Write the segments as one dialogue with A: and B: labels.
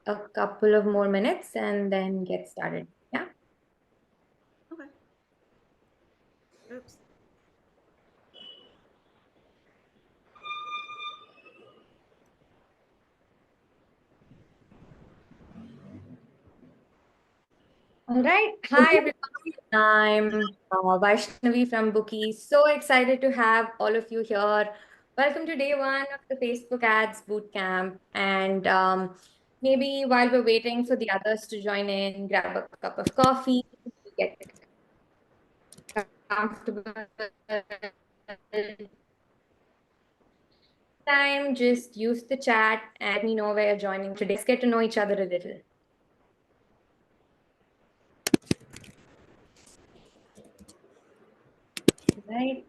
A: a couple of more minutes and then get started. Yeah.
B: Okay. Oops.
A: All right. Hi, everyone. I'm Vaishnavi from Bookee. So excited to have all of you here. Welcome to day one of the Facebook Ads Bootcamp. And maybe while we're waiting for the others to join in, grab a cup of coffee, get comfortable. Time, just use the chat and let me know where you're joining today. Let's get to know each other a little. Right.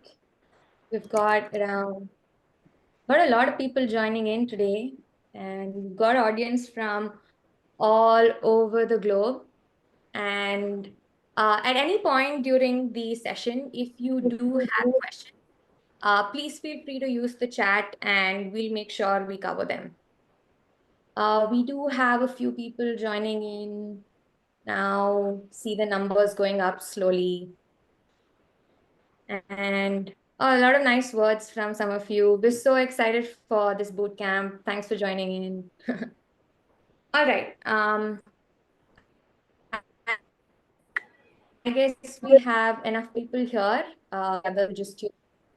A: We've got a lot of people joining in today, and we've got audience from all over the globe. And at any point during the session, if you do have questions, please feel free to use the chat and we'll make sure we cover them. We do have a few people joining in now, see the numbers going up slowly. And a lot of nice words from some of you. We're so excited for this boot camp. Thanks for joining in. All right. I guess we have enough people here. They'll just tune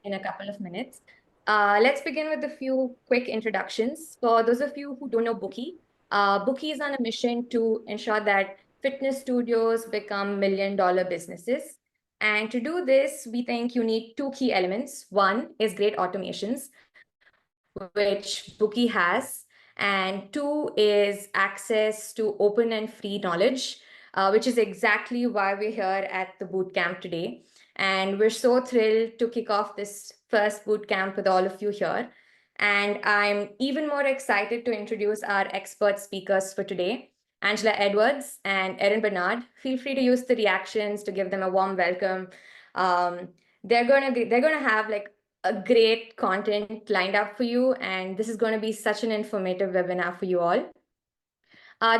A: in a couple of minutes. Let's begin with a few quick introductions. For those of you who don't know Bookee, Bookee is on a mission to ensure that fitness studios become $1 million businesses. And to do this, we think you need two key elements. One is great automations, which Bookee has, and two is access to open and free knowledge, which is exactly why we're here at the bootcamp today. And we're so thrilled to kick off this first bootcamp with all of you here. And I'm even more excited to introduce our expert speakers for today, Angela Edwards and Erin Bernard. Feel free to use the reactions to give them a warm welcome. Um, they're gonna have like a great content lined up for you, and this is going to be such an informative webinar for you all.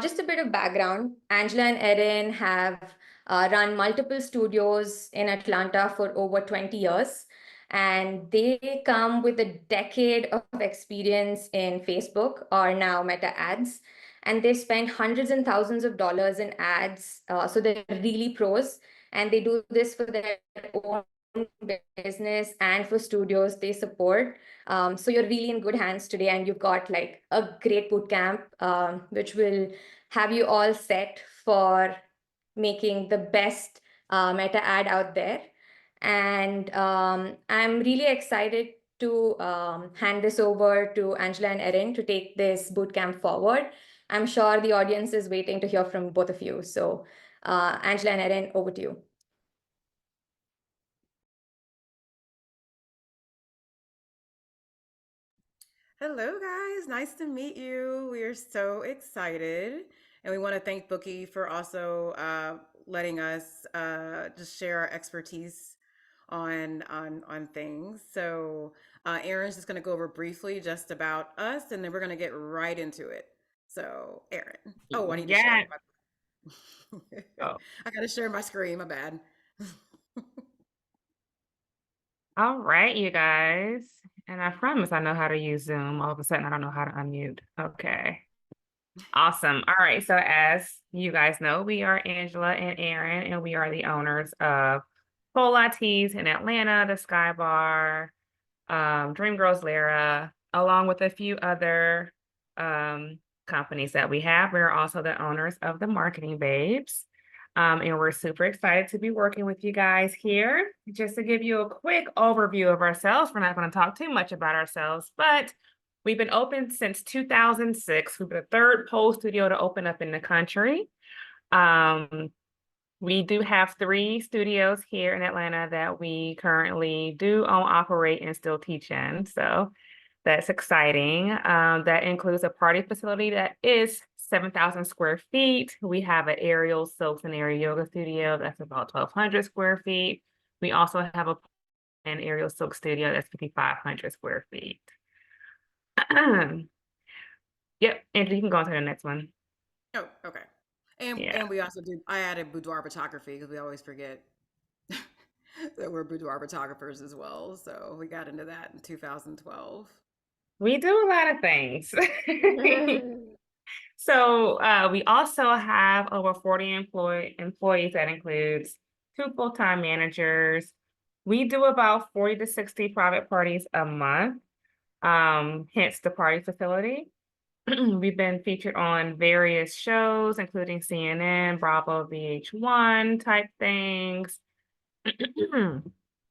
A: Just a bit of background. Angela and Erin have run multiple studios in Atlanta for over 20 years, and they come with a decade of experience in Facebook, or now Meta ads. And they spend hundreds and thousands of dollars in ads. So they're really pros, and they do this for their own business and for studios they support. So you're really in good hands today, and you've got like a great boot camp, which will have you all set for making the best meta ad out there. And I'm really excited to hand this over to Angela and Erin to take this bootcamp forward. I'm sure the audience is waiting to hear from both of you. So Angela and Erin, over to you.
B: Hello, guys. Nice to meet you. We are so excited. And we want to thank Bookee for also letting us just share our expertise on things. So Erin's just going to go over briefly just about us, and then we're going to get right into it. So, Erin. Oh, I need to share
C: Yeah.
B: my
C: Oh,
B: I got to share my screen, my bad.
C: all right, you guys. And I promise I know how to use Zoom. All of a sudden, I don't know how to unmute. Okay. Awesome. All right. So, as you guys know, we are Angela and Aaron, and we are the owners of Teas in Atlanta, the Sky Bar, Dream Girls Lara, along with a few other companies that we have. We're also the owners of the Marketing Babes. And we're super excited to be working with you guys here. Just to give you a quick overview of ourselves, we're not going to talk too much about ourselves, but we've been open since 2006. We're the third pole studio to open up in the country. We do have 3 studios here in Atlanta that we currently do own, operate, and still teach in. So that's exciting. That includes a party facility that is 7,000 square feet. We have an aerial silks and aerial yoga studio that's about 1,200 square feet. We also have an aerial silk studio that's 5,500 square feet. Yep, Andrew, you can go on to the next one.
B: Oh, okay. And
C: Yeah.
B: and we also do. I added boudoir photography because we always forget that we're boudoir photographers as well. So we got into that in 2012.
C: We do a lot of things. So we also have over 40 employees. That includes 2 full-time managers. We do about 40 to 60 private parties a month, hence the party facility. We've been featured on various shows, including CNN, Bravo, VH1 type things.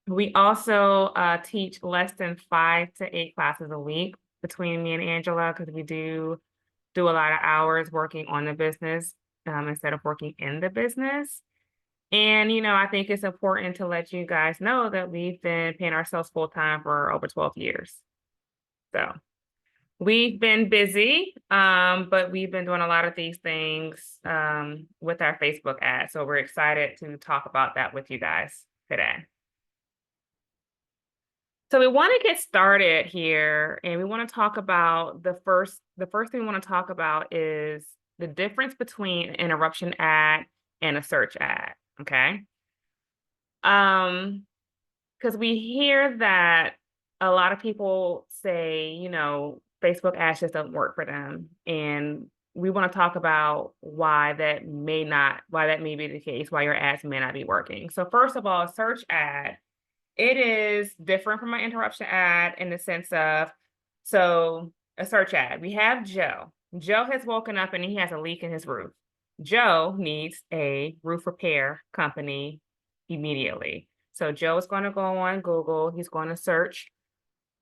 C: We also teach less than 5 to 8 classes a week between me and Angela because we do a lot of hours working on the business instead of working in the business. And, I think it's important to let you guys know that we've been paying ourselves full time for over 12 years. So we've been busy, but we've been doing a lot of these things with our Facebook ads. So we're excited to talk about that with you guys today. So we want to get started here, and we want to talk about the first thing we want to talk about is the difference between an interruption ad and a search ad. Okay. Because we hear that a lot of people say, Facebook ads just don't work for them. And we want to talk about why that may be the case, why your ads may not be working. So first of all, a search ad, it is different from an interruption ad in the sense of, so a search ad. We have Joe. Joe has woken up and he has a leak in his roof. Joe needs a roof repair company immediately. So Joe is going to go on Google. He's going to search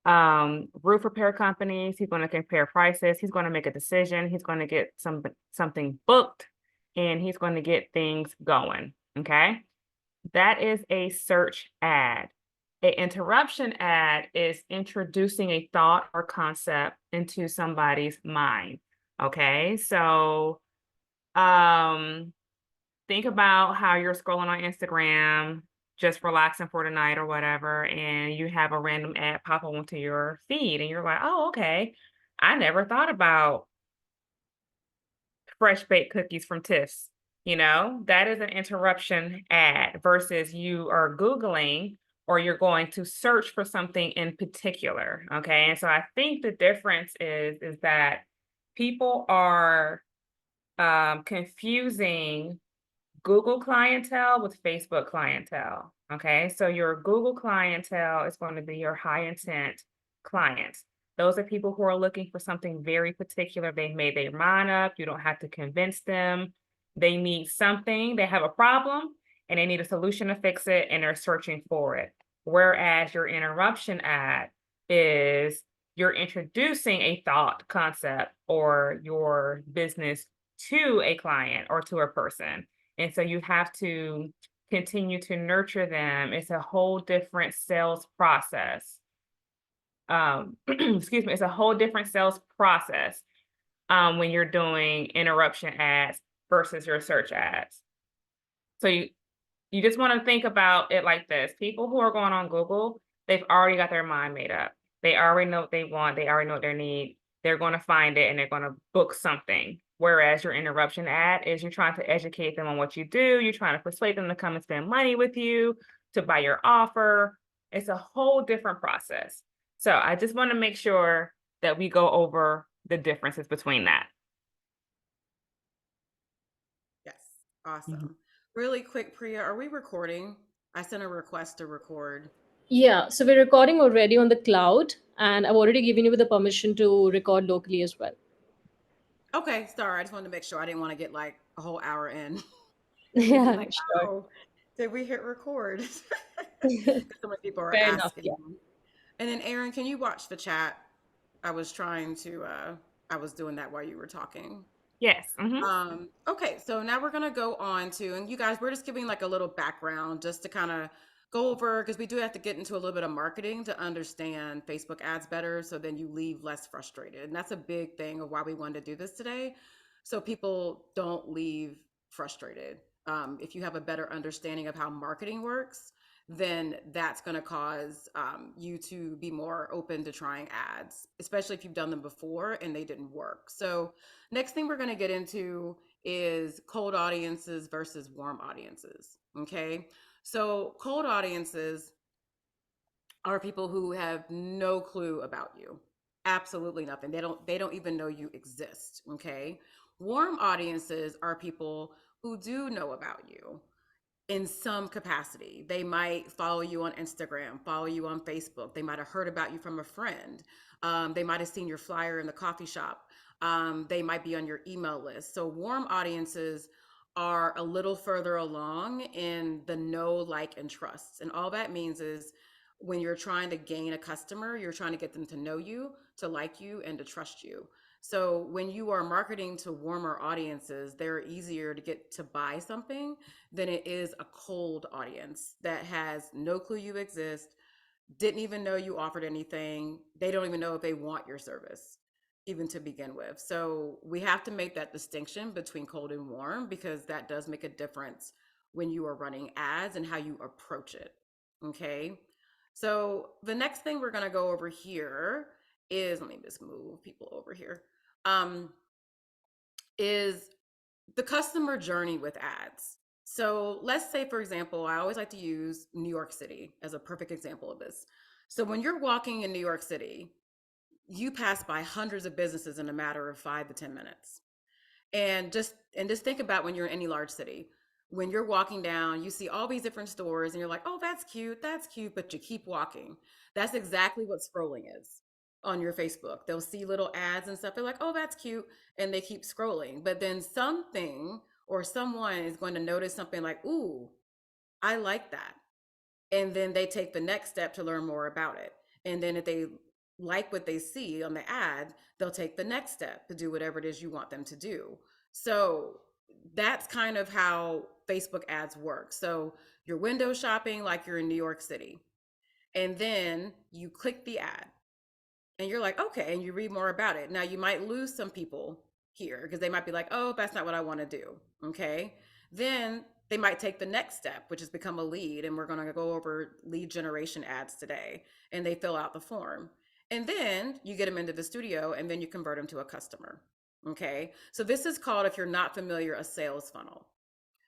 C: roof repair companies. He's going to compare prices. He's going to make a decision. He's going to get something booked, and he's going to get things going. Okay. That is a search ad. An interruption ad is introducing a thought or concept into somebody's mind. Okay, so um, think about how you're scrolling on Instagram, just relaxing for the night or whatever, and you have a random ad pop up onto your feed, and you're like, oh, okay, I never thought about fresh baked cookies from Tiff's. That is an interruption ad versus you are Googling or you're going to search for something in particular. Okay. And so I think the difference is that people are confusing Google clientele with Facebook clientele. Okay. So your Google clientele is going to be your high intent clients. Those are people who are looking for something very particular. They made their mind up. You don't have to convince them. They need something. They have a problem and they need a solution to fix it and they're searching for it. Whereas your interruption ad is you're introducing a thought concept or your business to a client or to a person. And so you have to continue to nurture them. It's a whole different sales process. Excuse me, it's a whole different sales process when you're doing interruption ads versus your search ads. So you just want to think about it like this. People who are going on Google, they've already got their mind made up. They already know what they want. They already know what they need. They're going to find it and they're going to book something. Whereas your interruption ad is you're trying to educate them on what you do. You're trying to persuade them to come and spend money with you, to buy your offer. It's a whole different process. So I just want to make sure that we go over the differences between that.
B: Yes,
C: Mhm.
B: awesome. Really quick, Priya, are we recording? I sent a request to record.
D: Yeah, so we're recording already on the cloud, and I've already given you the permission to record locally as well.
B: Okay, sorry. I just wanted to make sure I didn't want to get like a whole hour in and be
D: Yeah,
B: like,
D: sure.
B: oh, did we hit record? Because so many people are
D: Fair enough.
B: asking.
D: Yeah.
B: And then Aaron, can you watch the chat? I was doing that while you were talking.
C: Yes.
B: Okay, so now we're gonna go on to, and you guys, we're just giving like a little background just to kind of go over because we do have to get into a little bit of marketing to understand Facebook ads better, so then you leave less frustrated, and that's a big thing of why we wanted to do this today, so people don't leave frustrated. If you have a better understanding of how marketing works, then that's going to cause you to be more open to trying ads, especially if you've done them before and they didn't work. So next thing we're going to get into is cold audiences versus warm audiences. Okay. So cold audiences are people who have no clue about you. Absolutely nothing. They don't even know you exist. Okay. Warm audiences are people who do know about you in some capacity. They might follow you on Instagram, follow you on Facebook. They might have heard about you from a friend. They might have seen your flyer in the coffee shop. They might be on your email list. So warm audiences are a little further along in the know, like, and trust. And all that means is when you're trying to gain a customer, you're trying to get them to know you, to like you, and to trust you. So when you are marketing to warmer audiences, they're easier to get to buy something than it is a cold audience that has no clue you exist, didn't even know you offered anything. They don't even know if they want your service, even to begin with. So we have to make that distinction between cold and warm because that does make a difference when you are running ads and how you approach it. Okay. So the next thing we're going to go over here is, let me just move people over here, is the customer journey with ads. So let's say, for example, I always like to use New York City as a perfect example of this. So when you're walking in New York City, you pass by hundreds of businesses in a matter of 5 to 10 minutes. And just think about when you're in any large city. When you're walking down, you see all these different stores and you're like, oh, that's cute, but you keep walking. That's exactly what scrolling is on your Facebook. They'll see little ads and stuff. They're like, oh, that's cute. And they keep scrolling. But then something or someone is going to notice something like, ooh, I like that. And then they take the next step to learn more about it. And then if they like what they see on the ad, they'll take the next step to do whatever it is you want them to do. So that's kind of how Facebook ads work. So you're window shopping like you're in New York City, and then you click the ad and you're like, okay, and you read more about it. Now you might lose some people here because they might be like, oh, that's not what I want to do. Okay. Then they might take the next step, which is become a lead. And we're going to go over lead generation ads today. And they fill out the form. And then you get them into the studio and then you convert them to a customer. Okay. So this is called, if you're not familiar, a sales funnel.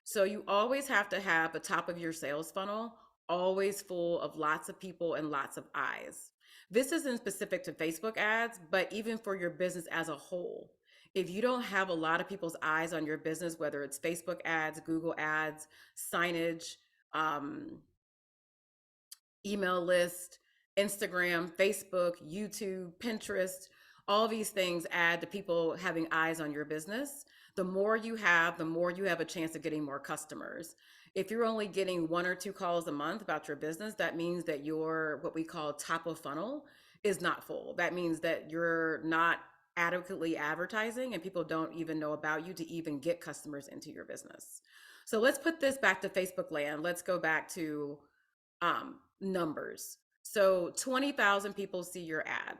B: So you always have to have the top of your sales funnel always full of lots of people and lots of eyes. This isn't specific to Facebook ads, but even for your business as a whole. If you don't have a lot of people's eyes on your business, whether it's Facebook ads, Google ads, signage, um, email list, Instagram, Facebook, YouTube, Pinterest, all these things add to people having eyes on your business. The more you have, the more you have a chance of getting more customers. If you're only getting 1 or 2 calls a month about your business, that means that your what we call top of funnel is not full. That means that you're not adequately advertising and people don't even know about you to even get customers into your business. So let's put this back to Facebook land. Let's go back to numbers. So 20,000 people see your ad,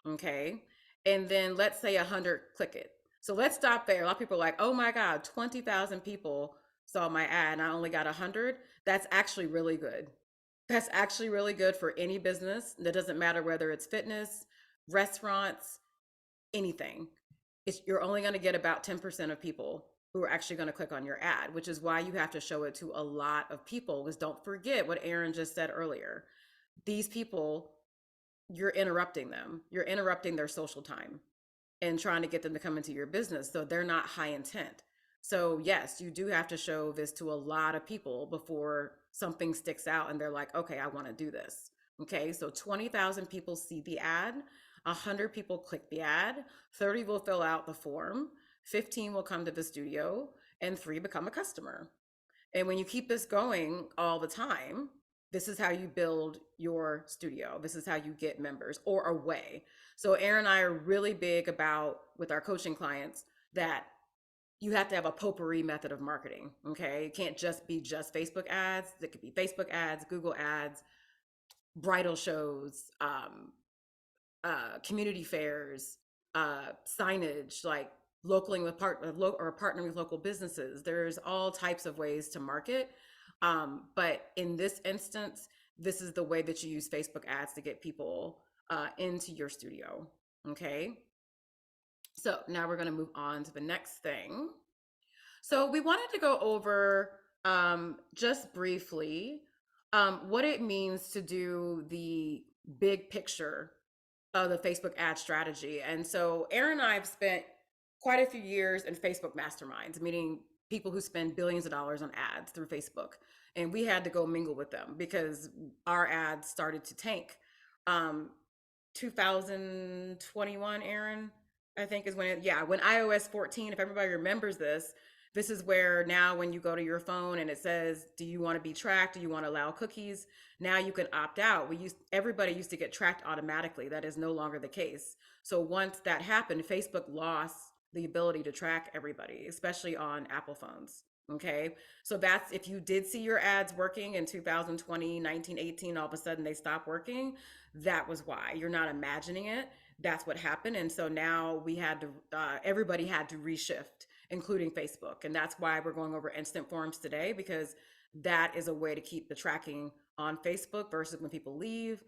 B: okay? And then let's say 100 click it. So let's stop there. A lot of people are like, oh my God, 20,000 people saw my ad and I only got 100. That's actually really good. That's actually really good for any business. That doesn't matter whether it's fitness, restaurants, anything. You're only going to get about 10% of people who are actually going to click on your ad, which is why you have to show it to a lot of people. Because don't forget what Aaron just said earlier. These people, you're interrupting them. You're interrupting their social time and trying to get them to come into your business. So they're not high intent. So yes, you do have to show this to a lot of people before something sticks out and they're like, okay, I want to do this. Okay, so 20,000 people see the ad, 100 people click the ad, 30 will fill out the form, 15 will come to the studio, and 3 become a customer. And when you keep this going all the time, this is how you build your studio. This is how you get members or away. So Aaron and I are really big about, with our coaching clients, that you have to have a potpourri method of marketing. Okay. It can't just be just Facebook ads. It could be Facebook ads, Google ads, bridal shows, community fairs, signage, like localing with or partnering with local businesses. There's all types of ways to market. But in this instance, this is the way that you use Facebook ads to get people into your studio. Okay. So now we're going to move on to the next thing. So we wanted to go over just briefly what it means to do the big picture of the Facebook ad strategy. And so Aaron and I have spent quite a few years in Facebook masterminds, meaning people who spend billions of dollars on ads through Facebook. And we had to go mingle with them because our ads started to tank. Um, 2021, Aaron, I think is when when iOS 14, if everybody remembers this, this is where now when you go to your phone and it says, do you want to be tracked? Do you want to allow cookies? Now you can opt out. Everybody used to get tracked automatically. That is no longer the case. So once that happened, Facebook lost the ability to track everybody, especially on Apple phones. Okay. So that's if you did see your ads working in 2020, 19, 18, all of a sudden they stopped working. That was why. You're not imagining it. That's what happened. And so now everybody had to reshift, including Facebook. And that's why we're going over instant forms today, because that is a way to keep the tracking on Facebook versus when people leave,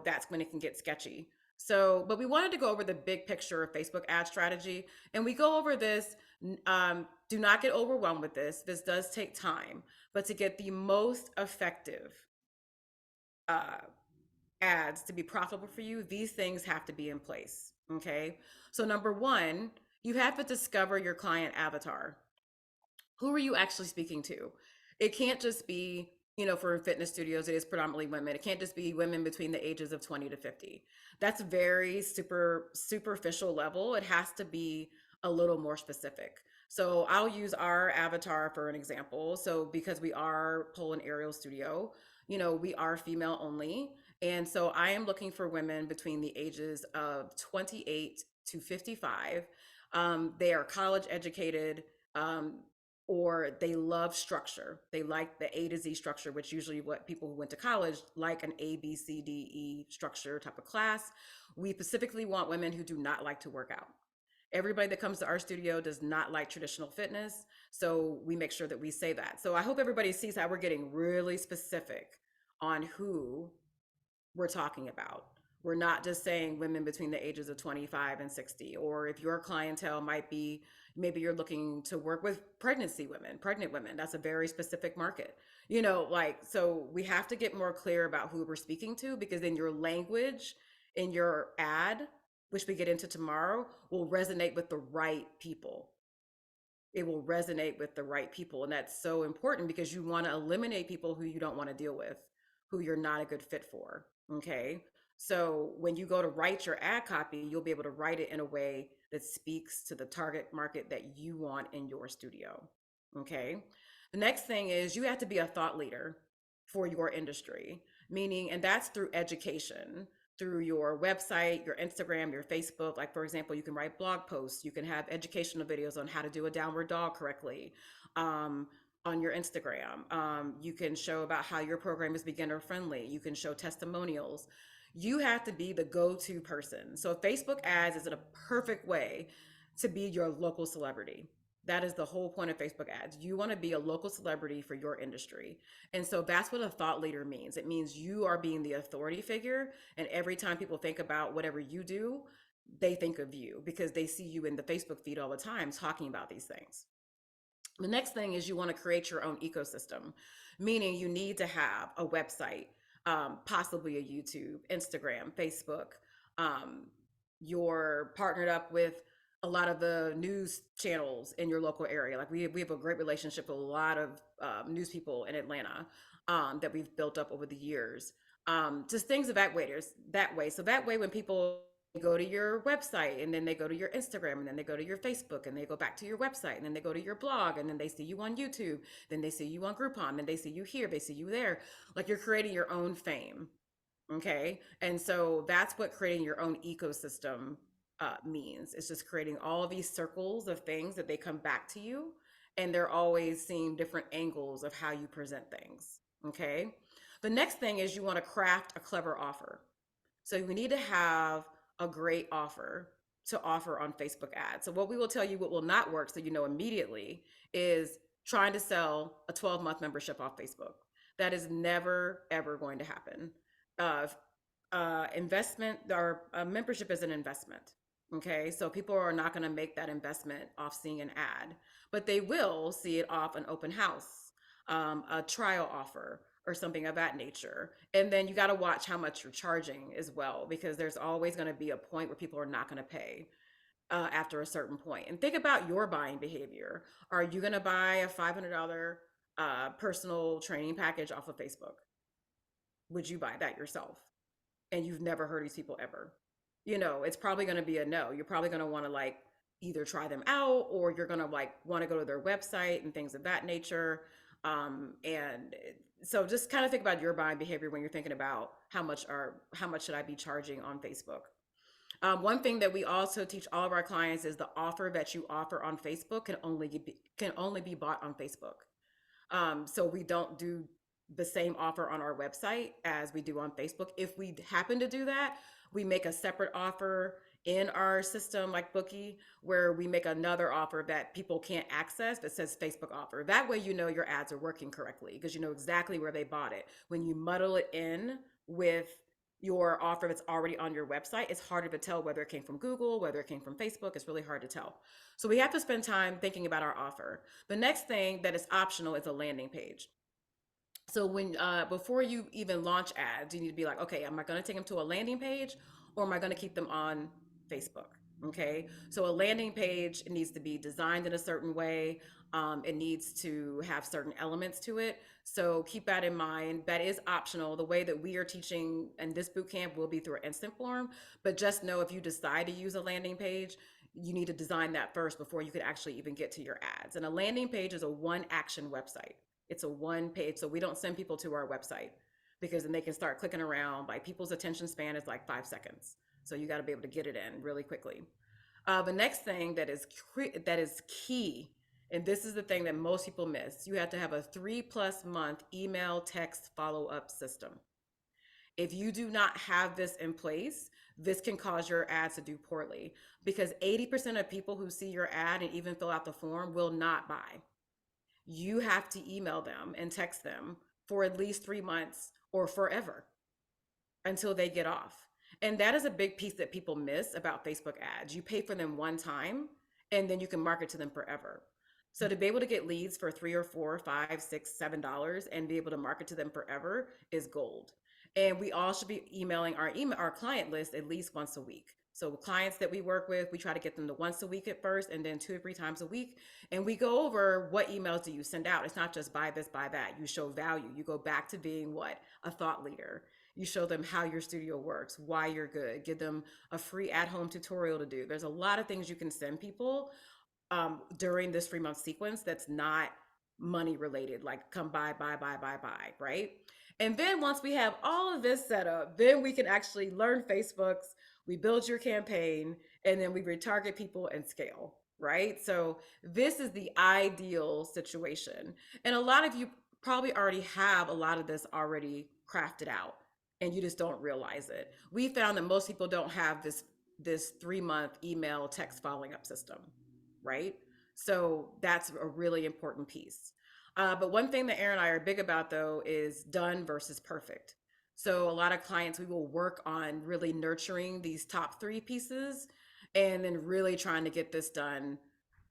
B: that's when it can get sketchy. So, but we wanted to go over the big picture of Facebook ad strategy. And we go over this. Do not get overwhelmed with this. This does take time, but to get the most effective uh, ads to be profitable for you, these things have to be in place. Okay. So, number one, you have to discover your client avatar. Who are you actually speaking to? It can't just be, for fitness studios, it is predominantly women. It can't just be women between the ages of 20 to 50. That's very superficial level. It has to be a little more specific. So I'll use our avatar for an example. So because we are pole and aerial studio, we are female only. And so I am looking for women between the ages of 28 to 55. They are college educated. Or they love structure. They like the A to Z structure, which usually what people who went to college like an A, B, C, D, E structure type of class. We specifically want women who do not like to work out. Everybody that comes to our studio does not like traditional fitness. So we make sure that we say that. So I hope everybody sees how we're getting really specific on who we're talking about. We're not just saying women between the ages of 25 and 60, or if your clientele might be, maybe you're looking to work with pregnant women. That's a very specific market. So we have to get more clear about who we're speaking to, because then your language in your ad, which we get into tomorrow, will resonate with the right people. It will resonate with the right people. And that's so important because you want to eliminate people who you don't want to deal with, who you're not a good fit for. Okay. So when you go to write your ad copy, you'll be able to write it in a way that speaks to the target market that you want in your studio. Okay. The next thing is you have to be a thought leader for your industry, meaning, and that's through education, through your website, your Instagram, your Facebook. Like, for example, you can write blog posts, you can have educational videos on how to do a downward dog correctly. On your Instagram, you can show about how your program is beginner friendly. You can show testimonials. You have to be the go-to person. So Facebook ads is a perfect way to be your local celebrity. That is the whole point of Facebook ads. You want to be a local celebrity for your industry. And so that's what a thought leader means. It means you are being the authority figure. And every time people think about whatever you do, they think of you because they see you in the Facebook feed all the time talking about these things. The next thing is you want to create your own ecosystem, meaning you need to have a website, possibly a YouTube, Instagram, Facebook. You're partnered up with a lot of the news channels in your local area. Like we have a great relationship with a lot of news people in Atlanta that we've built up over the years. Just things of that way. So that way, when people go to your website and then they go to your Instagram and then they go to your Facebook and they go back to your website and then they go to your blog and then they see you on YouTube, then they see you on Groupon, then they see you here, they see you there. Like you're creating your own fame. Okay. And so that's what creating your own ecosystem means. It's just creating all of these circles of things that they come back to you and they're always seeing different angles of how you present things. Okay. The next thing is you want to craft a clever offer. So you need to have a great offer to offer on Facebook ads. So what we will tell you what will not work, so you know immediately, is trying to sell a 12-month membership off Facebook. That is never, ever going to happen. Investment or membership is an investment. Okay, so people are not going to make that investment off seeing an ad, but they will see it off an open house, a trial offer, or something of that nature. And then you got to watch how much you're charging as well, because there's always going to be a point where people are not going to pay after a certain point. And think about your buying behavior. Are you going to buy a $500 personal training package off of Facebook? Would you buy that yourself? And you've never heard these people ever? It's probably going to be a no. You're probably going to want to like either try them out, or you're going to like want to go to their website and things of that nature. And so just kind of think about your buying behavior when you're thinking about how much should I be charging on Facebook. One thing that we also teach all of our clients is the offer that you offer on Facebook can only be bought on Facebook. So we don't do the same offer on our website as we do on Facebook. If we happen to do that, we make a separate offer in our system like Bookee, where we make another offer that people can't access that says Facebook offer. That way you know your ads are working correctly, because you know exactly where they bought it. When you muddle it in with your offer that's already on your website, it's harder to tell whether it came from Google, whether it came from Facebook. It's really hard to tell. So we have to spend time thinking about our offer. The next thing that is optional is a landing page. So when before you even launch ads, you need to be like, okay, am I going to take them to a landing page, or am I going to keep them on Facebook? Okay, so a landing page needs to be designed in a certain way. It needs to have certain elements to it. So keep that in mind. That is optional. The way that we are teaching in this boot camp will be through an instant form. But just know, if you decide to use a landing page, you need to design that first before you could actually even get to your ads. And a landing page is a one action website. It's a one page. So we don't send people to our website, because then they can start clicking around. Like, people's attention span is like 5 seconds. So you got to be able to get it in really quickly. The next thing that is key, and this is the thing that most people miss, you have to have a 3+ month email text follow-up system. If you do not have this in place, this can cause your ads to do poorly, because 80% of people who see your ad and even fill out the form will not buy. You have to email them and text them for at least 3 months or forever until they get off. And that is a big piece that people miss about Facebook ads. You pay for them one time, and then you can market to them forever. So to be able to get leads for $3 or $4, $5, $6, $7 and be able to market to them forever is gold. And we all should be emailing our client list at least once a week. So clients that we work with, we try to get them to once a week at first, and then 2 or 3 times a week. And we go over what emails do you send out. It's not just buy this, buy that. You show value. You go back to being what? A thought leader. You show them how your studio works, why you're good. Give them a free at-home tutorial to do. There's a lot of things you can send people during this 3-month sequence that's not money related, like come buy, right? And then once we have all of this set up, then we can actually learn Facebook's, we build your campaign, and then we retarget people and scale, right? So this is the ideal situation. And a lot of you probably already have a lot of this already crafted out, and you just don't realize it. We found that most people don't have this 3-month email text following up system, right? So that's a really important piece. But one thing that Aaron and I are big about, though, is done versus perfect. So a lot of clients, we will work on really nurturing these top 3 pieces, and then really trying to get this done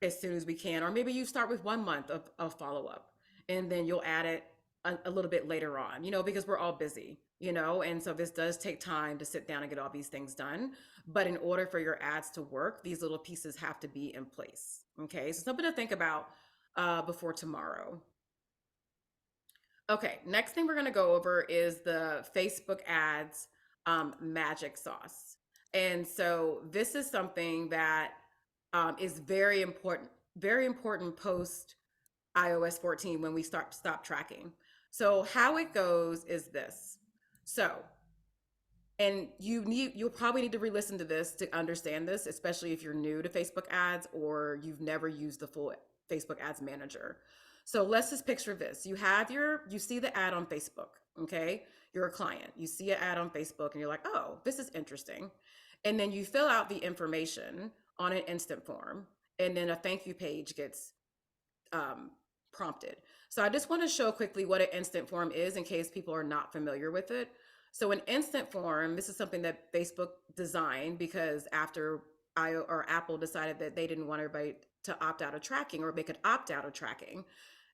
B: as soon as we can. Or maybe you start with 1 month of follow-up, and then you'll add it a little bit later on, because we're all busy, and so this does take time to sit down and get all these things done. But in order for your ads to work, these little pieces have to be in place. Okay, so something to think about before tomorrow. Okay, next thing we're going to go over is the Facebook ads magic sauce. And so this is something that is very important post iOS 14 when we stop tracking. So how it goes is this. So, and you'll probably need to re-listen to this to understand this, especially if you're new to Facebook ads or you've never used the full Facebook ads manager. So let's just picture this. You see the ad on Facebook, okay? You're a client. You see an ad on Facebook and you're like, oh, this is interesting. And then you fill out the information on an instant form, and then a thank you page gets prompted. So I just want to show quickly what an instant form is in case people are not familiar with it. So an instant form, this is something that Facebook designed because after or Apple decided that they didn't want everybody to opt out of tracking, or they could opt out of tracking,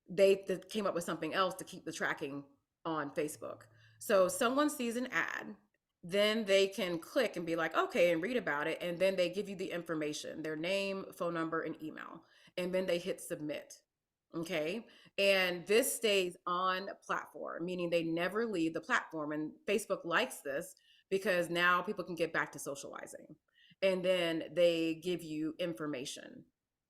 B: they came up with something else to keep the tracking on Facebook. So someone sees an ad, then they can click and be like, okay, and read about it. And then they give you the information, their name, phone number, and email. And then they hit submit. Okay. And this stays on platform, meaning they never leave the platform. And Facebook likes this because now people can get back to socializing. And then they give you information.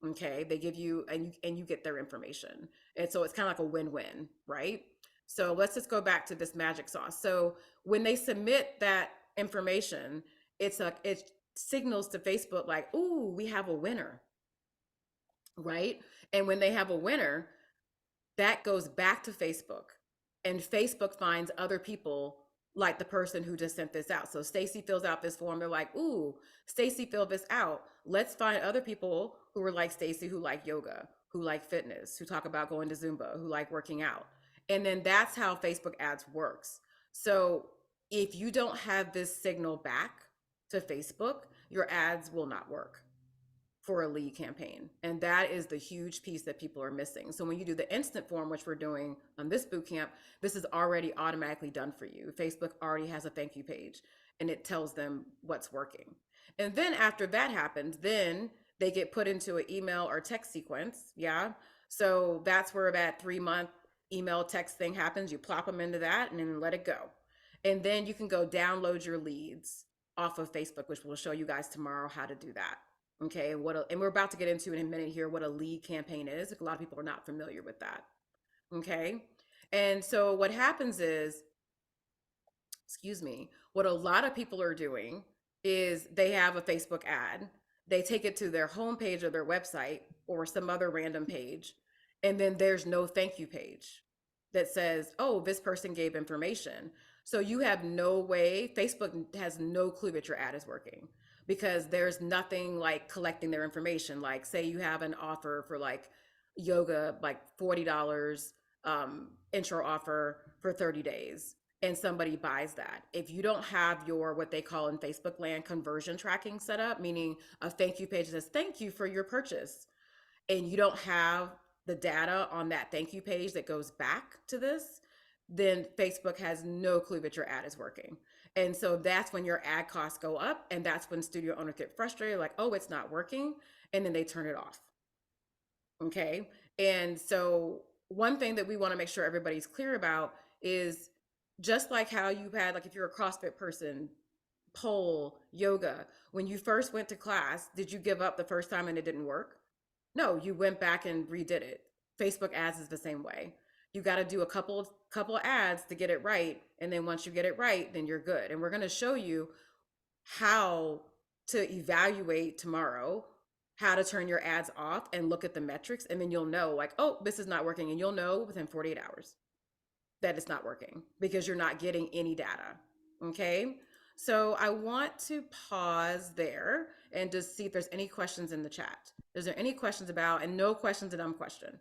B: Okay. They give you, and you get their information. And so it's kind of like a win-win, right? So let's just go back to this magic sauce. So when they submit that information, it signals to Facebook like, "Ooh, we have a winner," right? And when they have a winner, that goes back to Facebook, and Facebook finds other people like the person who just sent this out. So Stacy fills out this form. They're like, "Ooh, Stacy filled this out. Let's find other people who are like Stacy, who like yoga, who like fitness, who talk about going to Zumba, who like working out." And then that's how Facebook ads works. So if you don't have this signal back to Facebook, your ads will not work for a lead campaign. And that is the huge piece that people are missing. So when you do the instant form, which we're doing on this boot camp, this is already automatically done for you. Facebook already has a thank you page, and it tells them what's working. And then after that happens, then they get put into an email or text sequence. Yeah. So that's where that 3-month email text thing happens. You plop them into that and then let it go. And then you can go download your leads off of Facebook, which we'll show you guys tomorrow how to do that. Okay, and we're about to get into in a minute here what a lead campaign is. A lot of people are not familiar with that. Okay, and so what happens is, excuse me, what a lot of people are doing is they have a Facebook ad, they take it to their homepage or their website or some other random page, and then there's no thank you page that says, oh, this person gave information. So you have no way, Facebook has no clue that your ad is working because there's nothing like collecting their information. Like, say you have an offer for like yoga, like $40 intro offer for 30 days, and somebody buys that. If you don't have your, what they call in Facebook land, conversion tracking set up, meaning a thank you page that says, thank you for your purchase, and you don't have the data on that thank you page that goes back to this, then Facebook has no clue that your ad is working. And so that's when your ad costs go up. And that's when studio owners get frustrated, like, oh, it's not working. And then they turn it off. Okay. And so one thing that we want to make sure everybody's clear about is just like how you had, like if you're a CrossFit person, pole, yoga, when you first went to class, did you give up the first time and it didn't work? No, you went back and redid it. Facebook ads is the same way. You got to do a couple ads to get it right, and then once you get it right, then you're good. And we're going to show you how to evaluate tomorrow, how to turn your ads off and look at the metrics, and then you'll know like, oh, this is not working, and you'll know within 48 hours that it's not working because you're not getting any data. Okay? So I want to pause there and just see if there's any questions in the chat. Is there any questions about, and no questions a dumb question.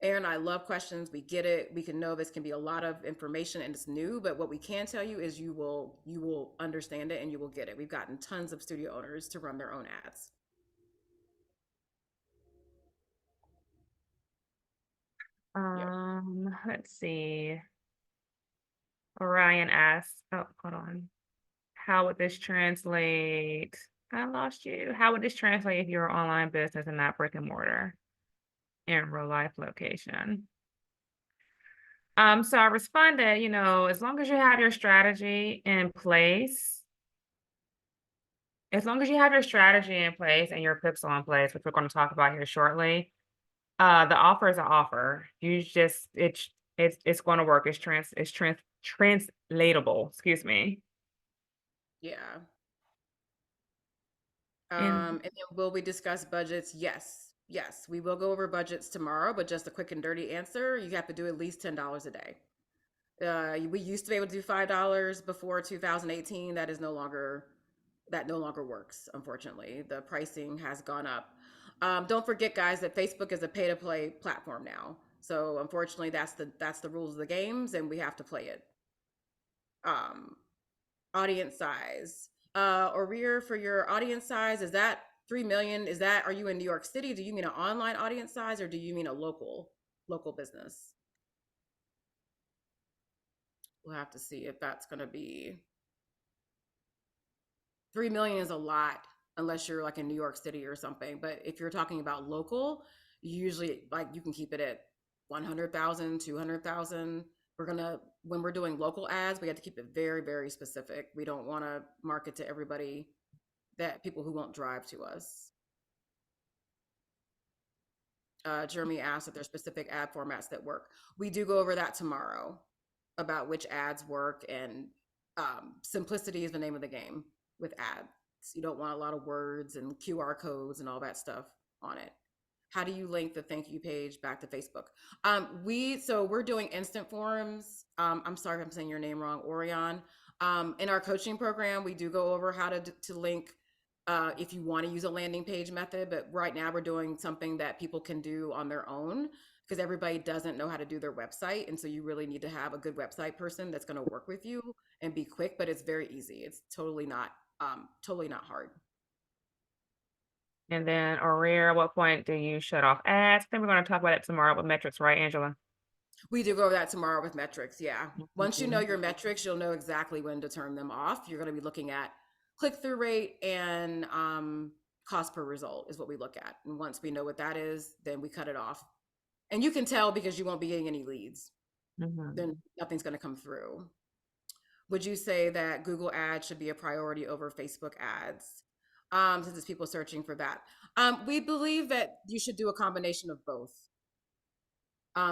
B: Aaron, I love questions. We get it. We can know this can be a lot of information and it's new, but what we can tell you is you will understand it and you will get it. We've gotten tons of studio owners to run their own ads. Yep.
C: Let's see. Orion asks, oh, hold on. How would this translate? I lost you. How would this translate if you're an online business and not brick and mortar in real life location? So I responded, as long as you have your strategy in place, as long as you have your strategy in place and your pixel in place, which we're going to talk about here shortly, the offer is an offer. You just it's going to work. It's translatable. Excuse me.
B: Yeah.
C: And
B: And then will we discuss budgets? Yes. Yes, we will go over budgets tomorrow, but just a quick and dirty answer, you have to do at least $10 a day. We used to be able to do $5 before 2018. That no longer works, unfortunately. The pricing has gone up. Don't forget, guys, that Facebook is a pay to play platform now. So unfortunately, that's the rules of the games, and we have to play it. Audience size. Or for your audience size, is that 3 million, are you in New York City? Do you mean an online audience size, or do you mean a local business? We'll have to see if that's going to be 3 million is a lot unless you're like in New York City or something. But if you're talking about local, usually like you can keep it at 100,000, 200,000. When we're doing local ads, we have to keep it very, very specific. We don't want to market to everybody, that people who won't drive to us. Jeremy asked if there's specific ad formats that work. We do go over that tomorrow about which ads work, and simplicity is the name of the game with ads. You don't want a lot of words and QR codes and all that stuff on it. How do you link the thank you page back to Facebook? We're doing instant forums. I'm sorry if I'm saying your name wrong, Orion. In our coaching program, we do go over how to link if you want to use a landing page method, but right now we're doing something that people can do on their own, because everybody doesn't know how to do their website. And so you really need to have a good website person that's going to work with you and be quick, but it's very easy. It's totally not hard.
C: And then, Aurea, at what point do you shut off ads? I think we're going to talk about it tomorrow with metrics, right, Angela?
B: We do go over that tomorrow with metrics. Yeah. Once you know your metrics, you'll know exactly when to turn them off. You're going to be looking at click-through rate and cost per result is what we look at. And once we know what that is, then we cut it off. And you can tell because you won't be getting any leads. Then nothing's going to come through. Would you say that Google ads should be a priority over Facebook ads? Since it's people searching for that. We believe that you should do a combination of both.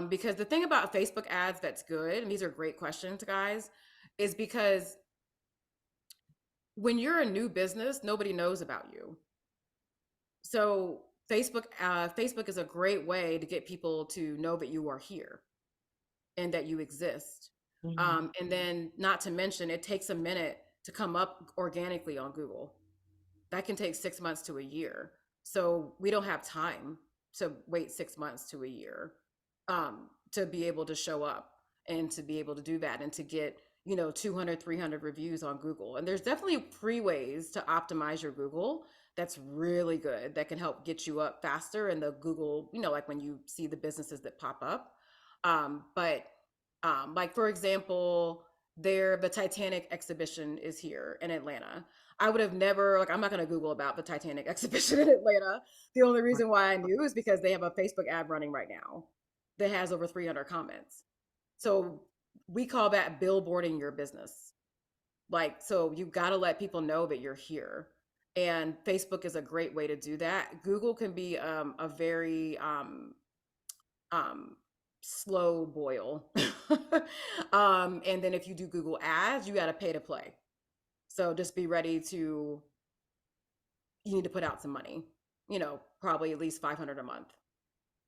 B: Because the thing about Facebook ads that's good, and these are great questions, guys, is because when you're a new business, nobody knows about you. So Facebook is a great way to get people to know that you are here and that you exist. And then, not to mention, it takes a minute to come up organically on Google. That can take 6 months to a year. So we don't have time to wait 6 months to a year to be able to show up and to be able to do that and to get 200, 300 reviews on Google. And there's definitely free ways to optimize your Google that's really good, that can help get you up faster in the Google, like when you see the businesses that pop up. Like, for example, the Titanic exhibition is here in Atlanta. I would have never, I'm not going to Google about the Titanic exhibition in Atlanta. The only reason why I knew is because they have a Facebook ad running right now that has over 300 comments. So we call that billboarding your business. So you got to let people know that you're here. And Facebook is a great way to do that. Google can be a very slow boil. And then if you do Google ads, you got to pay to play. So just be ready you need to put out some money, probably at least 500 a month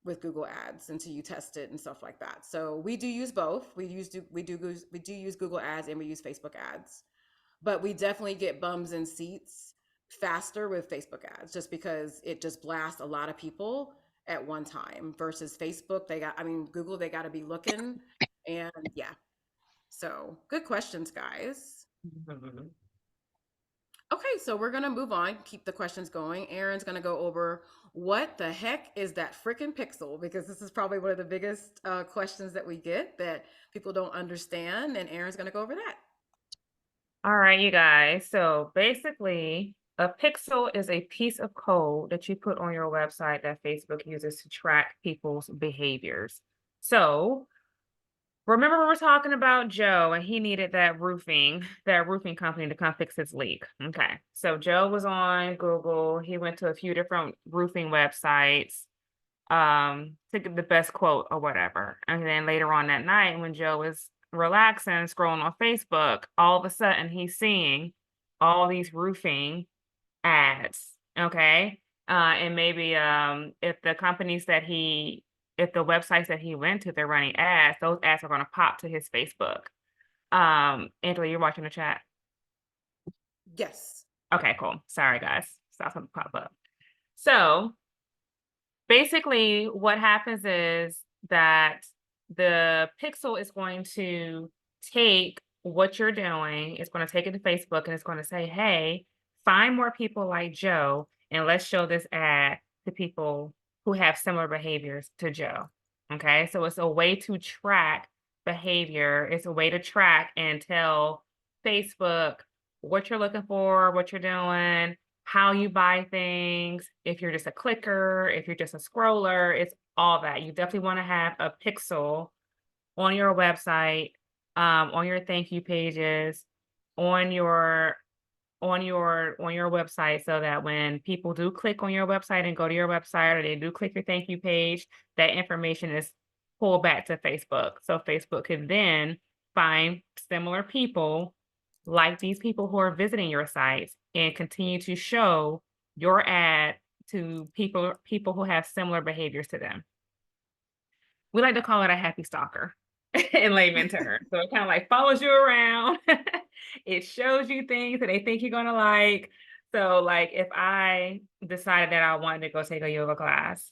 B: with Google ads until you test it and stuff like that. So we do use both. We do use Google ads and we use Facebook ads, but we definitely get bums in seats faster with Facebook ads, just because it just blasts a lot of people at one time versus Facebook. Google, they got to be looking. And yeah. So good questions, guys. Okay, so we're going to move on, keep the questions going. Aaron's going to go over what the heck is that freaking pixel, because this is probably one of the biggest questions that we get that people don't understand, and Aaron's going to go over that.
C: All right, you guys. So basically, a pixel is a piece of code that you put on your website that Facebook uses to track people's behaviors. So remember we were talking about Joe, and he needed that roofing company to come fix his leak. Okay. So Joe was on Google. He went to a few different roofing websites to get the best quote or whatever. And then later on that night, when Joe was relaxing, scrolling on Facebook, all of a sudden he's seeing all these roofing ads. Okay. And maybe if the websites that he went to, they're running ads, those ads are going to pop to his Facebook. Angela, you're watching the chat?
B: Yes.
C: Okay, cool. Sorry, guys. Saw something pop up. So basically what happens is that the pixel is going to take what you're doing, it's going to take it to Facebook, and it's going to say, hey, find more people like Joe and let's show this ad to people who have similar behaviors to Joe. Okay, so it's a way to track behavior. It's a way to track and tell Facebook what you're looking for, what you're doing, how you buy things, if you're just a clicker, if you're just a scroller, it's all that. You definitely want to have a pixel on your website, on your thank you pages, on your on your website, so that when people do click on your website and go to your website, or they do click your thank you page, that information is pulled back to Facebook. So Facebook can then find similar people like these people who are visiting your sites and continue to show your ad to people who have similar behaviors to them. We like to call it a happy stalker in layman terms. So it kind of like follows you around. It shows you things that they think you're gonna like. So like if I decided that I wanted to go take a yoga class,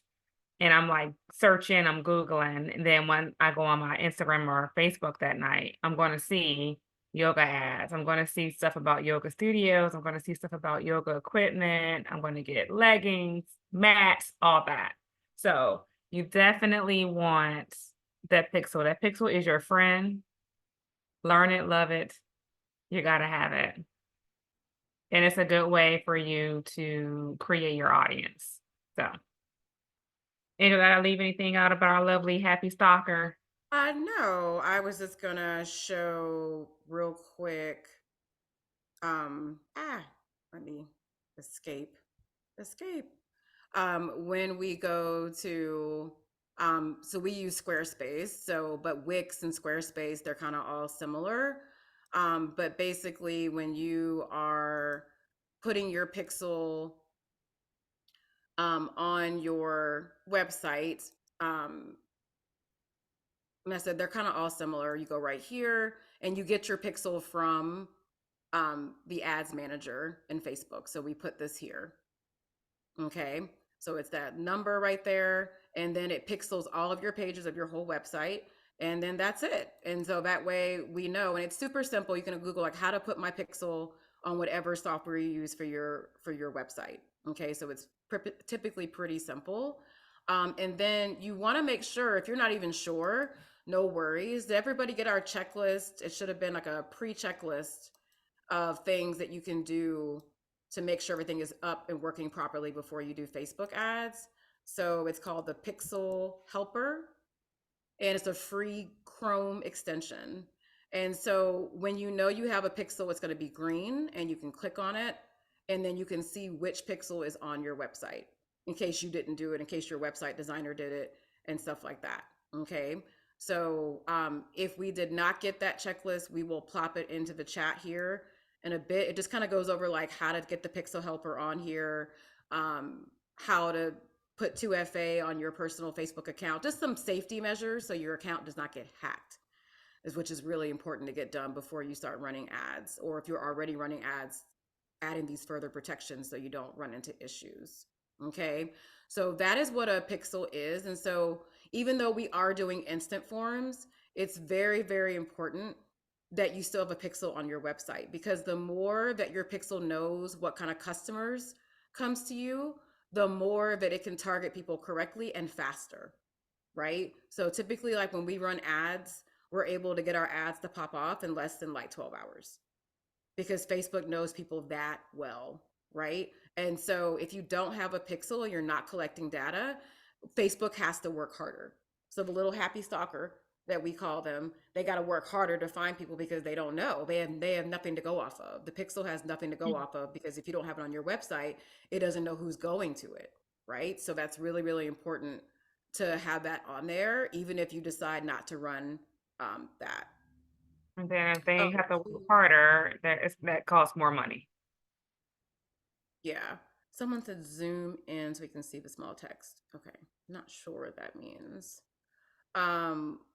C: and I'm like searching, I'm Googling, and then when I go on my Instagram or Facebook that night, I'm going to see yoga ads. I'm going to see stuff about yoga studios. I'm going to see stuff about yoga equipment. I'm going to get leggings, mats, all that. So you definitely want that pixel. That pixel is your friend. Learn it, love it. You got to have it. And it's a good way for you to create your audience. So, Angel, did I leave anything out about our lovely happy stalker?
B: No, I was just gonna show real quick. Let me escape. Escape. When we go to, so we use Squarespace. So, but Wix and Squarespace, they're kind of all similar. But basically, when you are putting your pixel on your website, and I said they're kind of all similar. You go right here and you get your pixel from the ads manager in Facebook. So we put this here. Okay. So it's that number right there. And then it pixels all of your pages of your whole website. And then that's it. And so that way we know, and it's super simple. You can Google like how to put my pixel on whatever software you use for your website. Okay. So it's typically pretty simple. And then you want to make sure, if you're not even sure, no worries. Did everybody get our checklist? It should have been like a pre-checklist of things that you can do to make sure everything is up and working properly before you do Facebook ads. So it's called the Pixel Helper, and it's a free Chrome extension. And so when you know you have a pixel, it's going to be green and you can click on it, and then you can see which pixel is on your website in case you didn't do it, in case your website designer did it, and stuff like that. Okay. So if we did not get that checklist, we will plop it into the chat here in a bit. It just kind of goes over like how to get the Pixel Helper on here, how to put 2FA on your personal Facebook account, just some safety measures so your account does not get hacked, which is really important to get done before you start running ads, or if you're already running ads, adding these further protections so you don't run into issues. Okay, so that is what a pixel is. And so even though we are doing instant forms, it's very, very important that you still have a pixel on your website, because the more that your pixel knows what kind of customers comes to you, the more that it can target people correctly and faster, right? So typically, like when we run ads, we're able to get our ads to pop off in less than like 12 hours because Facebook knows people that well, right? And so if you don't have a pixel and you're not collecting data, Facebook has to work harder. So the little happy stalker that we call them, they got to work harder to find people because they don't know. They have nothing to go off of. The pixel has nothing to go off of because if you don't have it on your website, it doesn't know who's going to it, right? So that's really, really important to have that on there, even if you decide not to run that.
C: And then if they
B: Oh,
C: have to work harder, that costs more money.
B: yeah. Someone said zoom in so we can see the small text. Okay. Not sure what that means.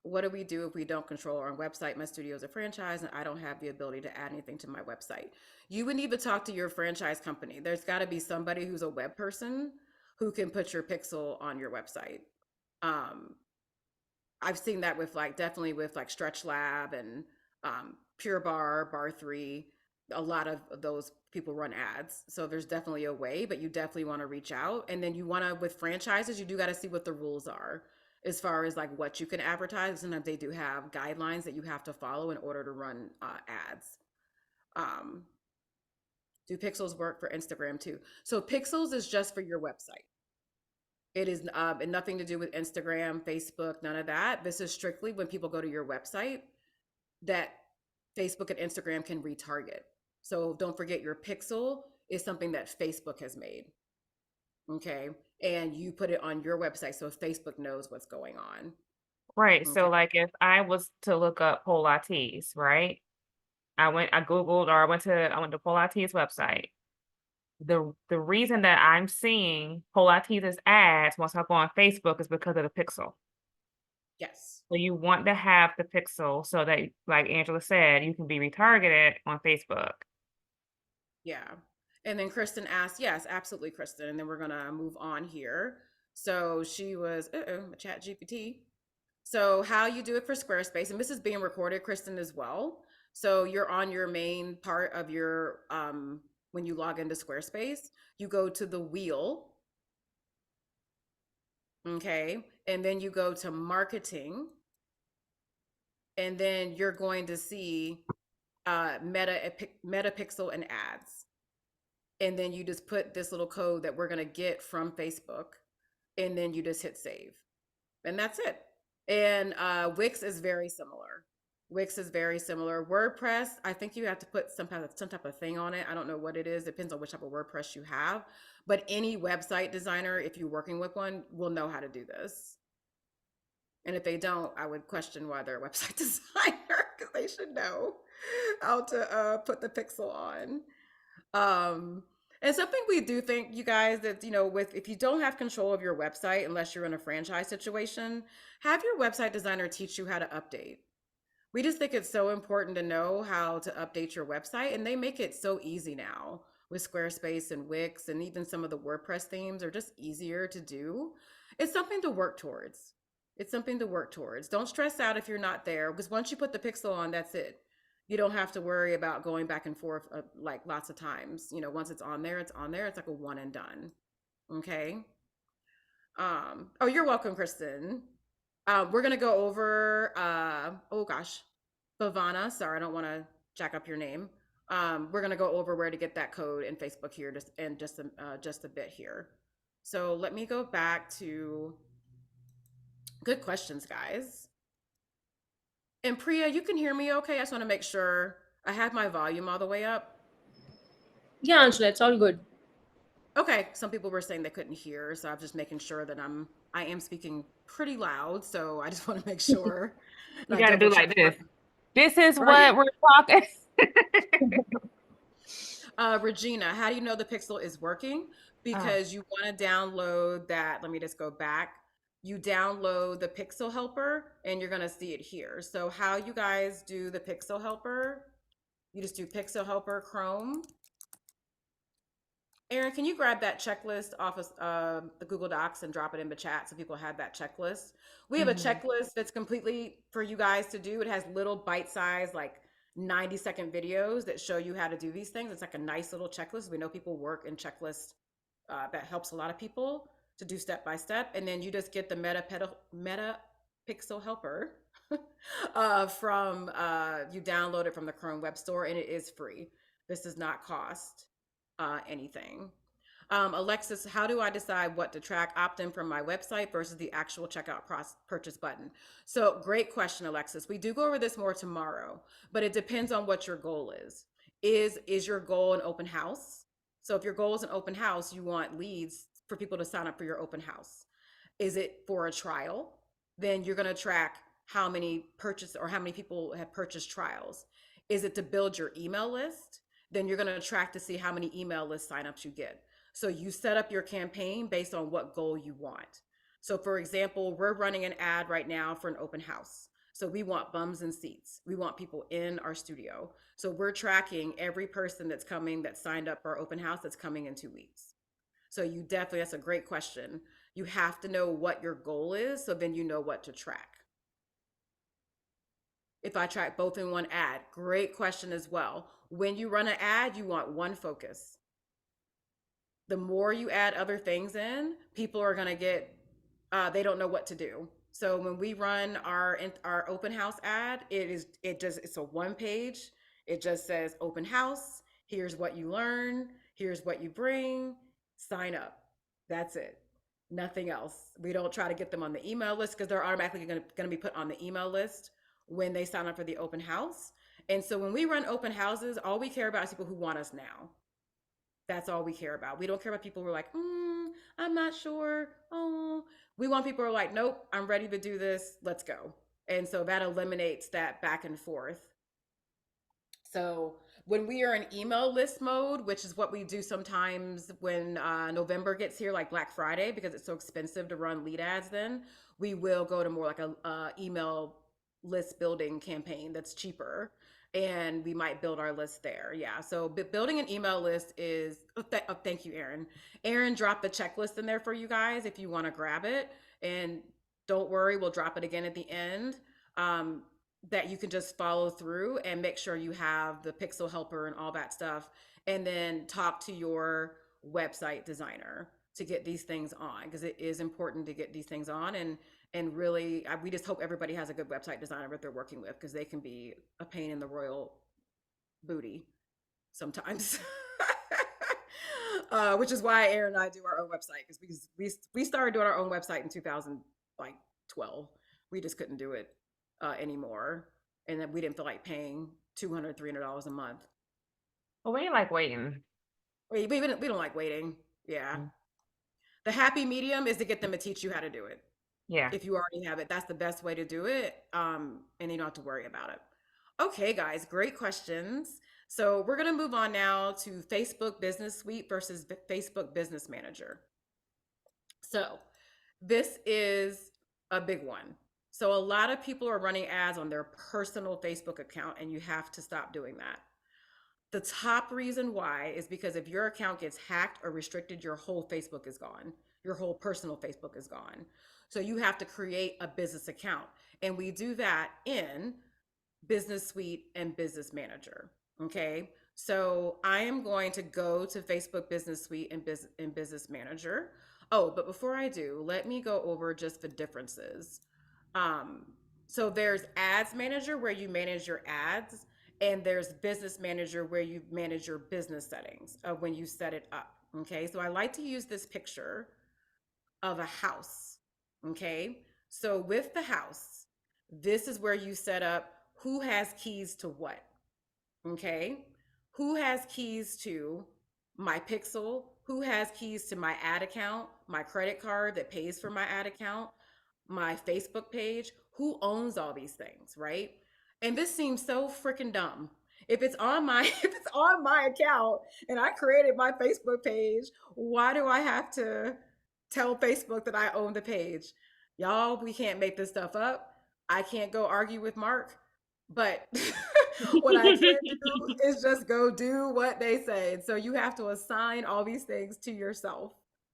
B: What do we do if we don't control our own website? My studio is a franchise and I don't have the ability to add anything to my website. You would need to talk to your franchise company. There's got to be somebody who's a web person who can put your pixel on your website. Um, I've seen that with like definitely with like Stretch Lab and Pure Bar, Bar 3. a lot of those people run ads. So there's definitely a way, but you definitely want to reach out. And then you want to, with franchises, you do got to see what the rules are as far as like what you can advertise. Sometimes they do have guidelines that you have to follow in order to run ads. Um, do pixels work for Instagram too? So pixels is just for your website. It is nothing to do with Instagram, Facebook, none of that. This is strictly when people go to your website that Facebook and Instagram can retarget. So don't forget your pixel is something that Facebook has made. Okay. And you put it on your website so Facebook knows what's going on.
C: Right.
B: Okay.
C: So like if I was to look up Pilates, right? I Googled or I went to Pilates website. The reason that I'm seeing Pilates ads once I go on Facebook is because of the pixel.
B: Yes.
C: So you want to have the pixel so that, like Angela said, you can be retargeted on Facebook.
B: Yeah. And then Kristen asked, yes, absolutely, Kristen. And then we're going to move on here. So she was, chat GPT. So how you do it for Squarespace, and this is being recorded, Kristen, as well. So you're on your main part of your, when you log into Squarespace, you go to the wheel, okay? And then you go to marketing, and then you're going to see meta pixel and ads. And then you just put this little code that we're gonna get from Facebook, and then you just hit save. And that's it. And Wix is very similar. Wix is very similar. WordPress, I think you have to put some type of thing on it. I don't know what it is. Depends on which type of WordPress you have. But any website designer, if you're working with one, will know how to do this. And if they don't, I would question why they're a website designer, because they should know how to put the pixel on. And something we do think, you guys, that, with, if you don't have control of your website, unless you're in a franchise situation, have your website designer teach you how to update. We just think it's so important to know how to update your website, and they make it so easy now with Squarespace and Wix, and even some of the WordPress themes are just easier to do. It's something to work towards. It's something to work towards. Don't stress out if you're not there, because once you put the pixel on, that's it. You don't have to worry about going back and forth like lots of times. Once it's on there, it's on there. It's like a one and done. Okay. Oh, you're welcome, Kristen. We're gonna go over oh gosh, Bhavana. Sorry, I don't want to jack up your name. We're gonna go over where to get that code in Facebook here, just a bit here. So let me go back to good questions, guys. And Priya, you can hear me okay? I just want to make sure I have my volume all the way up.
D: Yeah, Angela, it's all good.
B: Okay, some people were saying they couldn't hear, so I'm just making sure that I am speaking pretty loud. So I just want to make sure, and
C: You
B: I
C: got to
B: double
C: do
B: check.
C: like this. This is
B: Right.
C: what we're talking.
B: Regina, how do you know the pixel is working? Because you want to download that. Let me just go back. You download the pixel helper and you're going to see it here. So how you guys do the pixel helper, you just do pixel helper Chrome. Aaron, can you grab that checklist off of the Google Docs and drop it in the chat so people have that checklist? We have a checklist that's completely for you guys to do. It has little bite-sized, like 90-second videos that show you how to do these things. It's like a nice little checklist. We know people work in checklists. That helps a lot of people to do step by step. And then you just get the meta pixel helper from you download it from the Chrome Web Store, and it is free. This does not cost anything. Alexis, how do I decide what to track opt-in from my website versus the actual checkout purchase button? So great question, Alexis. We do go over this more tomorrow, but it depends on what your goal is. Is your goal an open house? So if your goal is an open house, you want leads for people to sign up for your open house. Is it for a trial? Then you're going to track how many purchase or how many people have purchased trials. Is it to build your email list? Then you're going to track to see how many email list signups you get. So you set up your campaign based on what goal you want. So for example, we're running an ad right now for an open house. So we want bums and seats. We want people in our studio. So we're tracking every person that's coming that signed up for our open house that's coming in 2 weeks. So you definitely, that's a great question. You have to know what your goal is, so then you know what to track. If I track both in one ad, great question as well. When you run an ad, you want one focus. The more you add other things in, people are going to get they don't know what to do. So when we run our open house ad, it's a one page. It just says open house. Here's what you learn. Here's what you bring. Sign up. That's it. Nothing else. We don't try to get them on the email list because they're automatically going to be put on the email list when they sign up for the open house. And so when we run open houses, all we care about is people who want us now. That's all we care about. We don't care about people who are like, I'm not sure. Oh, we want people who are like, nope, I'm ready to do this. Let's go. And so that eliminates that back and forth. So when we are in email list mode, which is what we do sometimes when November gets here, like Black Friday, because it's so expensive to run lead ads, then we will go to more like a email list building campaign that's cheaper, and we might build our list there. Yeah. So building an email list is, thank you, Erin. Erin dropped the checklist in there for you guys if you want to grab it. And don't worry, we'll drop it again at the end. That you can just follow through and make sure you have the pixel helper and all that stuff, and then talk to your website designer to get these things on, because it is important to get these things on. And really, we just hope everybody has a good website designer that they're working with, because they can be a pain in the royal booty sometimes. Which is why Aaron and I do our own website, because we started doing our own website in 2012. We just couldn't do it anymore, and then we didn't feel like paying $200-$300 a month.
C: Well, we like waiting.
B: We don't like waiting. Yeah. The happy medium is to get them to teach you how to do it.
C: Yeah.
B: If you already have it, that's the best way to do it. And you don't have to worry about it. Okay, guys, great questions. So we're going to move on now to Facebook Business Suite versus Facebook Business Manager. So this is a big one. So a lot of people are running ads on their personal Facebook account, and you have to stop doing that. The top reason why is because if your account gets hacked or restricted, your whole Facebook is gone. Your whole personal Facebook is gone. So you have to create a business account. And we do that in Business Suite and Business Manager. Okay. So I am going to go to Facebook Business Suite and Business Manager. Oh, but before I do, let me go over just the differences. So there's Ads Manager, where you manage your ads, and there's Business Manager, where you manage your business settings when you set it up. Okay. So I like to use this picture of a house. Okay. So with the house, this is where you set up who has keys to what. Okay. Who has keys to my pixel? Who has keys to my ad account, my credit card that pays for my ad account, my Facebook page? Who owns all these things, right? And this seems so freaking dumb. If it's on my account and I created my Facebook page, why do I have to tell Facebook that I own the page? Y'all, we can't make this stuff up. I can't go argue with Mark, but what I can do is just go do what they say. And so you have to assign all these things to yourself.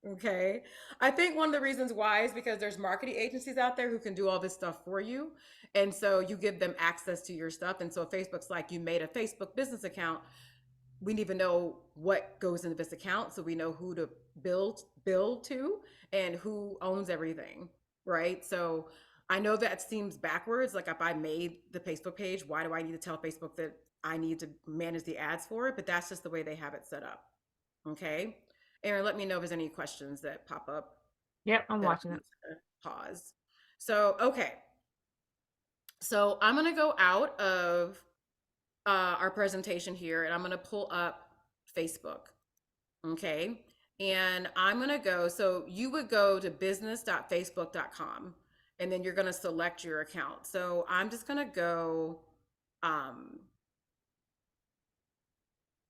B: Okay. I think one of the reasons why is because there's marketing agencies out there who can do all this stuff for you. And so you give them access to your stuff. And so Facebook's like, you made a Facebook business account. We need to know what goes into this account, so we know who to build to and who owns everything. Right. So I know that seems backwards. Like, if I made the Facebook page, why do I need to tell Facebook that I need to manage the ads for it? But that's just the way they have it set up. Okay. Aaron, let me know if there's any questions that pop up.
C: Yep, I'm watching it.
B: Pause. So, okay. So I'm going to go out of our presentation here, and I'm going to pull up Facebook. Okay. And I'm going to go, so you would go to business.facebook.com, and then you're going to select your account. So I'm just going to go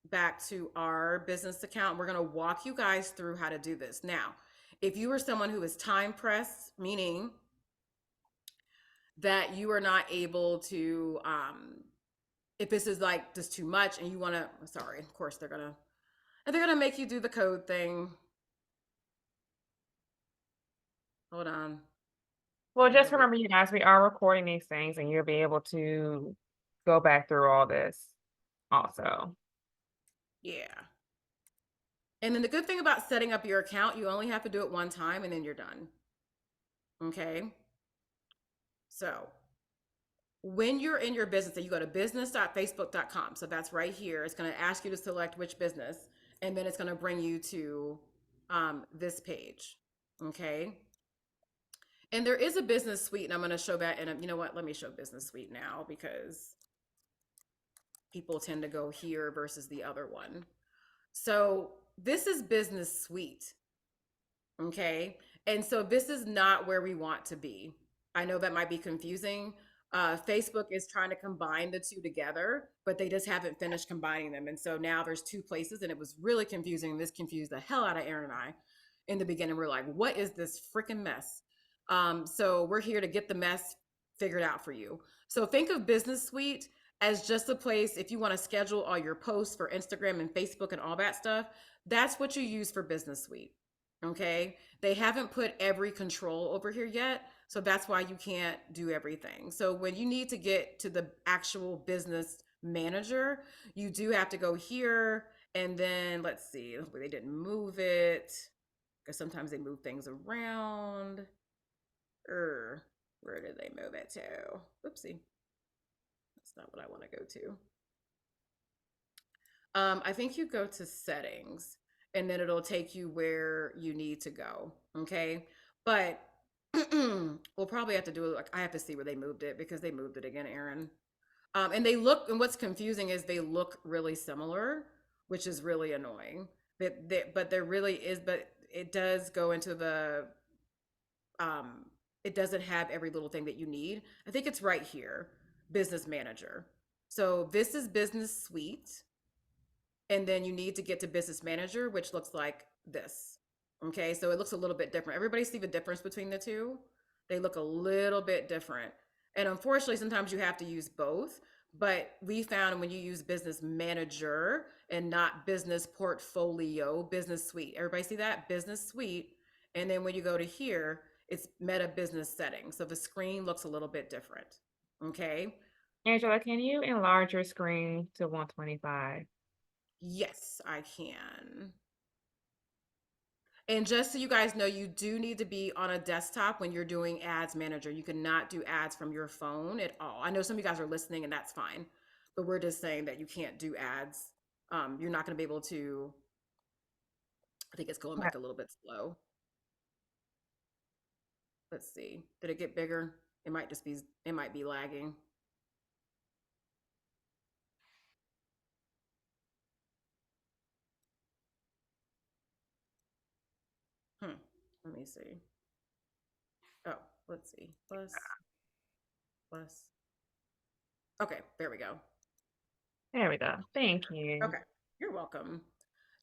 B: back to our business account. We're going to walk you guys through how to do this. Now, if you are someone who is time pressed, meaning that you are not able to, if this is like just too much and you want to, sorry, of course they're going to make you do the code thing. Hold on.
C: Well, just remember, you guys, we are recording these things, and you'll be able to go back through all this also.
B: Yeah. And then the good thing about setting up your account, you only have to do it one time and then you're done. Okay. So when you're in your business, and you go to business.facebook.com. So that's right here. It's going to ask you to select which business, and then it's going to bring you to this page. Okay. And there is a business suite, and I'm going to show that. And you know what? Let me show business suite now because people tend to go here versus the other one. So this is business suite. Okay. And so this is not where we want to be. I know that might be confusing. Facebook is trying to combine the two together, but they just haven't finished combining them. And so now there's two places, and it was really confusing. This confused the hell out of Aaron and I in the beginning. We're like, what is this freaking mess? So we're here to get the mess figured out for you. So think of Business Suite as just a place if you want to schedule all your posts for Instagram and Facebook and all that stuff. That's what you use for Business Suite. Okay. They haven't put every control over here yet. So that's why you can't do everything. So when you need to get to the actual business manager, you do have to go here. And then let's see, hopefully they didn't move it because sometimes they move things around. Where did they move it to? Oopsie. That's not what I want to go to. I think you go to settings and then it'll take you where you need to go. Okay. But we'll probably have to do it. Like, I have to see where they moved it because they moved it again, Aaron. And they look, and what's confusing is they look really similar, which is really annoying. But there really is, but it does go into um, it doesn't have every little thing that you need. I think it's right here, business manager. So this is business suite. And then you need to get to business manager, which looks like this. Okay, so it looks a little bit different. Everybody see the difference between the two? They look a little bit different. And unfortunately, sometimes you have to use both. But we found when you use business manager and not business portfolio, business suite. Everybody see that? Business suite. And then when you go to here, it's meta business settings. So the screen looks a little bit different. Okay.
C: Angela, can you enlarge your screen to 125?
B: Yes, I can. And just so you guys know, you do need to be on a desktop when you're doing ads manager. You cannot do ads from your phone at all. I know some of you guys are listening and that's fine, but we're just saying that you can't do ads. You're not going to be able to, I think it's going back a little bit slow. Let's see. Did it get bigger? It might be lagging. Let me see. Oh, let's see. Plus. Okay, there we go.
C: There we go. Thank you.
B: Okay, you're welcome.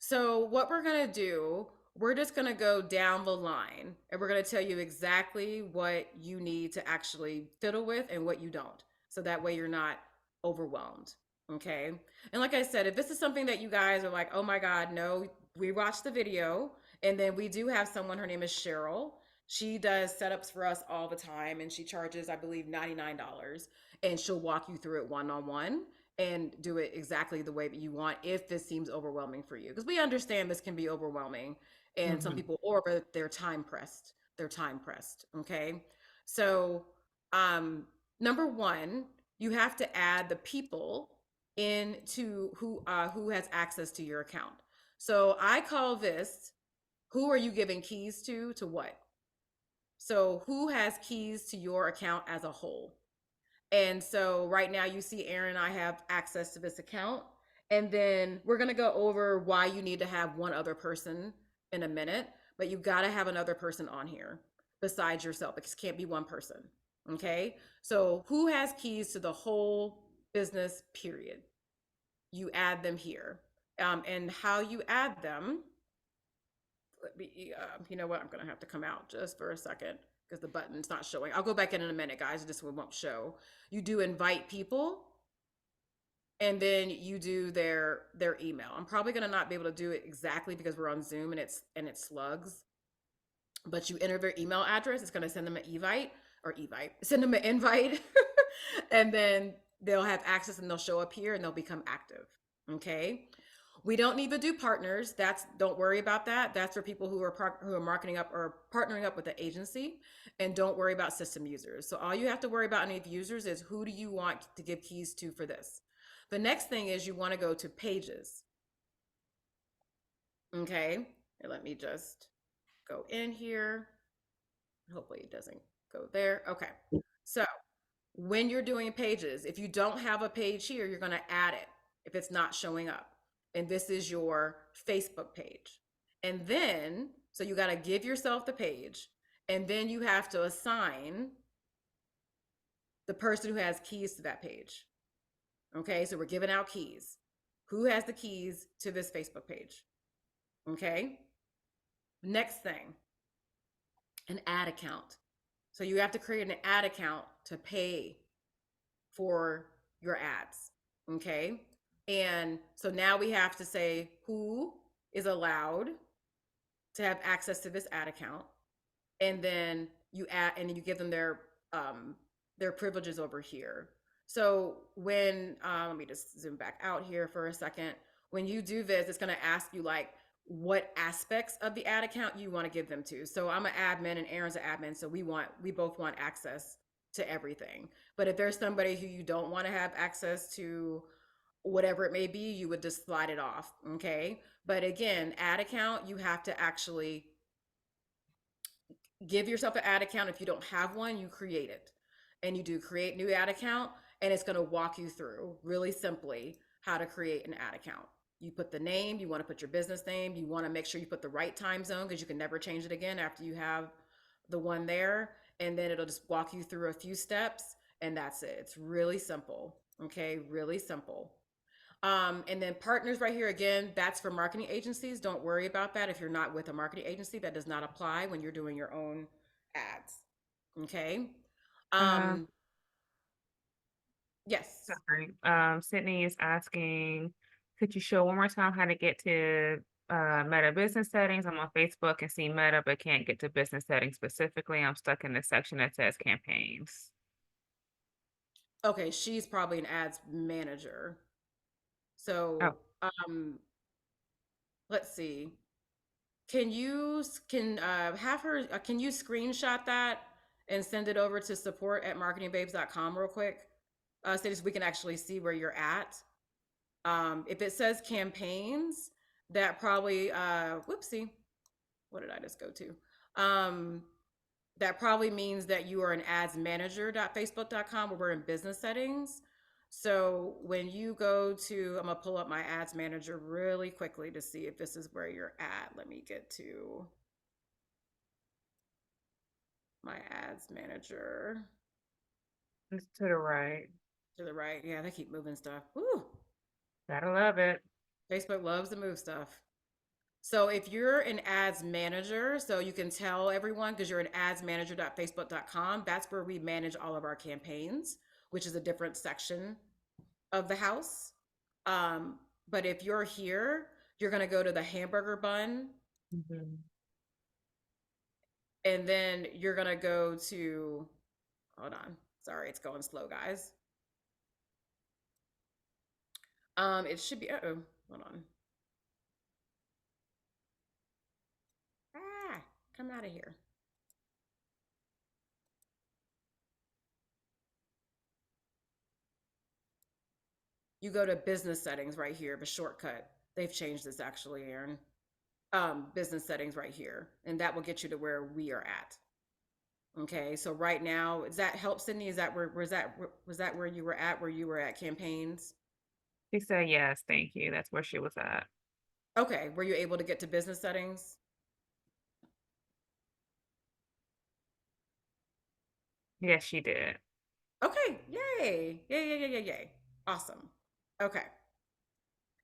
B: So what we're gonna do, we're just gonna go down the line and we're gonna tell you exactly what you need to actually fiddle with and what you don't. So that way you're not overwhelmed. Okay. And like I said, if this is something that you guys are like, oh my God, no, we watched the video. And then we do have someone, her name is Cheryl. She does setups for us all the time and she charges, I believe, $99. And she'll walk you through it one-on-one and do it exactly the way that you want if this seems overwhelming for you, because we understand this can be overwhelming and some people, or they're time pressed, okay. So number one, you have to add the people into who has access to your account. So I call this, who are you giving keys to what? So who has keys to your account as a whole? And so right now you see Aaron and I have access to this account. And then we're going to go over why you need to have one other person in a minute, but you got to have another person on here besides yourself. It can't be one person. Okay. So who has keys to the whole business period? You add them here. And how you add them, let me, you know what? I'm going to have to come out just for a second because the button's not showing. I'll go back in a minute, guys. This one won't show. You do invite people, and then you do their email. I'm probably going to not be able to do it exactly because we're on Zoom and it's slugs. But you enter their email address. It's going to send them an send them an invite, and then they'll have access and they'll show up here and they'll become active. Okay. We don't need to do partners. Don't worry about that. That's for people who are marketing up or partnering up with the agency, and don't worry about system users. So all you have to worry about any users is who do you want to give keys to for this. The next thing is you want to go to pages. Okay, and let me just go in here. Hopefully it doesn't go there. Okay, so when you're doing pages, if you don't have a page here, you're going to add it if it's not showing up. And this is your Facebook page. And then, so you got to give yourself the page, and then you have to assign the person who has keys to that page. Okay, so we're giving out keys. Who has the keys to this Facebook page? Okay, next thing, an ad account. So you have to create an ad account to pay for your ads. Okay. And so now we have to say who is allowed to have access to this ad account. And then you add, and then you give them their privileges over here. So when let me just zoom back out here for a second. When you do this, it's going to ask you like what aspects of the ad account you want to give them to. So I'm an admin and Aaron's an admin, so we both want access to everything. But if there's somebody who you don't want to have access to whatever it may be, you would just slide it off. Okay. But again, ad account, you have to actually give yourself an ad account. If you don't have one, you create it, and you do create new ad account, and it's going to walk you through really simply how to create an ad account. You put the name, you want to put your business name, you want to make sure you put the right time zone because you can never change it again after you have the one there. And then it'll just walk you through a few steps, and that's it. It's really simple. Okay, really simple. And then partners right here, again, that's for marketing agencies. Don't worry about that. If you're not with a marketing agency, that does not apply when you're doing your own ads. Okay.
C: Um,
B: Yes.
C: Sorry. Sydney is asking, could you show one more time how to get to Meta business settings? I'm on Facebook and see Meta, but can't get to business settings specifically. I'm stuck in the section that says campaigns.
B: Okay, she's probably an ads manager.
C: Oh,
B: So, let's see. Can have her can you screenshot that and send it over to support@marketingbabes.com real quick? So we can actually see where you're at. If it says campaigns, that probably whoopsie, what did I just go to? That probably means that you are an ads manager.facebook.com where we're in business settings. So when you go to, I'm gonna pull up my ads manager really quickly to see if this is where you're at. Let me get to my ads manager.
C: it's to the right.
B: To the right. Yeah, they keep moving stuff. Woo!
C: Gotta love it.
B: Facebook loves to move stuff. So if you're an ads manager, so you can tell everyone because you're an adsmanager.facebook.com, that's where we manage all of our campaigns, which is a different section of the house. But if you're here, you're going to go to the hamburger bun,
C: Mhm.
B: and then you're going to go to, hold on. Sorry, it's going slow, guys. It should be, hold on. Come out of here. You go to business settings right here, the shortcut. They've changed this actually, Aaron. Business settings right here, and that will get you to where we are at. Okay, so right now, does that help, Sydney? Is that where was that where you were at? Where you were at campaigns?
C: She said yes, thank you. That's where she was at.
B: Okay, were you able to get to business settings?
C: Yes, she did.
B: Okay, yay, yay. Awesome. Okay.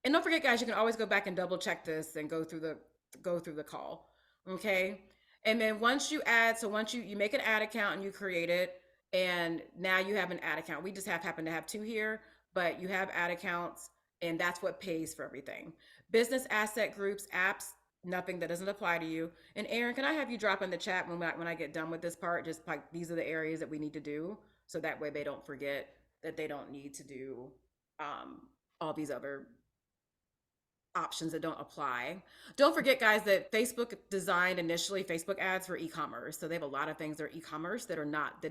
B: And don't forget, guys, you can always go back and double check this and go through the call. Okay. And then once you add, so once you make an ad account and you create it, and now you have an ad account. We just happen to have two here, but you have ad accounts, and that's what pays for everything. Business asset groups, apps, nothing that doesn't apply to you. And Aaron, can I have you drop in the chat when I get done with this part? Just like these are the areas that we need to do, so that way they don't forget that they don't need to do all these other options that don't apply. Don't forget, guys, that Facebook designed initially Facebook ads for e-commerce. So they have a lot of things that are e-commerce that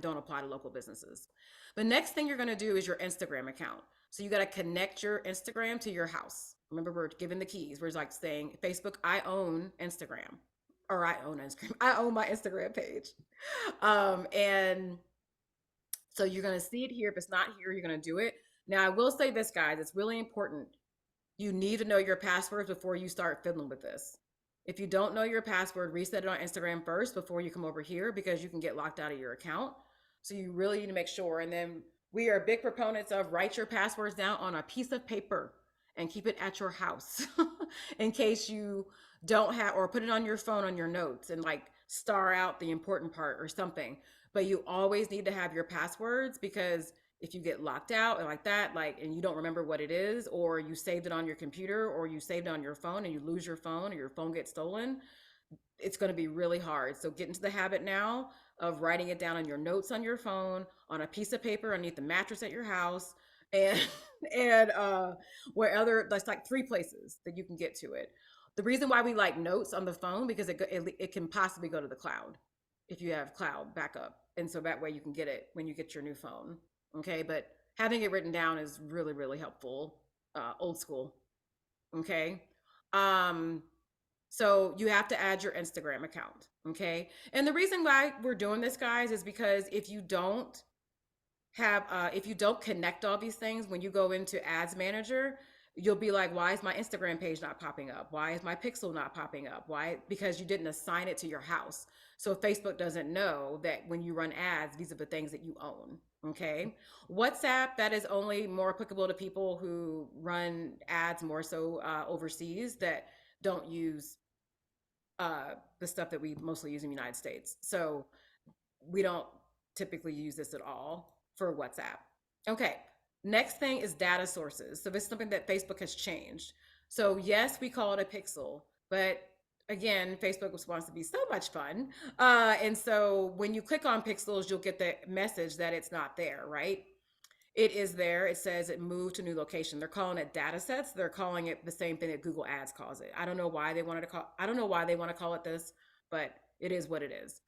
B: don't apply to local businesses. The next thing you're going to do is your Instagram account. So you got to connect your Instagram to your house. Remember, we're given the keys. We're like saying, Facebook, I own Instagram, or I own Instagram. I own my Instagram page. And so you're going to see it here. If it's not here, you're going to do it. Now, I will say this, guys, it's really important. You need to know your passwords before you start fiddling with this. If you don't know your password, reset it on Instagram first before you come over here, because you can get locked out of your account. So you really need to make sure. And then we are big proponents of write your passwords down on a piece of paper and keep it at your house in case you don't have, or put it on your phone on your notes and like star out the important part or something. But you always need to have your passwords, because if you get locked out and like that, like, and you don't remember what it is, or you saved it on your computer, or you saved it on your phone and you lose your phone, or your phone gets stolen, it's going to be really hard. So get into the habit now of writing it down on your notes on your phone, on a piece of paper underneath the mattress at your house, and and where other, that's like 3 places that you can get to it. The reason why we like notes on the phone, because it can possibly go to the cloud if you have cloud backup, and so that way you can get it when you get your new phone. Okay, but having it written down is really, really helpful. Old school. Okay. Um, so you have to add your Instagram account. Okay. And the reason why we're doing this, guys, is because if you don't connect all these things when you go into Ads Manager, you'll be like, why is my Instagram page not popping up? Why is my pixel not popping up? Why? Because you didn't assign it to your house. So Facebook doesn't know that when you run ads, these are the things that you own. Okay. WhatsApp, that is only more applicable to people who run ads more so overseas, that don't use the stuff that we mostly use in the United States. So we don't typically use this at all for WhatsApp. Okay, next thing is data sources. So this is something that Facebook has changed. So yes, we call it a pixel, but again, Facebook wants to be so much fun. And so when you click on pixels, you'll get the message that it's not there, right? It is there. It says it moved to new location. They're calling it data sets. They're calling it the same thing that Google Ads calls it. I don't know why they want to call it this, but it is what it is.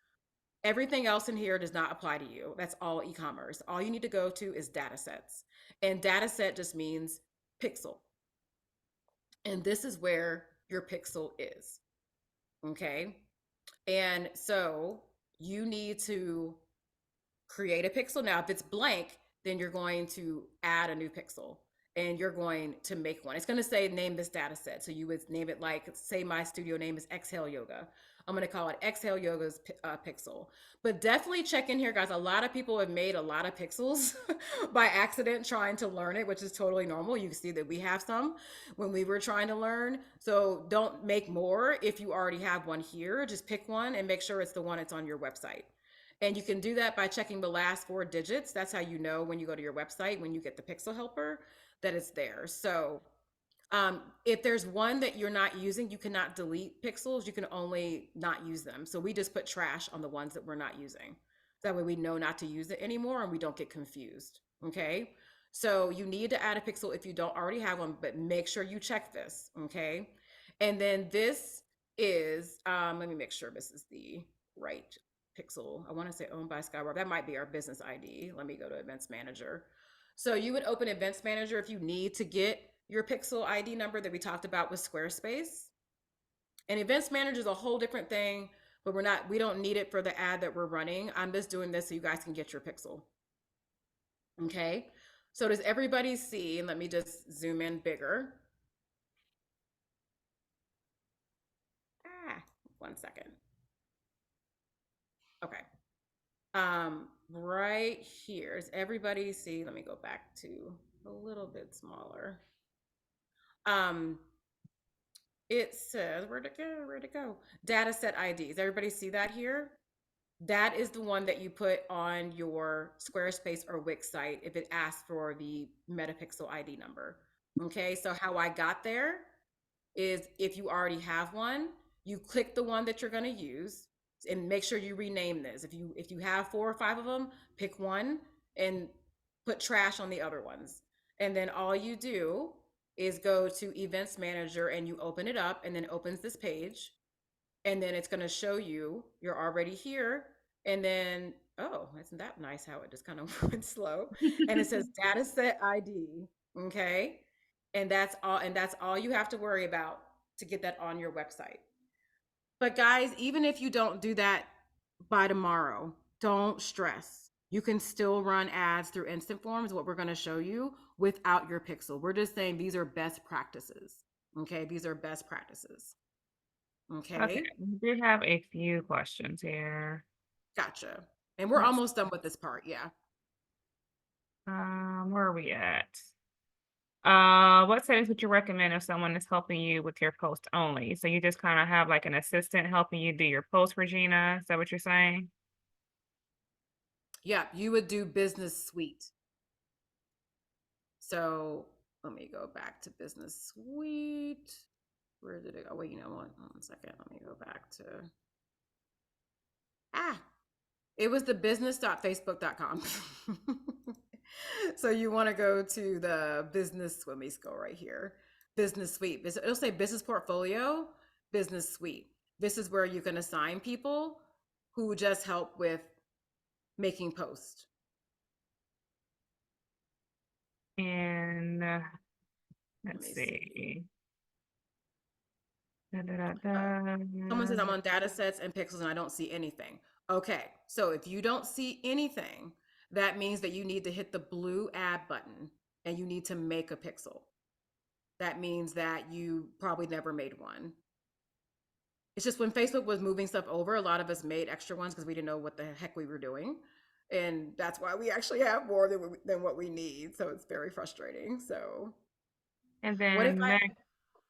B: Everything else in here does not apply to you. That's all e-commerce. All you need to go to is data sets. And data set just means pixel. And this is where your pixel is. Okay. And so you need to create a pixel. Now, if it's blank, then you're going to add a new pixel and you're going to make one. It's going to say, name this data set. So you would name it, like, say my studio name is Exhale Yoga. I'm going to call it Exhale Yoga's pixel. But definitely check in here, guys. A lot of people have made a lot of pixels by accident trying to learn it, which is totally normal. You can see that we have some when we were trying to learn. So don't make more if you already have one here. Just pick one and make sure it's the one that's on your website. And you can do that by checking the last 4 digits. That's how you know when you go to your website, when you get the pixel helper, that it's there. So if there's one that you're not using, you cannot delete pixels. You can only not use them. So we just put trash on the ones that we're not using. That way we know not to use it anymore and we don't get confused. Okay. So you need to add a pixel if you don't already have one, but make sure you check this. Okay. And then this is, let me make sure this is the right pixel. I want to say owned by Skyward. That might be our business ID. Let me go to Events Manager. So you would open Events Manager if you need to get your pixel ID number that we talked about with Squarespace. And Events Manager is a whole different thing, but we don't need it for the ad that we're running. I'm just doing this so you guys can get your pixel. Okay. So does everybody see? And let me just zoom in bigger. 1 second. Okay. Right here, does everybody see? Let me go back to a little bit smaller. It says, where'd it go? Data set IDs. Everybody see that here? That is the one that you put on your Squarespace or Wix site if it asks for the Metapixel ID number. Okay, so how I got there is, if you already have one, you click the one that you're going to use and make sure you rename this. If you have 4 or 5 of them, pick one and put trash on the other ones. And then all you do is go to Events Manager and you open it up, and then it opens this page, and then it's going to show you you're already here. And then, oh, isn't that nice how it just kind of went slow? And it says data set ID. Okay. And that's all you have to worry about to get that on your website. But guys, even if you don't do that by tomorrow, don't stress. You can still run ads through Instant Forms, what we're going to show you, without your pixel. We're just saying these are best practices. Okay. These are best practices.
C: Okay,
B: Okay.
C: we do have a few questions here.
B: Gotcha. And we're
C: Let's,
B: almost done with this part. Yeah.
C: where are we at? What settings would you recommend if someone is helping you with your post only? So you just kind of have like an assistant helping you do your post, Regina. Is that what you're saying?
B: Yeah. You would do Business Suite. So let me go back to Business Suite. Where did it go? Wait, you know what? 1 second. Let me go back to. Ah, it was the business.facebook.com. So you want to go to the business. Let me go right here. Business Suite. It'll say Business Portfolio, Business Suite. This is where you can assign people who just help with making posts.
C: And
B: Let
C: let's
B: me see.
C: see. Da, da, da,
B: Uh,
C: da.
B: Someone says I'm on data sets and pixels and I don't see anything. Okay, so if you don't see anything, that means that you need to hit the blue add button and you need to make a pixel. That means that you probably never made one. It's just when Facebook was moving stuff over, a lot of us made extra ones because we didn't know what the heck we were doing. And that's why we actually have more than what we need. So it's very frustrating. So
C: And
B: what if
C: then
B: I,
C: Meg,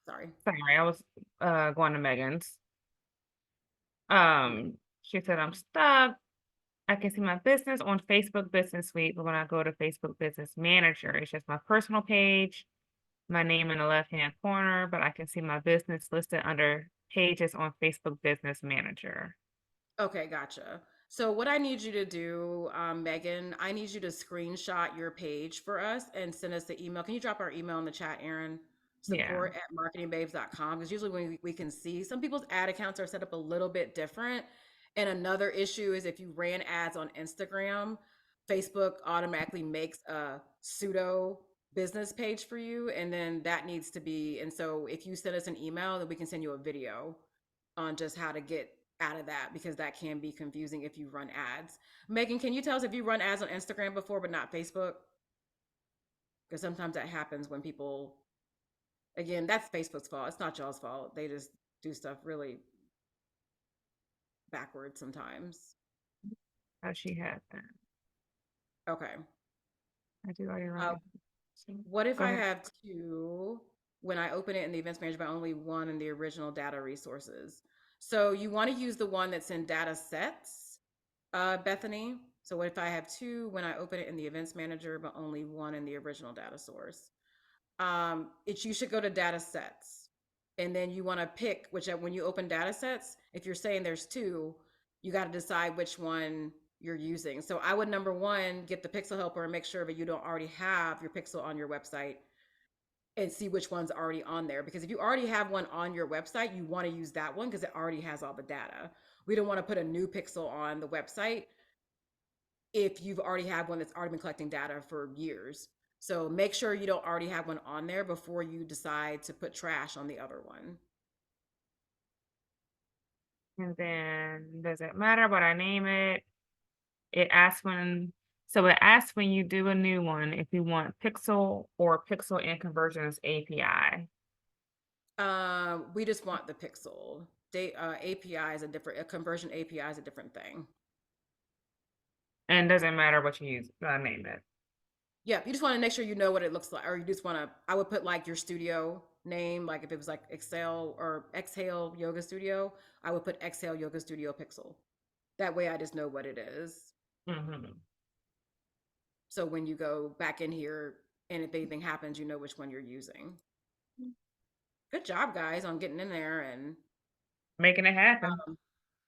B: sorry.
C: sorry, I was going to Megan's. She said I'm stuck. I can see my business on Facebook Business Suite, but when I go to Facebook Business Manager, it's just my personal page, my name in the left-hand corner, but I can see my business listed under pages on Facebook Business Manager.
B: Okay, gotcha. So what I need you to do, Megan, I need you to screenshot your page for us and send us the email. Can you drop our email in the chat, Aaron?
C: Yeah.
B: Support@marketingbabes.com. Because usually when we can see some people's ad accounts are set up a little bit different. And another issue is if you ran ads on Instagram, Facebook automatically makes a pseudo business page for you. And then that needs to be, and so if you send us an email, then we can send you a video on just how to get out of that because that can be confusing if you run ads. Megan, can you tell us if you run ads on Instagram before but not Facebook? Because sometimes that happens when people, again, that's Facebook's fault. It's not y'all's fault. They just do stuff really backwards sometimes.
C: Oh, she had that.
B: Okay.
C: I do already run
B: Uh,
C: it.
B: what if
C: Go
B: I
C: ahead.
B: have two when I open it in the events manager, but only one in the original data resources? So you want to use the one that's in data sets, Bethany. So what if I have two when I open it in the events manager, but only one in the original data source? You should go to data sets, and then you want to pick which when you open data sets. If you're saying there's two, you got to decide which one you're using. So I would number one get the pixel helper and make sure that you don't already have your pixel on your website and see which one's already on there. Because if you already have one on your website, you want to use that one because it already has all the data. We don't want to put a new pixel on the website if you've already had one that's already been collecting data for years. So make sure you don't already have one on there before you decide to put trash on the other one.
C: And then does it matter what I name it? It asks so it asks when you do a new one if you want pixel or pixel and conversions API.
B: We just want the pixel. API is a conversion API is a different thing.
C: And doesn't matter what you use, name it.
B: Yeah, you just want to make sure you know what it looks like, or you just want to. I would put like your studio name, like if it was like Excel or Exhale Yoga Studio, I would put Exhale Yoga Studio Pixel. That way, I just know what it is.
C: Mm-hmm.
B: So when you go back in here, and if anything happens, you know which one you're using. Good job, guys, on getting in there and
C: Making it happen.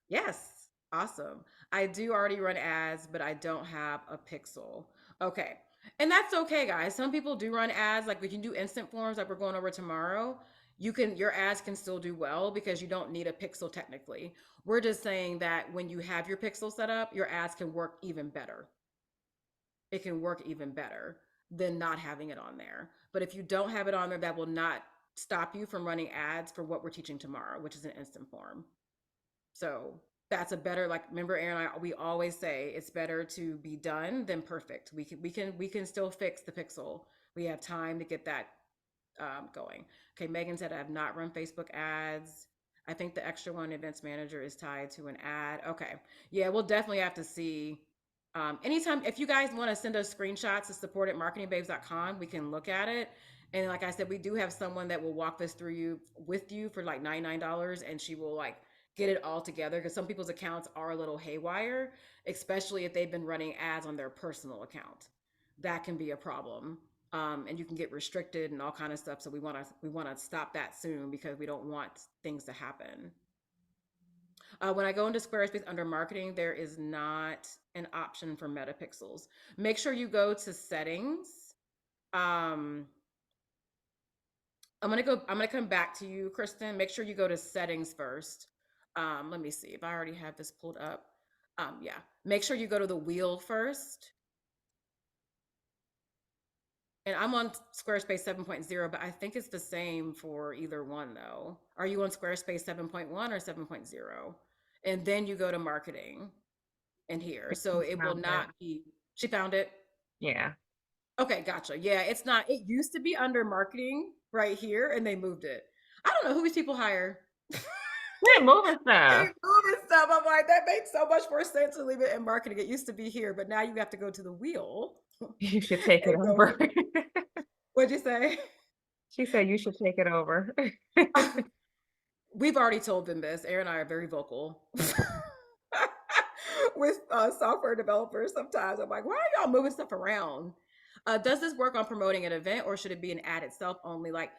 B: yes, awesome. I do already run ads, but I don't have a pixel. Okay. And that's okay, guys. Some people do run ads. Like we can do instant forms, like we're going over tomorrow. Your ads can still do well because you don't need a pixel technically. We're just saying that when you have your pixel set up, your ads can work even better. It can work even better than not having it on there. But if you don't have it on there, that will not stop you from running ads for what we're teaching tomorrow, which is an instant form. So that's a better, like, remember Aaron and I, we always say it's better to be done than perfect. We can still fix the pixel. We have time to get that going. Okay, Megan said I have not run Facebook ads. I think the extra one, events manager, is tied to an ad. Okay, yeah, we'll definitely have to see. Anytime, if you guys want to send us screenshots to support at marketingbabes.com, we can look at it. And like I said, we do have someone that will walk this through you with you for like $99, and she will like get it all together because some people's accounts are a little haywire, especially if they've been running ads on their personal account. That can be a problem, and you can get restricted and all kind of stuff. So we want to stop that soon because we don't want things to happen. When I go into Squarespace under marketing, there is not an option for metapixels. Make sure you go to settings. Um, I'm gonna come back to you, Kristen. Make sure you go to settings first. Let me see if I already have this pulled up. Yeah, make sure you go to the wheel first. And I'm on Squarespace 7.0, but I think it's the same for either one though. Are you on Squarespace 7.1 or 7.0? And then you go to marketing in here. So it will
C: Found it.
B: not be, she found it.
C: Yeah.
B: Okay, gotcha. Yeah, it's not, it used to be under marketing right here and they moved it. I don't know who these people hire.
C: We're moving
B: Keep
C: stuff.
B: moving stuff. I'm like, that makes so much more sense to leave it in marketing. It used to be here, but now you have to go to the wheel
C: You should take it
B: and go
C: over.
B: here. What'd you say?
C: She said you should take it over.
B: We've already told them this. Aaron and I are very vocal with software developers. Sometimes I'm like, why are y'all moving stuff around? Does this work on promoting an event or should it be an ad itself only? Like,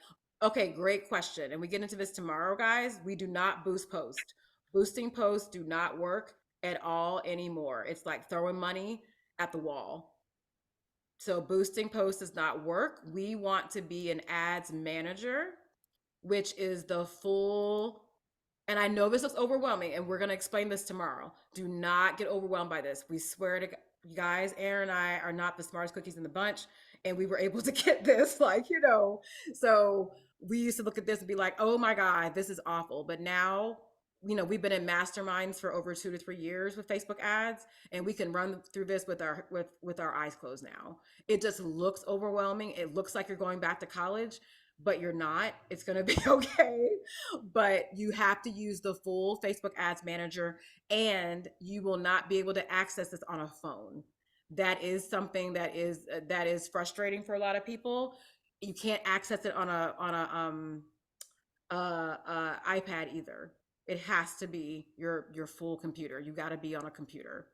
B: okay, great question. And we get into this tomorrow, guys. We do not boost post. Boosting posts do not work at all anymore. It's like throwing money at the wall. So boosting posts does not work. We want to be an ads manager, which is the full, and I know this looks overwhelming, and we're going to explain this tomorrow. Do not get overwhelmed by this. We swear to you guys, Aaron and I are not the smartest cookies in the bunch, and we were able to get this, like, so we used to look at this and be like, oh my God, this is awful. But now, we've been in masterminds for over 2 to 3 years with Facebook ads, and we can run through this with our eyes closed now. It just looks overwhelming. It looks like you're going back to college, but you're not. It's going to be okay. But you have to use the full Facebook Ads Manager, and you will not be able to access this on a phone. That is something that is frustrating for a lot of people. You can't access it on a iPad either. It has to be your full computer. You got to be on a computer.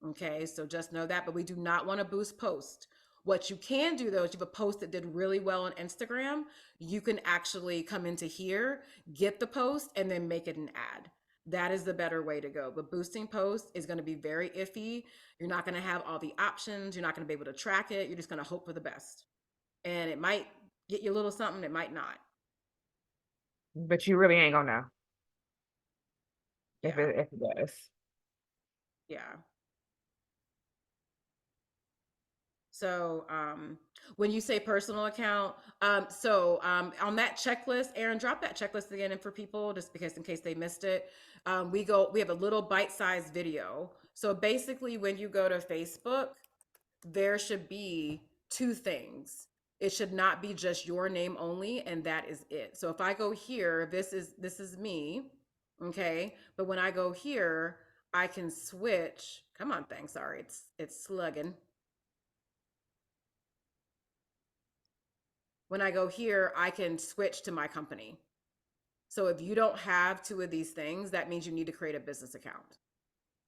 B: Okay, so just know that. But we do not want to boost post. What you can do though is you have a post that did really well on Instagram. You can actually come into here, get the post, and then make it an ad. That is the better way to go. But boosting posts is going to be very iffy. You're not going to have all the options. You're not going to be able to track it. You're just going to hope for the best. And it might get you a little something, it might not.
C: But you really ain't gonna know if
B: Yeah.
C: it does.
B: Yeah. So when you say personal account, on that checklist, Aaron, drop that checklist again and for people, just because in case they missed it. We have a little bite-sized video. So basically when you go to Facebook, there should be two things. It should not be just your name only, and that is it. So if I go here, this is me, okay? But when I go here, I can switch. Come on, thing. Sorry, it's slugging. When I go here, I can switch to my company. So if you don't have two of these things, that means you need to create a business account.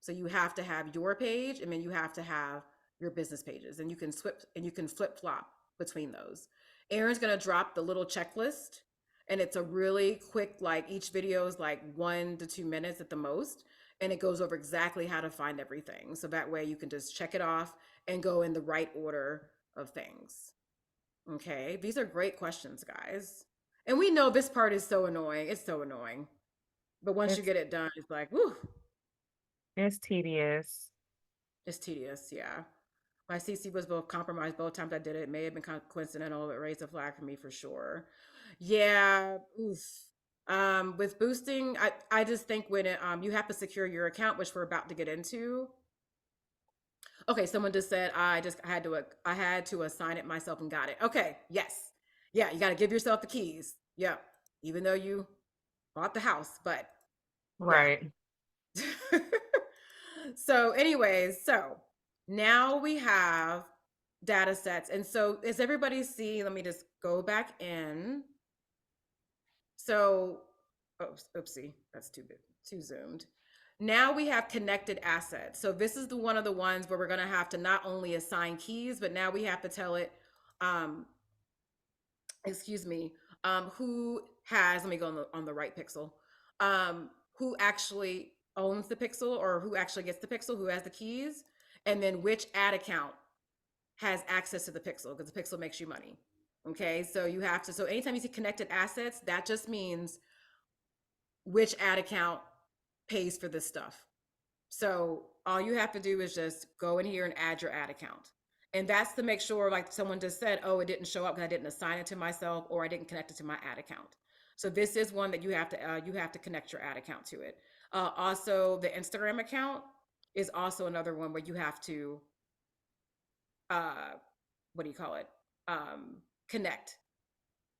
B: So you have to have your page, and then you have to have your business pages, and you can flip flop between those. Aaron's going to drop the little checklist, and it's a really quick, like each video is like 1 to 2 minutes at the most. And it goes over exactly how to find everything. So that way you can just check it off and go in the right order of things? Okay, these are great questions, guys. And we know this part is so annoying. It's so annoying. But once you
C: It's
B: get it done, it's like, whew,
C: it's tedious.
B: it's tedious. Yeah. My CC was both compromised both times I did it. It may have been coincidental. It raised a flag for me for sure. Yeah. Oof. With boosting, I just think when you have to secure your account, which we're about to get into. Okay, someone just said I had to assign it myself and got it. Okay, yes, yeah, you got to give yourself the keys. Yeah, even though you bought the house, but yeah.
C: Right.
B: So, anyways, so now we have data sets, and so as everybody see, let me just go back in. So, oh, oopsie, that's too big, too zoomed. Now we have connected assets. So this is the one of the ones where we're going to have to not only assign keys, but now we have to tell it, um, excuse me, who has. Let me go on the right pixel. Who actually owns the pixel, or who actually gets the pixel, who has the keys, and then which ad account has access to the pixel, because the pixel makes you money. Okay, so you have to. So anytime you see connected assets, that just means which ad account pays for this stuff. So all you have to do is just go in here and add your ad account. And that's to make sure, like someone just said, oh, it didn't show up because I didn't assign it to myself, or I didn't connect it to my ad account. So this is one that you have to connect your ad account to it. Also, the Instagram account is also another one where you have to uh, what do you call it? Connect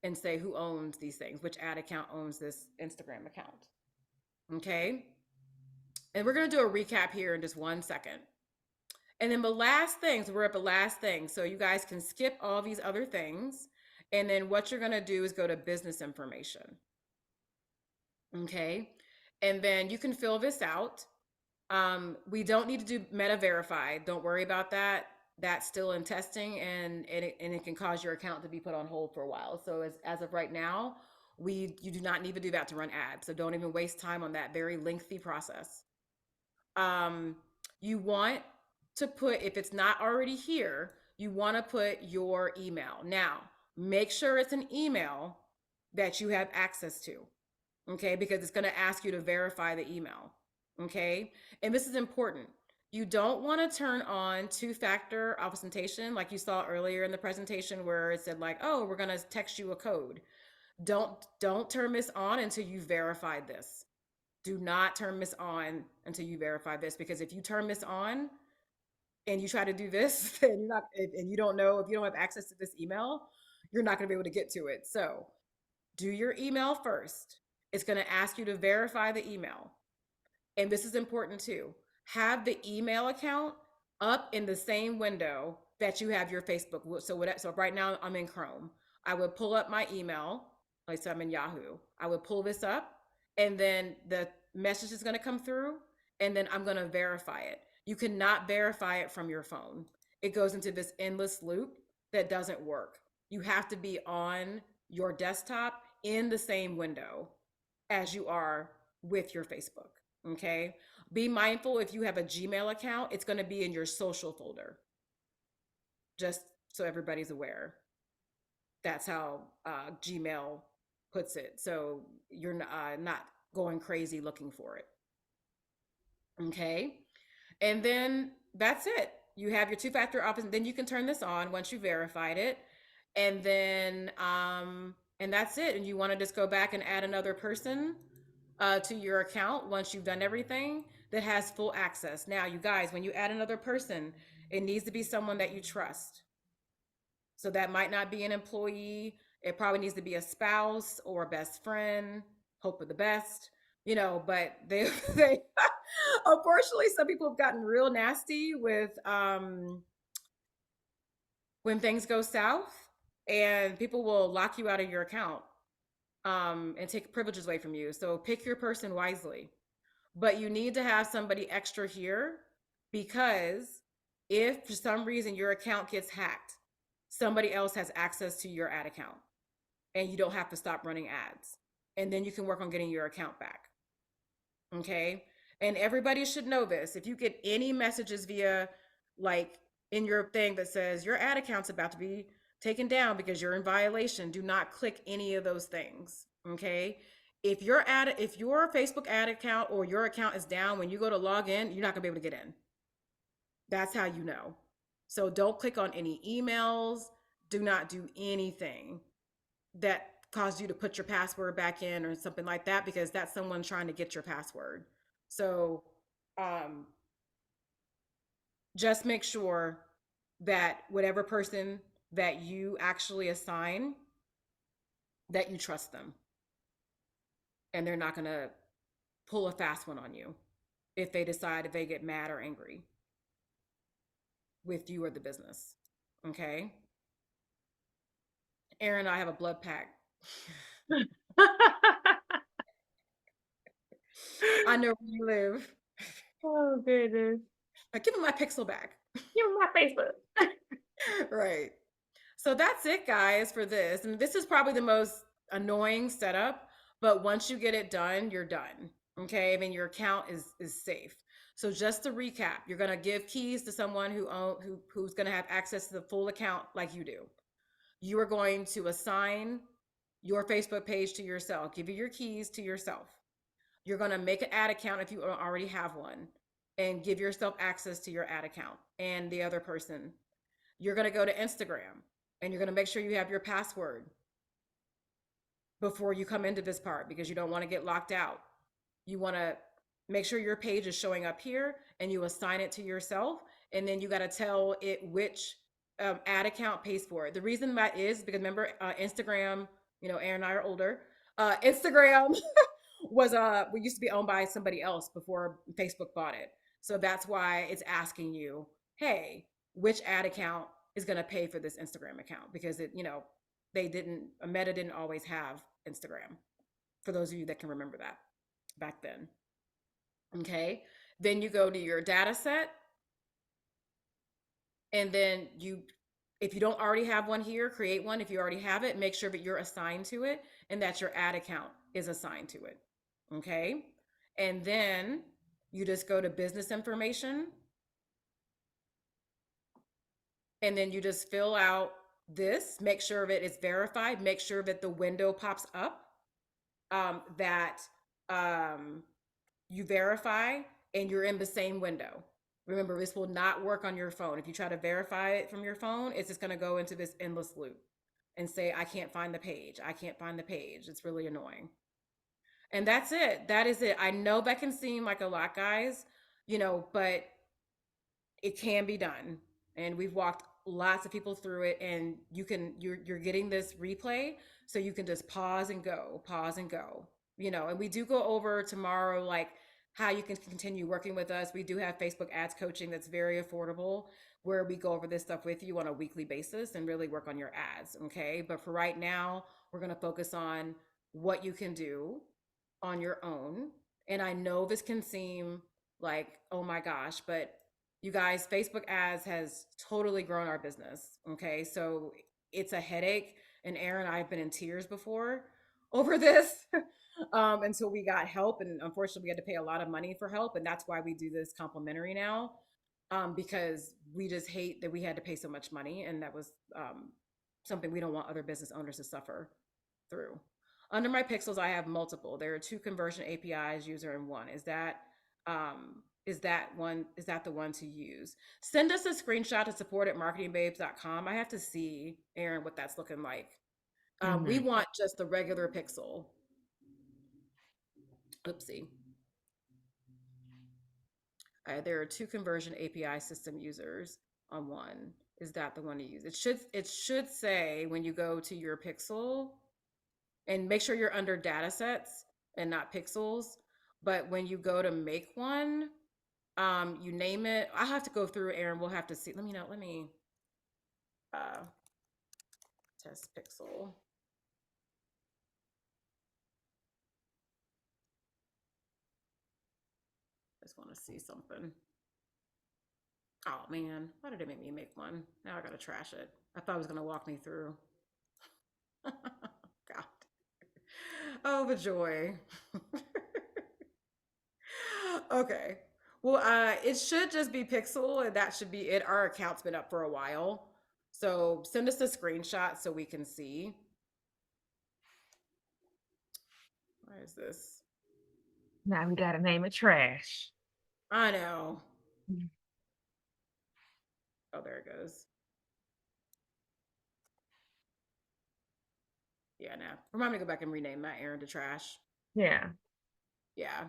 B: and say who owns these things, which ad account owns this Instagram account. Okay. And we're going to do a recap here in just 1 second. And then the last things, we're at the last thing. So you guys can skip all these other things. And then what you're going to do is go to business information. Okay. And then you can fill this out. We don't need to do meta verify. Don't worry about that. That's still in testing, and it can cause your account to be put on hold for a while. So as of right now, you do not need to do that to run ads. So don't even waste time on that very lengthy process. You want to put, if it's not already here, you want to put your email. Now, make sure it's an email that you have access to, okay? Because it's going to ask you to verify the email, okay? And this is important. You don't want to turn on two-factor authentication like you saw earlier in the presentation where it said like, oh, we're going to text you a code. Don't turn this on until you verified this. Do not turn this on until you verify this, because if you turn this on and you try to do this and you're not, and you don't know, if you don't have access to this email, you're not going to be able to get to it. So do your email first. It's going to ask you to verify the email. And this is important too. Have the email account up in the same window that you have your Facebook. So right now I'm in Chrome. I would pull up my email. Like, so I'm in Yahoo. I would pull this up, and then the message is going to come through, and then I'm going to verify it. You cannot verify it from your phone. It goes into this endless loop that doesn't work. You have to be on your desktop in the same window as you are with your Facebook. Okay. Be mindful, if you have a Gmail account, it's going to be in your social folder. Just so everybody's aware. That's how Gmail puts it. So you're not going crazy looking for it. Okay. And then that's it. You have your two-factor authentication. Then you can turn this on once you verified it. And then, and that's it. And you want to just go back and add another person to your account once you've done everything that has full access. Now, you guys, when you add another person, it needs to be someone that you trust. So that might not be an employee. It probably needs to be a spouse or a best friend. Hope for the best, but they unfortunately, some people have gotten real nasty with when things go south, and people will lock you out of your account and take privileges away from you. So pick your person wisely. But you need to have somebody extra here, because if for some reason your account gets hacked, somebody else has access to your ad account, and you don't have to stop running ads. And then you can work on getting your account back. Okay. And everybody should know this. If you get any messages via like in your thing that says your ad account's about to be taken down because you're in violation. Do not click any of those things. Okay. If your Facebook ad account or your account is down, when you go to log in, you're not gonna be able to get in. That's how you know. So don't click on any emails. Do not do anything that caused you to put your password back in or something like that, because that's someone trying to get your password. So um, just make sure that whatever person that you actually assign, that you trust them and they're not going to pull a fast one on you if they get mad or angry with you or the business. Okay. Aaron and I have a blood pact. I know where you live.
C: Oh goodness.
B: Like, give me my pixel back.
C: Give me my Facebook.
B: Right. So that's it, guys, for this. And this is probably the most annoying setup, but once you get it done, you're done. Okay. I mean, your account is safe. So just to recap, you're gonna give keys to someone who's gonna have access to the full account like you do. You are going to assign your Facebook page to yourself, give you your keys to yourself. You're gonna make an ad account if you already have one, and give yourself access to your ad account and the other person. You're going to go to Instagram and you're going to make sure you have your password before you come into this part, because you don't want to get locked out. You want to make sure your page is showing up here and you assign it to yourself. And then you got to tell it which ad account pays for it. The reason that is because remember, Instagram, Aaron and I are older. Instagram was we used to be owned by somebody else before Facebook bought it. So that's why it's asking you, hey, which ad account is going to pay for this Instagram account, because Meta didn't always have Instagram, for those of you that can remember that back then. Okay. Then you go to your data set, and then if you don't already have one here, create one. If you already have it, make sure that you're assigned to it and that your ad account is assigned to it. Okay. And then you just go to business information, and then you just fill out this, make sure that it's verified, make sure that the window pops up, that you verify and you're in the same window. Remember, this will not work on your phone. If you try to verify it from your phone, it's just going to go into this endless loop and say, I can't find the page. I can't find the page. It's really annoying. And that's it. That is it. I know that can seem like a lot, guys, but it can be done. And we've walked lots of people through it, and you're getting this replay, so you can just pause and go, and we do go over tomorrow, like how you can continue working with us. We do have Facebook ads coaching that's very affordable, where we go over this stuff with you on a weekly basis and really work on your ads. Okay. But for right now, we're going to focus on what you can do on your own. And I know this can seem like, oh my gosh, but you guys, Facebook ads has totally grown our business. Okay. So it's a headache. And Aaron and I have been in tears before over this until we got help. And unfortunately, we had to pay a lot of money for help. And that's why we do this complimentary now, because we just hate that we had to pay so much money. And that was something we don't want other business owners to suffer through. Under my pixels, I have multiple. There are 2 conversion APIs, user and one. Is that the one to use? Send us a screenshot to support@marketingbabes.com. I have to see, Aaron, what that's looking like. We want just the regular pixel. Oopsie. There are 2 conversion API system users on one. Is that the one to use? It should say when you go to your pixel, and make sure you're under data sets and not pixels. But when you go to make one, you name it. I have to go through, Aaron. We'll have to see. Let me test pixel. Just want to see something. Oh man, why did it make me make one? Now I gotta trash it. I thought it was gonna walk me through. God. Oh, the joy. Okay. Well, it should just be Pixel, and that should be it. Our account's been up for a while. So send us a screenshot so we can see. Where is this?
C: Now we gotta name it trash.
B: I know. Oh, there it goes. Yeah, now remind me to go back and rename my Aaron to trash.
C: Yeah.
B: Yeah.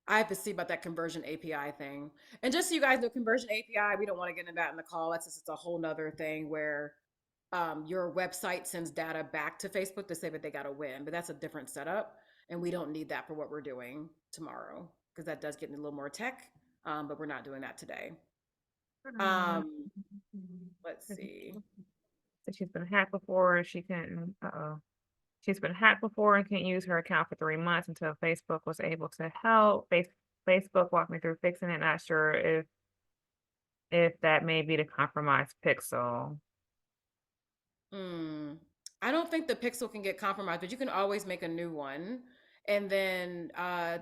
B: I have to see about that conversion API thing. And just so you guys know, conversion API, we don't want to get into that in the call. That's just it's a whole nother thing where your website sends data back to Facebook to say that they got a win, but that's a different setup. And we don't need that for what we're doing tomorrow because that does get into a little more tech, but we're not doing that today. Let's see.
C: So she's been hacked before. She couldn't. She's been hacked before and can't use her account for 3 months until Facebook was able to help. Facebook walked me through fixing it. Not sure if that may be the compromised pixel.
B: I don't think the pixel can get compromised, but you can always make a new one. And then,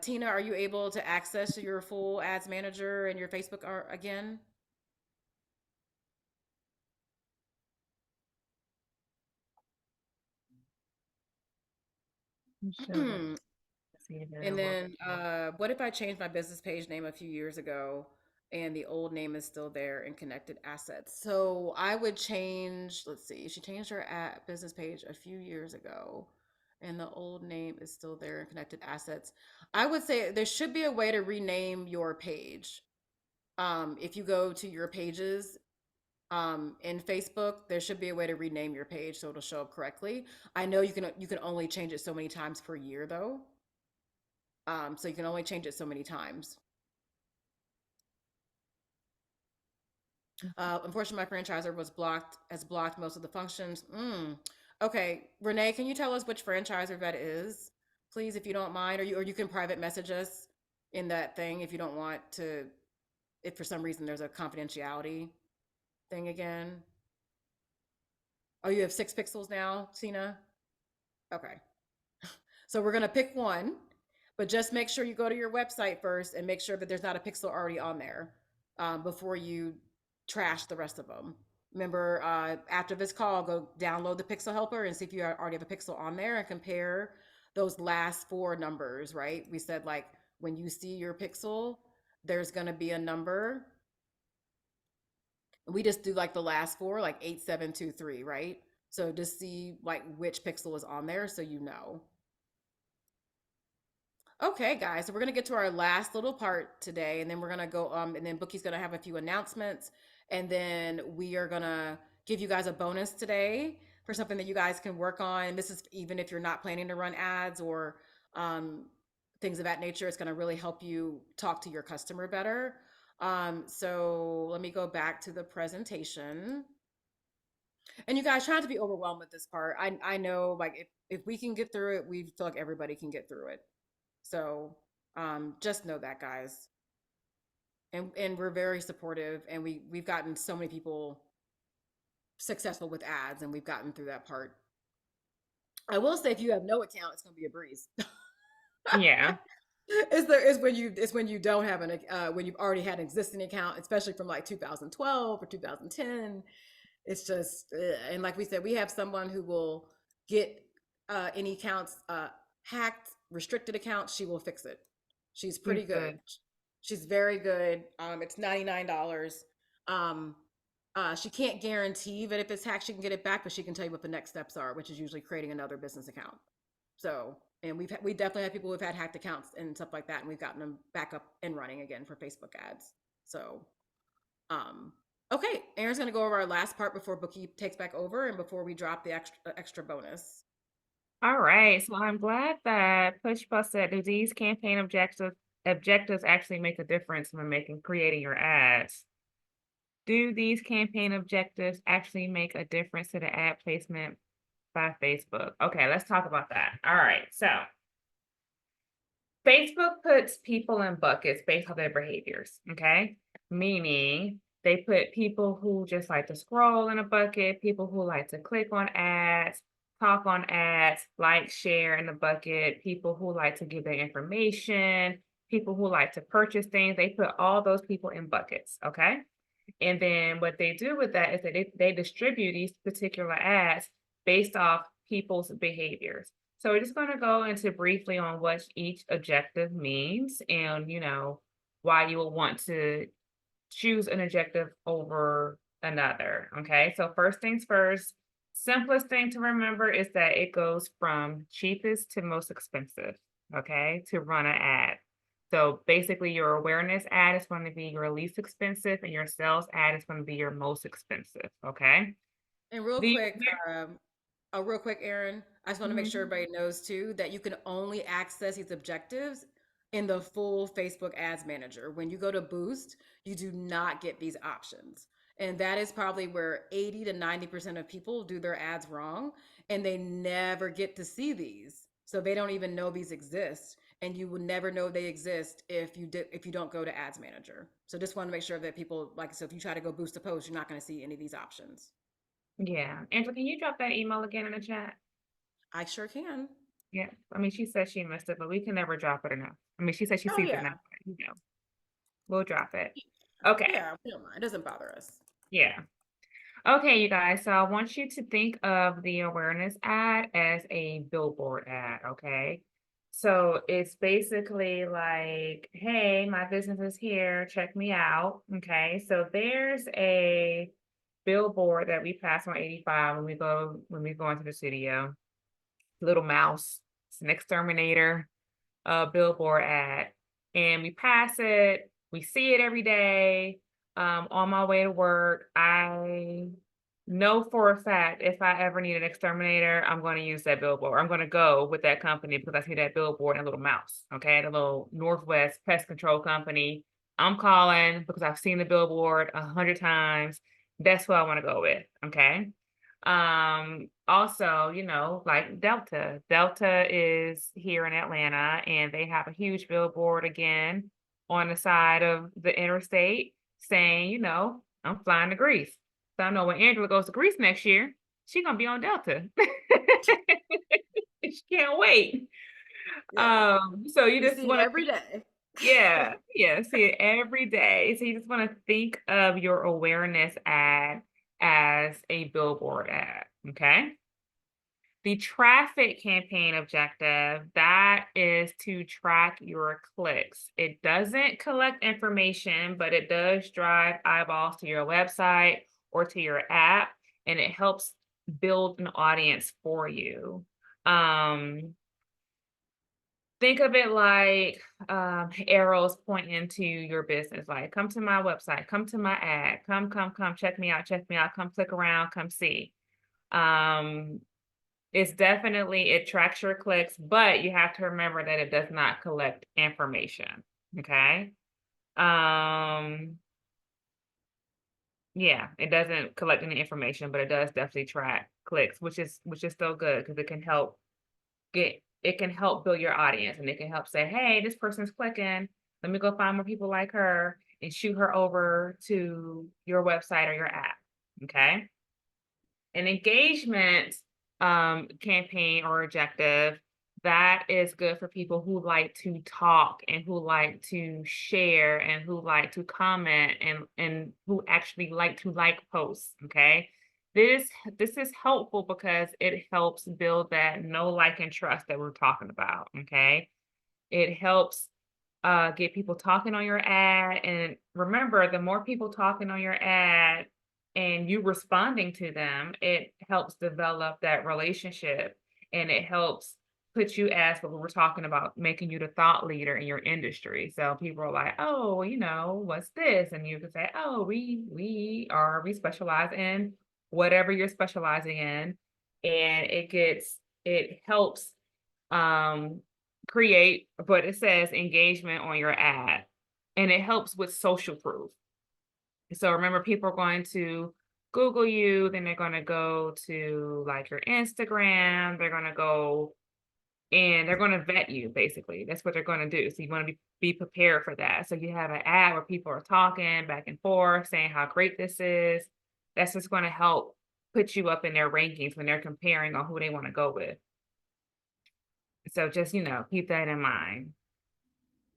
B: Tina, are you able to access your full ads manager and your Facebook again?
C: See if
B: And
C: it'll work.
B: then, what if I changed my business page name a few years ago and the old name is still there in connected assets? So I would change, let's see, she changed her business page a few years ago and the old name is still there in connected assets. I would say there should be a way to rename your page. If you go to your pages in Facebook, there should be a way to rename your page so it'll show up correctly. I know you can only change it so many times per year though. So you can only change it so many times. Unfortunately, my franchisor has blocked most of the functions. Okay, Renee, can you tell us which franchisor that is, please, if you don't mind, or you can private message us in that thing if you don't want to, if for some reason there's a confidentiality thing again. Oh, you have 6 pixels now, Tina? Okay. So we're gonna pick one, but just make sure you go to your website first and make sure that there's not a pixel already on there before you trash the rest of them. Remember, after this call, go download the Pixel Helper and see if you already have a pixel on there and compare those last 4 numbers, right? We said like when you see your pixel, there's gonna be a number. We just do like the last 4, like 8723, right? So just see like which pixel is on there so you know. Okay, guys, so we're gonna get to our last little part today, and then we're gonna go and then Bookie's gonna have a few announcements, and then we are gonna give you guys a bonus today for something that you guys can work on. This is even if you're not planning to run ads or things of that nature. It's gonna really help you talk to your customer better. So let me go back to the presentation. And you guys try not to be overwhelmed with this part. I know like if we can get through it, we feel like everybody can get through it. So just know that, guys. And we're very supportive, and we've gotten so many people successful with ads, and we've gotten through that part. I will say, if you have no account, it's going to be a breeze.
C: Yeah.
B: It's when you don't have when you've already had an existing account, especially from like 2012 or 2010. It's just and like we said, we have someone who will get any accounts hacked, restricted accounts. She will fix it. She's pretty good. She's very good. It's $99. She can't guarantee that if it's hacked she can get it back, but she can tell you what the next steps are, which is usually creating another business account. So, and we definitely have people who've had hacked accounts and stuff like that, and we've gotten them back up and running again for Facebook ads. So, okay, Aaron's gonna go over our last part before Bookee takes back over and before we drop the extra bonus.
C: All right. So I'm glad that Pushpa said, do these campaign objectives actually make a difference when creating your ads? Do these campaign objectives actually make a difference to the ad placement by Facebook? Okay, let's talk about that. All right. So Facebook puts people in buckets based on their behaviors, okay? Meaning they put people who just like to scroll in a bucket, people who like to click on ads, talk on ads, like, share in the bucket, people who like to give their information, people who like to purchase things. They put all those people in buckets, okay? And then what they do with that is that they distribute these particular ads based off people's behaviors. So we're just going to go into briefly on what each objective means and, why you will want to choose an objective over another. Okay, so first things first, simplest thing to remember is that it goes from cheapest to most expensive, okay, to run an ad. So basically, your awareness ad is going to be your least expensive, and your sales ad is going to be your most expensive. Okay.
B: And real
C: The
B: quick, real quick, Aaron, I just want to make sure
C: Mhm.
B: everybody knows too that you can only access these objectives in the full Facebook Ads Manager. When you go to Boost, you do not get these options. And that is probably where 80 to 90% of people do their ads wrong and they never get to see these. So they don't even know these exist. And you will never know they exist if you don't go to Ads Manager. So just want to make sure that people like so if you try to go boost a post, you're not going to see any of these options.
C: Yeah, Angela, can you drop that email again in the chat?
B: I sure can.
C: Yeah, I mean, she said she missed it, but we can never drop it enough. I mean, she said she
B: Oh
C: sees it
B: yeah.
C: now, but, we'll drop it. Okay,
B: Yeah, we don't mind. It doesn't bother us.
C: yeah. Okay, you guys, so I want you to think of the awareness ad as a billboard ad, okay? So it's basically like, hey, my business is here, check me out, okay? So there's a billboard that we pass on 85 when we go into the studio. Little mouse, it's an exterminator billboard ad, and we pass it. We see it every day. On my way to work, I know for a fact if I ever need an exterminator, I'm going to use that billboard. I'm going to go with that company because I see that billboard and a little mouse. Okay, the little Northwest Pest Control Company. I'm calling because I've seen the billboard 100 times. That's who I want to go with. Okay. Also, like Delta. Delta is here in Atlanta and they have a huge billboard again on the side of the interstate saying, I'm flying to Greece. So I know when Angela goes to Greece next year, she's gonna be on Delta. She can't wait.
B: Yeah.
C: So you
B: We
C: just
B: see it
C: want to
B: every day.
C: yeah, see it every day. So you just want to think of your awareness ad as a billboard ad, okay? The traffic campaign objective, that is to track your clicks. It doesn't collect information, but it does drive eyeballs to your website or to your app, and it helps build an audience for you. Think of it like arrows pointing to your business, like come to my website, come to my ad, come, check me out, come click around, come see. Um, it's definitely, it tracks your clicks, but you have to remember that it does not collect information. Okay. Yeah, it doesn't collect any information, but it does definitely track clicks, which is still good because it can help build your audience and it can help say, hey, this person's clicking. Let me go find more people like her and shoot her over to your website or your app. Okay. An engagement campaign or objective, that is good for people who like to talk and who like to share and who like to comment and who actually like to like posts. Okay. This is helpful because it helps build that know, like, and trust that we're talking about. Okay. It helps get people talking on your ad. And remember, the more people talking on your ad and you responding to them, it helps develop that relationship and it helps put you as what we were talking about, making you the thought leader in your industry. So people are like, oh, what's this? And you can say, oh, we specialize in whatever you're specializing in. And it helps um create, but it says engagement on your ad and it helps with social proof. So remember, people are going to Google you, then they're going to go to like your Instagram, they're going to go and they're going to vet you basically. That's what they're going to do. So you want to be prepared for that. So you have an ad where people are talking back and forth, saying how great this is. That's just going to help put you up in their rankings when they're comparing on who they want to go with. So just, keep that in mind.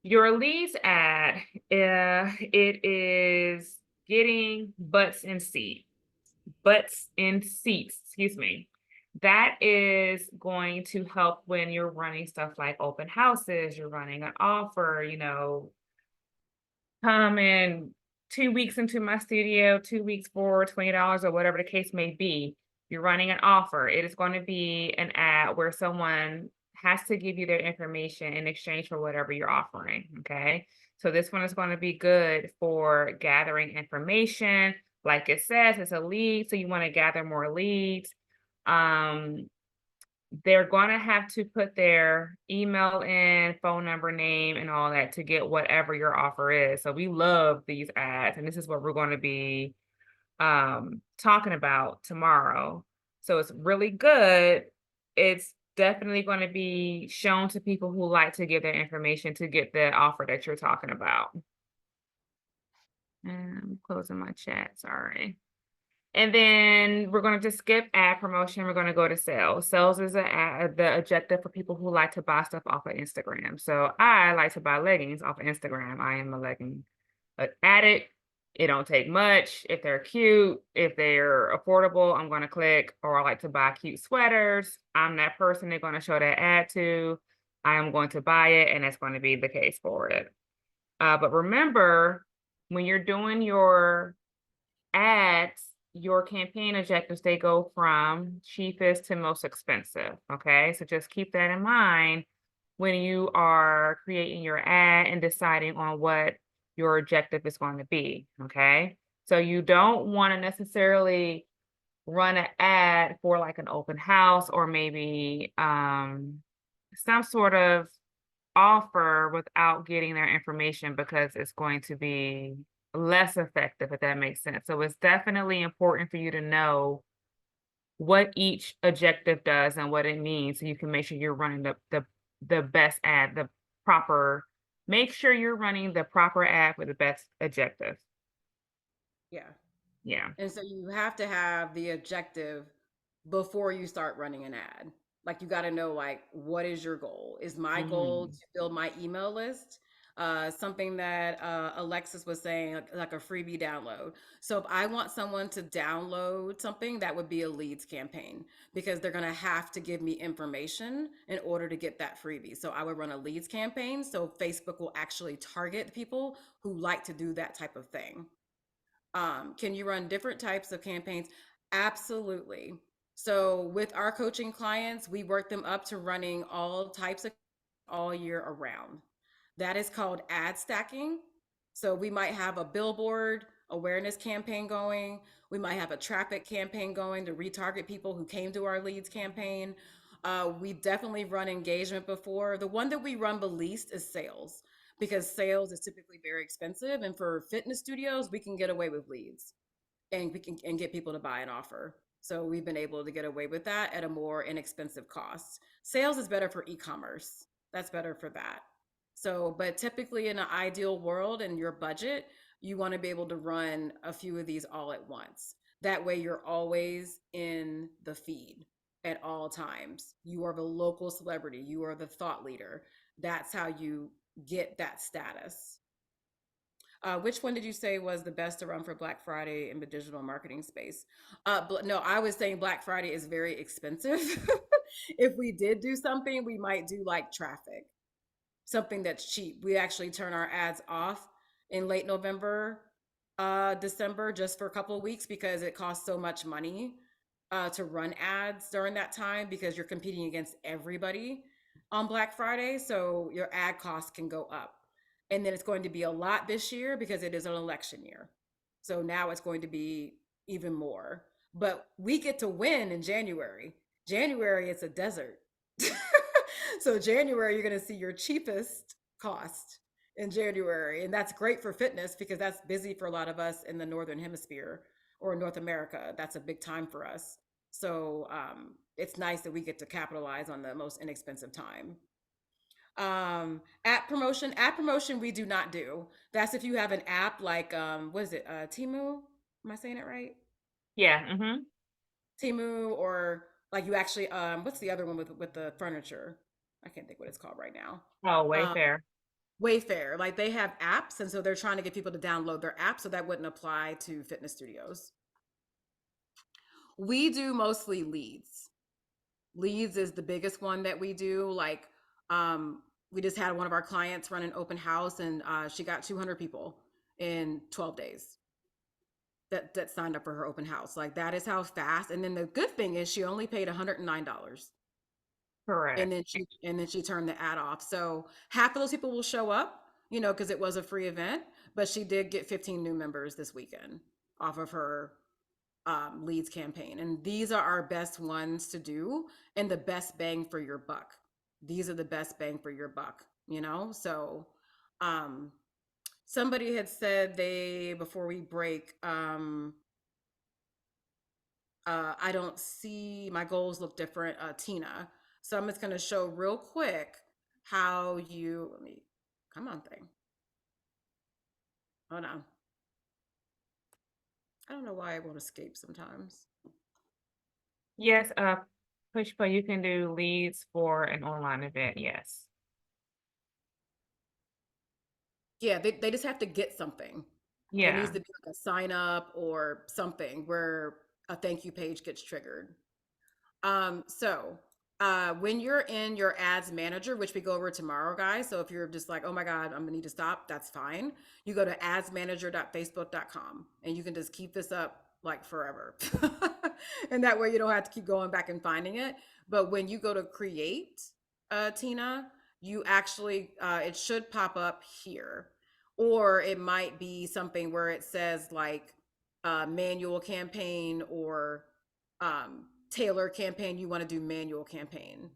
C: Your leads ad, it is getting butts in seats, excuse me. That is going to help when you're running stuff like open houses, you're running an offer, come in 2 weeks into my studio, 2 weeks for $20 or whatever the case may be. You're running an offer. It is going to be an ad where someone has to give you their information in exchange for whatever you're offering. Okay. So this one is going to be good for gathering information. Like it says, it's a lead. So you want to gather more leads. Um, they're going to have to put their email in, phone number, name, and all that to get whatever your offer is. So we love these ads, and this is what we're going to be talking about tomorrow. So it's really good. It's definitely going to be shown to people who like to give their information to get the offer that you're talking about. And I'm closing my chat, sorry. And then we're going to just skip ad promotion. We're going to go to sales. Sales is the objective for people who like to buy stuff off of Instagram. So I like to buy leggings off of Instagram. I am a legging addict. It don't take much. If they're cute, if they're affordable, I'm going to click. Or I like to buy cute sweaters. I'm that person they're going to show that ad to. I am going to buy it, and that's going to be the case for it. But remember, when you're doing your ads, your campaign objectives, they go from cheapest to most expensive. Okay. So just keep that in mind when you are creating your ad and deciding on what your objective is going to be. Okay. So you don't want to necessarily run an ad for like an open house or maybe some sort of offer without getting their information because it's going to be less effective, if that makes sense. So it's definitely important for you to know what each objective does and what it means so you can make sure you're running the best ad, make sure you're running the proper ad with the best objective.
B: Yeah.
C: Yeah.
B: And so you have to have the objective before you start running an ad. Like you got to know like what is your goal? Is my goal
C: Mhm.
B: to build my email list? Something that Alexis was saying, like a freebie download. So if I want someone to download something, that would be a leads campaign because they're going to have to give me information in order to get that freebie. So I would run a leads campaign. So Facebook will actually target people who like to do that type of thing. Can you run different types of campaigns? Absolutely. So with our coaching clients, we work them up to running all types of all year around. That is called ad stacking. So we might have a billboard awareness campaign going. We might have a traffic campaign going to retarget people who came to our leads campaign. We definitely run engagement before. The one that we run the least is sales because sales is typically very expensive. And for fitness studios, we can get away with leads and we can and get people to buy an offer. So we've been able to get away with that at a more inexpensive cost. Sales is better for e-commerce. That's better for that. So, but typically in an ideal world and your budget, you want to be able to run a few of these all at once. That way you're always in the feed at all times. You are the local celebrity, you are the thought leader. That's how you get that status. Which one did you say was the best to run for Black Friday in the digital marketing space? No, I was saying Black Friday is very expensive. If we did do something, we might do like traffic, something that's cheap. We actually turn our ads off in late November, December, just for a couple of weeks because it costs so much money to run ads during that time because you're competing against everybody on Black Friday. So your ad costs can go up. And then it's going to be a lot this year because it is an election year. So now it's going to be even more. But we get to win in January. January, it's a desert. So January, you're going to see your cheapest cost in January. And that's great for fitness because that's busy for a lot of us in the Northern Hemisphere or North America. That's a big time for us. So it's nice that we get to capitalize on the most inexpensive time. App promotion we do not do. That's if you have an app like what is it, Timu? Am I saying it right?
C: Yeah. Mm-hmm.
B: Timu, or like you actually what's the other one with the furniture? I can't think what it's called right now.
C: Oh,
B: Um,
C: Wayfair.
B: Wayfair, like they have apps, and so they're trying to get people to download their app, so that wouldn't apply to fitness studios. We do mostly leads. Leads is the biggest one that we do. Like, we just had one of our clients run an open house, and she got 200 people in 12 days that signed up for her open house. Like, that is how fast. And then the good thing is she only paid $109.
C: Correct.
B: And then she turned the ad off. So half of those people will show up, because it was a free event, but she did get 15 new members this weekend off of her leads campaign. And these are our best ones to do and the best bang for your buck. These are the best bang for your buck, So somebody had said before we break, I don't see, my goals look different, Tina. So I'm just going to show real quick how come on thing. Hold on. I don't know why it won't escape sometimes.
C: Yes, Pushpa, you can do leads for an online event. Yes.
B: Yeah, they just have to get something. There needs
C: Yeah.
B: to be like a sign up or something where a thank you page gets triggered. So when you're in your ads manager, which we go over tomorrow, guys. So if you're just like, oh my God, I'm gonna need to stop, that's fine. You go to adsmanager.facebook.com and you can just keep this up like forever. And that way you don't have to keep going back and finding it. But when you go to create, Tina, you actually, it should pop up here. Or it might be something where it says like manual campaign or tailor campaign. You want to do manual campaign.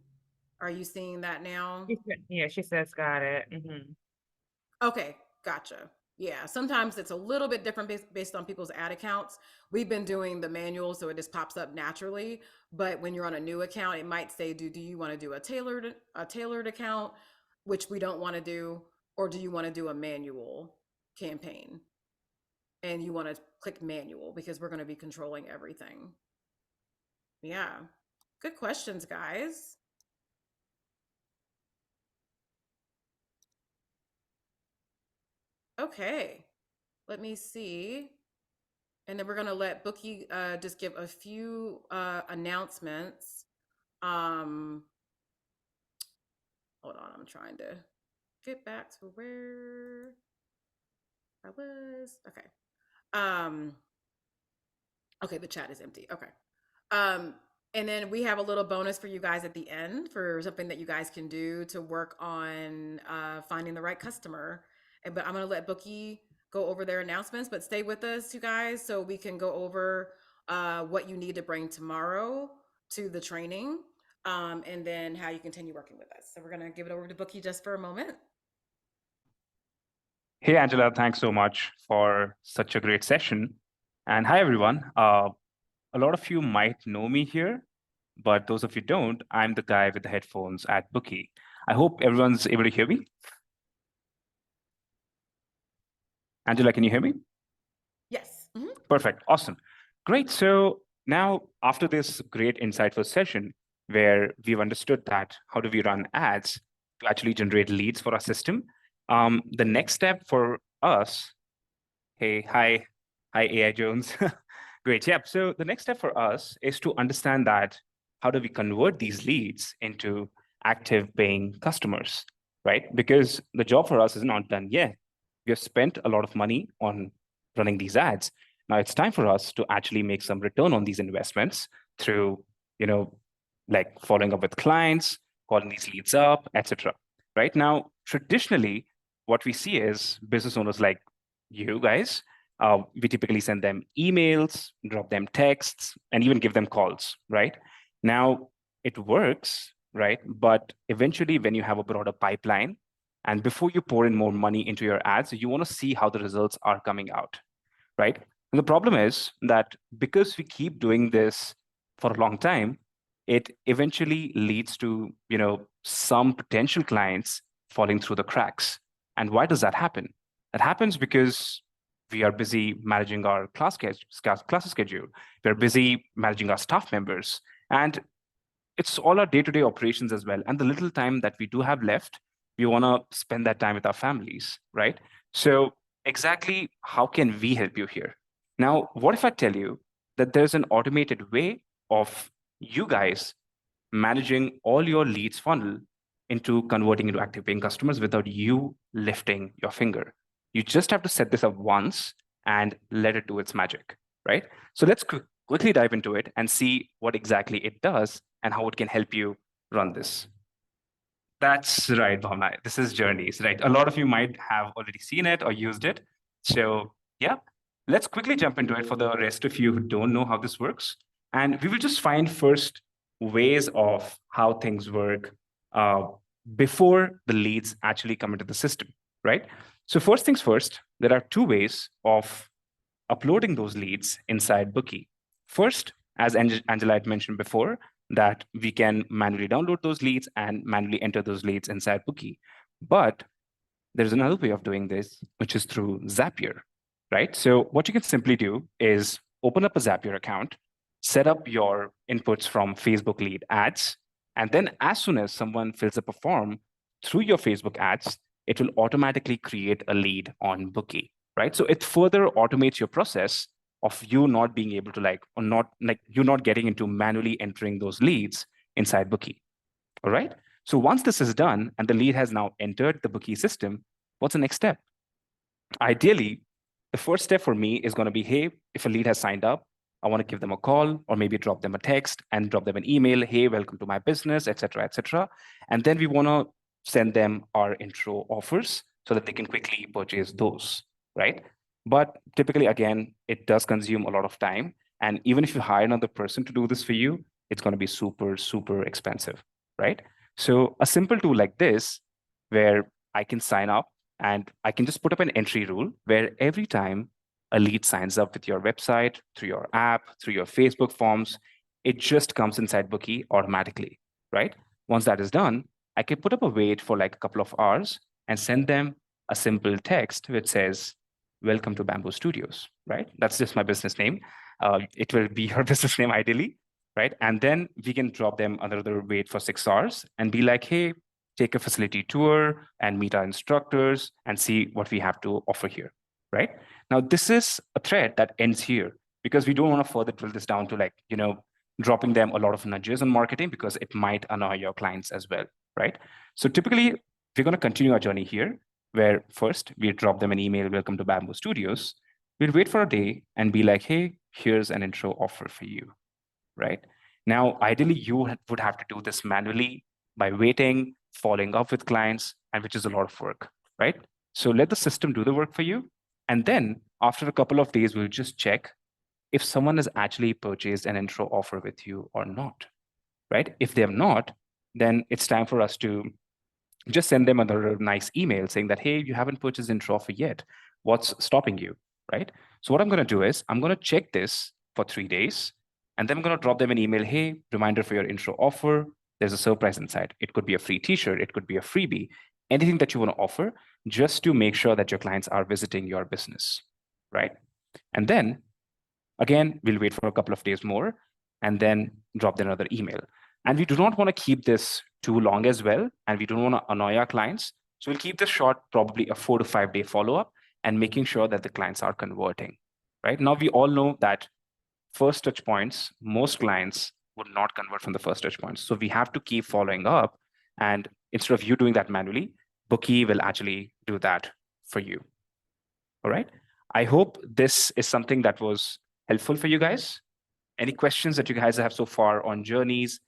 B: Are you seeing that now?
C: Yeah, she says got it.
B: Okay, gotcha. Yeah, sometimes it's a little bit different based on people's ad accounts. We've been doing the manual, so it just pops up naturally. But when you're on a new account, it might say, do you want to do a tailored account, which we don't want to do, or do you want to do a manual campaign? And you want to click manual because we're going to be controlling everything. Yeah, good questions, guys. Okay, let me see. And then we're going to let Bookee just give a few announcements. Hold on, I'm trying to get back to where I was. Okay. Okay, the chat is empty. Okay. And then we have a little bonus for you guys at the end for something that you guys can do to work on finding the right customer. But I'm going to let Bookee go over their announcements, but stay with us, you guys, so we can go over what you need to bring tomorrow to the training, and then how you continue working with us. So we're going to give it over to Bookee just for a moment.
E: Hey, Angela, thanks so much for such a great session. And hi, everyone. A lot of you might know me here, but those of you don't, I'm the guy with the headphones at Bookee. I hope everyone's able to hear me. Angela, can you hear me?
B: Yes. Mm-hmm.
E: Perfect. Awesome. Great. So now, after this great insightful session, where we've understood that how do we run ads to actually generate leads for our system, the next step for us, hi AI Jones. Great. Yep. So the next step for us is to understand that how do we convert these leads into active paying customers, right? Because the job for us is not done yet. We have spent a lot of money on running these ads. Now it's time for us to actually make some return on these investments through, like following up with clients, calling these leads up, etc. Right now, traditionally, what we see is business owners like you guys, we typically send them emails, drop them texts, and even give them calls, right? Now, it works, right? But eventually, when you have a broader pipeline, and before you pour in more money into your ads, you want to see how the results are coming out, right? And the problem is that because we keep doing this for a long time, it eventually leads to, some potential clients falling through the cracks. And why does that happen? That happens because we are busy managing our class schedule. We're busy managing our staff members. And it's all our day-to-day operations as well. And the little time that we do have left, We want to spend that time with our families, right? So exactly how can we help you here? Now, what if I tell you that there's an automated way of you guys managing all your leads funnel into converting into active paying customers without you lifting your finger? You just have to set this up once and let it do its magic, right? So let's quickly dive into it and see what exactly it does and how it can help you run this. That's right, Bhavna. This is Journeys, right? A lot of you might have already seen it or used it. So, yeah, let's quickly jump into it for the rest of you who don't know how this works. And we will just find first ways of how things work uh, before the leads actually come into the system, right? So, first things first, there are two ways of uploading those leads inside Bookee. First, as Angela had mentioned before, that we can manually download those leads and manually enter those leads inside Bookee. But there's another way of doing this, which is through Zapier, right? So what you can simply do is open up a Zapier account, set up your inputs from Facebook lead ads, and then as soon as someone fills up a form through your Facebook ads, it will automatically create a lead on Bookee, right? So it further automates your process of you not being able to or not like you not getting into manually entering those leads inside Bookee. All right. So once this is done and the lead has now entered the Bookee system, what's the next step? Ideally, the first step for me is going to be, hey, if a lead has signed up, I want to give them a call or maybe drop them a text and drop them an email. Hey, welcome to my business, etc., etc. And then we want to send them our intro offers so that they can quickly purchase those, right? But typically, again, it does consume a lot of time. And even if you hire another person to do this for you, it's going to be super, super expensive, right? So a simple tool like this, where I can sign up and I can just put up an entry rule where every time a lead signs up with your website, through your app, through your Facebook forms, it just comes inside Bookee automatically, right? Once that is done, I can put up a wait for like a couple of hours and send them a simple text which says, welcome to Bamboo Studios, right? That's just my business name. It will be your business name ideally, right? And then we can drop them another wait for 6 hours and be like, hey, take a facility tour and meet our instructors and see what we have to offer here, right? Now, this is a thread that ends here because we don't want to further drill this down to dropping them a lot of nudges on marketing because it might annoy your clients as well, right? So typically, we're going to continue our journey here where first we drop them an email, welcome to Bamboo Studios. We'll wait for a day and be like, hey, here's an intro offer for you, right? Now, ideally, you would have to do this manually by waiting, following up with clients, and which is a lot of work, right? So let the system do the work for you. And then after a couple of days, we'll just check if someone has actually purchased an intro offer with you or not, right? If they have not, then it's time for us to just send them another nice email saying that, hey, you haven't purchased intro offer yet. What's stopping you, right? So what I'm going to do is I'm going to check this for 3 days, and then I'm going to drop them an email, hey, reminder for your intro offer. There's a surprise inside. It could be a free t-shirt. It could be a freebie, anything that you want to offer just to make sure that your clients are visiting your business, right? And then again, we'll wait for a couple of days more and then drop them another email. And we do not want to keep this too long as well. And we don't want to annoy our clients. So we'll keep this short, probably a 4 to 5 day follow-up and making sure that the clients are converting, right? Now, we all know that first touch points, most clients would not convert from the first touch points. So we have to keep following up. And instead of you doing that manually, Bookee will actually do that for you. All right. I hope this is something that was helpful for you guys. Any questions that you guys have so far on journeys?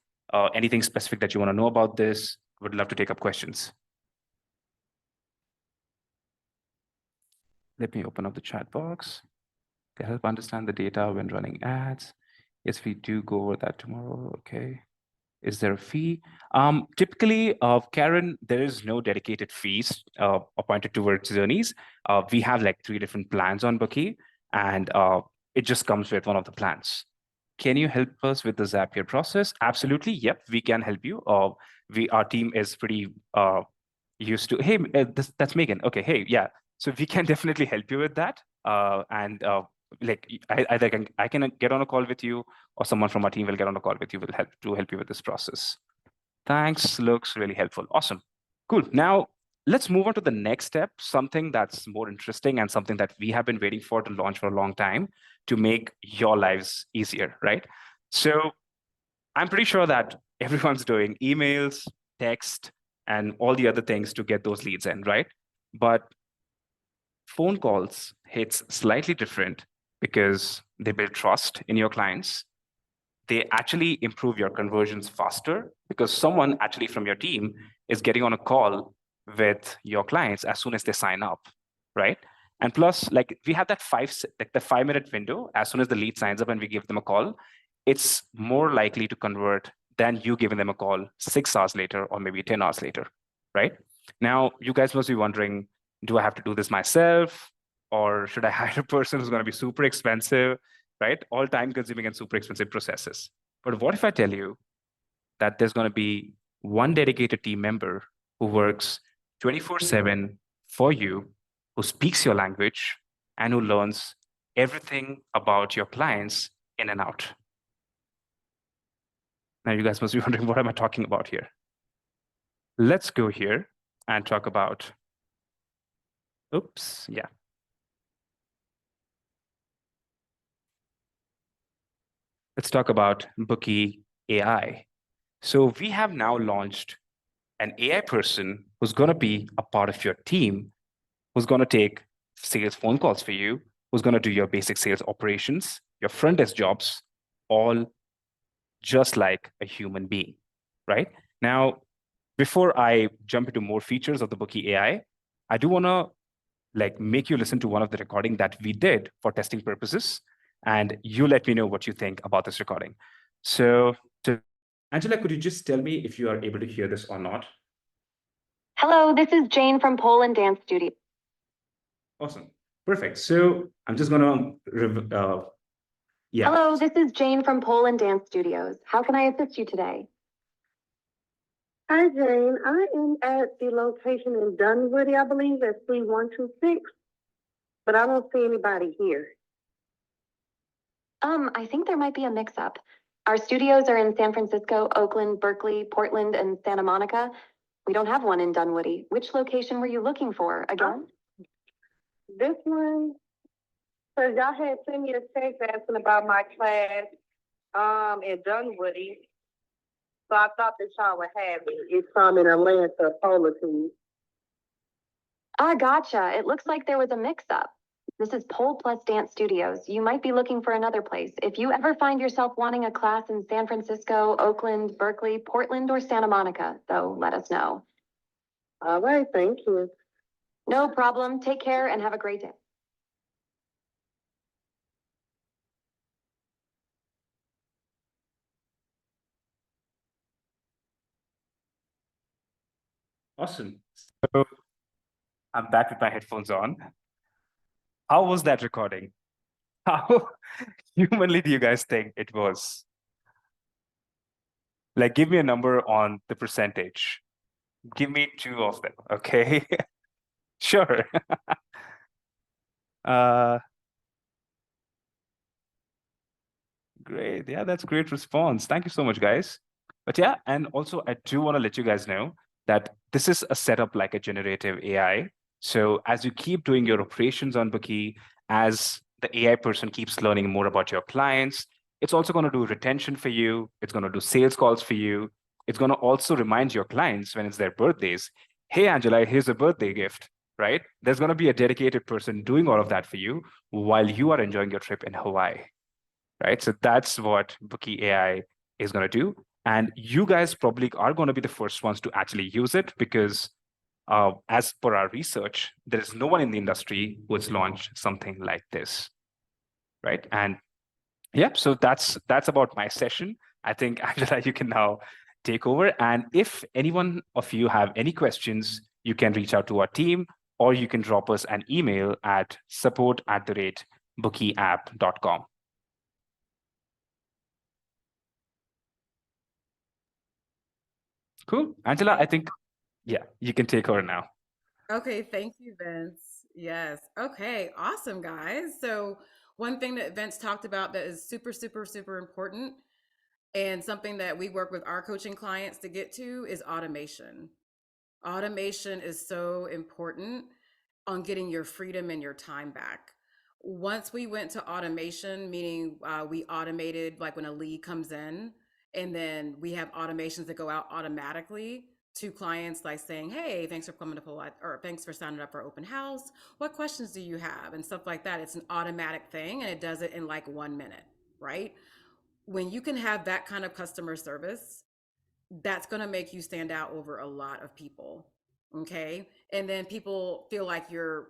E: Anything specific that you want to know about this? Would love to take up questions. Let me open up the chat box to help understand the data when running ads. Yes, we do go over that tomorrow. Okay. Is there a fee? Typically, Karen, there is no dedicated fees appointed towards journeys. We have like 3 different plans on Bookee, and it just comes with one of the plans. Can you help us with the Zapier process? Absolutely. Yep, we can help you. Our team is pretty used to. Hey, that's Megan. Okay. Hey, yeah. So we can definitely help you with that. I can get on a call with you, or someone from our team will get on a call with you. Will help you with this process. Thanks. Looks really helpful. Awesome. Cool. Now let's move on to the next step, something that's more interesting and something that we have been waiting for to launch for a long time to make your lives easier, right? So I'm pretty sure that everyone's doing emails, text, and all the other things to get those leads in, right? But phone calls hits slightly different because they build trust in your clients. They actually improve your conversions faster because someone actually from your team is getting on a call with your clients as soon as they sign up, right? And plus, like we have that like the 5 minute window. As soon as the lead signs up and we give them a call, it's more likely to convert than you giving them a call 6 hours later or maybe 10 hours later, right? Now, you guys must be wondering, do I have to do this myself? Or should I hire a person who's going to be super expensive, right? All time consuming and super expensive processes. But what if I tell you that there's going to be one dedicated team member who works 24/7 for you, who speaks your language, and who learns everything about your clients in and out? Now, you guys must be wondering, what am I talking about here? Let's go here and talk about, oops, yeah. Let's talk about Bookee AI. So we have now launched an AI person who's going to be a part of your team, who's going to take sales phone calls for you, who's going to do your basic sales operations, your front desk jobs, all just like a human being, right? Now, before I jump into more features of the Bookee AI, I do want to like make you listen to one of the recording that we did for testing purposes, and you let me know what you think about this recording. So, Angela, could you just tell me if you are able to hear this or not?
F: Hello, this is Jane from Poland Dance Studio.
E: Awesome. Perfect. So I'm just gonna, yeah.
F: Hello, this is Jane from Poland Dance Studios. How can I assist you today?
G: Hi, Jane. I am at the location in Dunwoody, I believe, at 3126, but I don't see anybody here.
F: I think there might be a mix-up. Our studios are in San Francisco, Oakland, Berkeley, Portland, and Santa Monica. We don't have one in Dunwoody. Which location were you looking for again?
G: This one, because y'all had sent me a text asking about my class at Dunwoody. So I thought that y'all would have it. It's in Atlanta, Polar Team.
F: Ah, gotcha. It looks like there was a mix-up. This is Pole Plus Dance Studios. You might be looking for another place. If you ever find yourself wanting a class in San Francisco, Oakland, Berkeley, Portland, or Santa Monica, though, let us know.
G: All right, thank you.
F: No problem. Take care and have a great day.
E: Awesome. So I'm back with my headphones on. How was that recording? How humanly do you guys think it was? Like, give me a number on the percentage. Give me 2 of them, okay? Sure. uh, Great. Yeah, that's a great response. Thank you so much, guys. But yeah, and also I do want to let you guys know that this is a setup like a generative AI. So as you keep doing your operations on Bookee, as the AI person keeps learning more about your clients, it's also going to do retention for you. It's going to do sales calls for you. It's going to also remind your clients when it's their birthdays, hey, Angela, here's a birthday gift, right? There's going to be a dedicated person doing all of that for you while you are enjoying your trip in Hawaii, right? So that's what Bookee AI is going to do. And you guys probably are going to be the first ones to actually use it because as per our research, there is no one in the industry who has launched something like this, right? And yeah, so that's about my session. I think, Angela, you can now take over. And if anyone of you have any questions, you can reach out to our team or you can drop us an email at support@bookieapp.com. Cool. Angela, I think, yeah, you can take over now.
B: Okay, thank you, Vince. Yes. Okay, awesome, guys. So, one thing that Vince talked about that is super, super, super important and something that we work with our coaching clients to get to is automation. Automation is so important on getting your freedom and your time back. Once we went to automation, meaning we automated like when a lead comes in, and then we have automations that go out automatically to clients, like saying, hey, thanks for coming to pull, or thanks for signing up for open house. What questions do you have? And stuff like that. It's an automatic thing, and it does it in like 1 minute, right? When you can have that kind of customer service, that's going to make you stand out over a lot of people. Okay. And then people feel like you're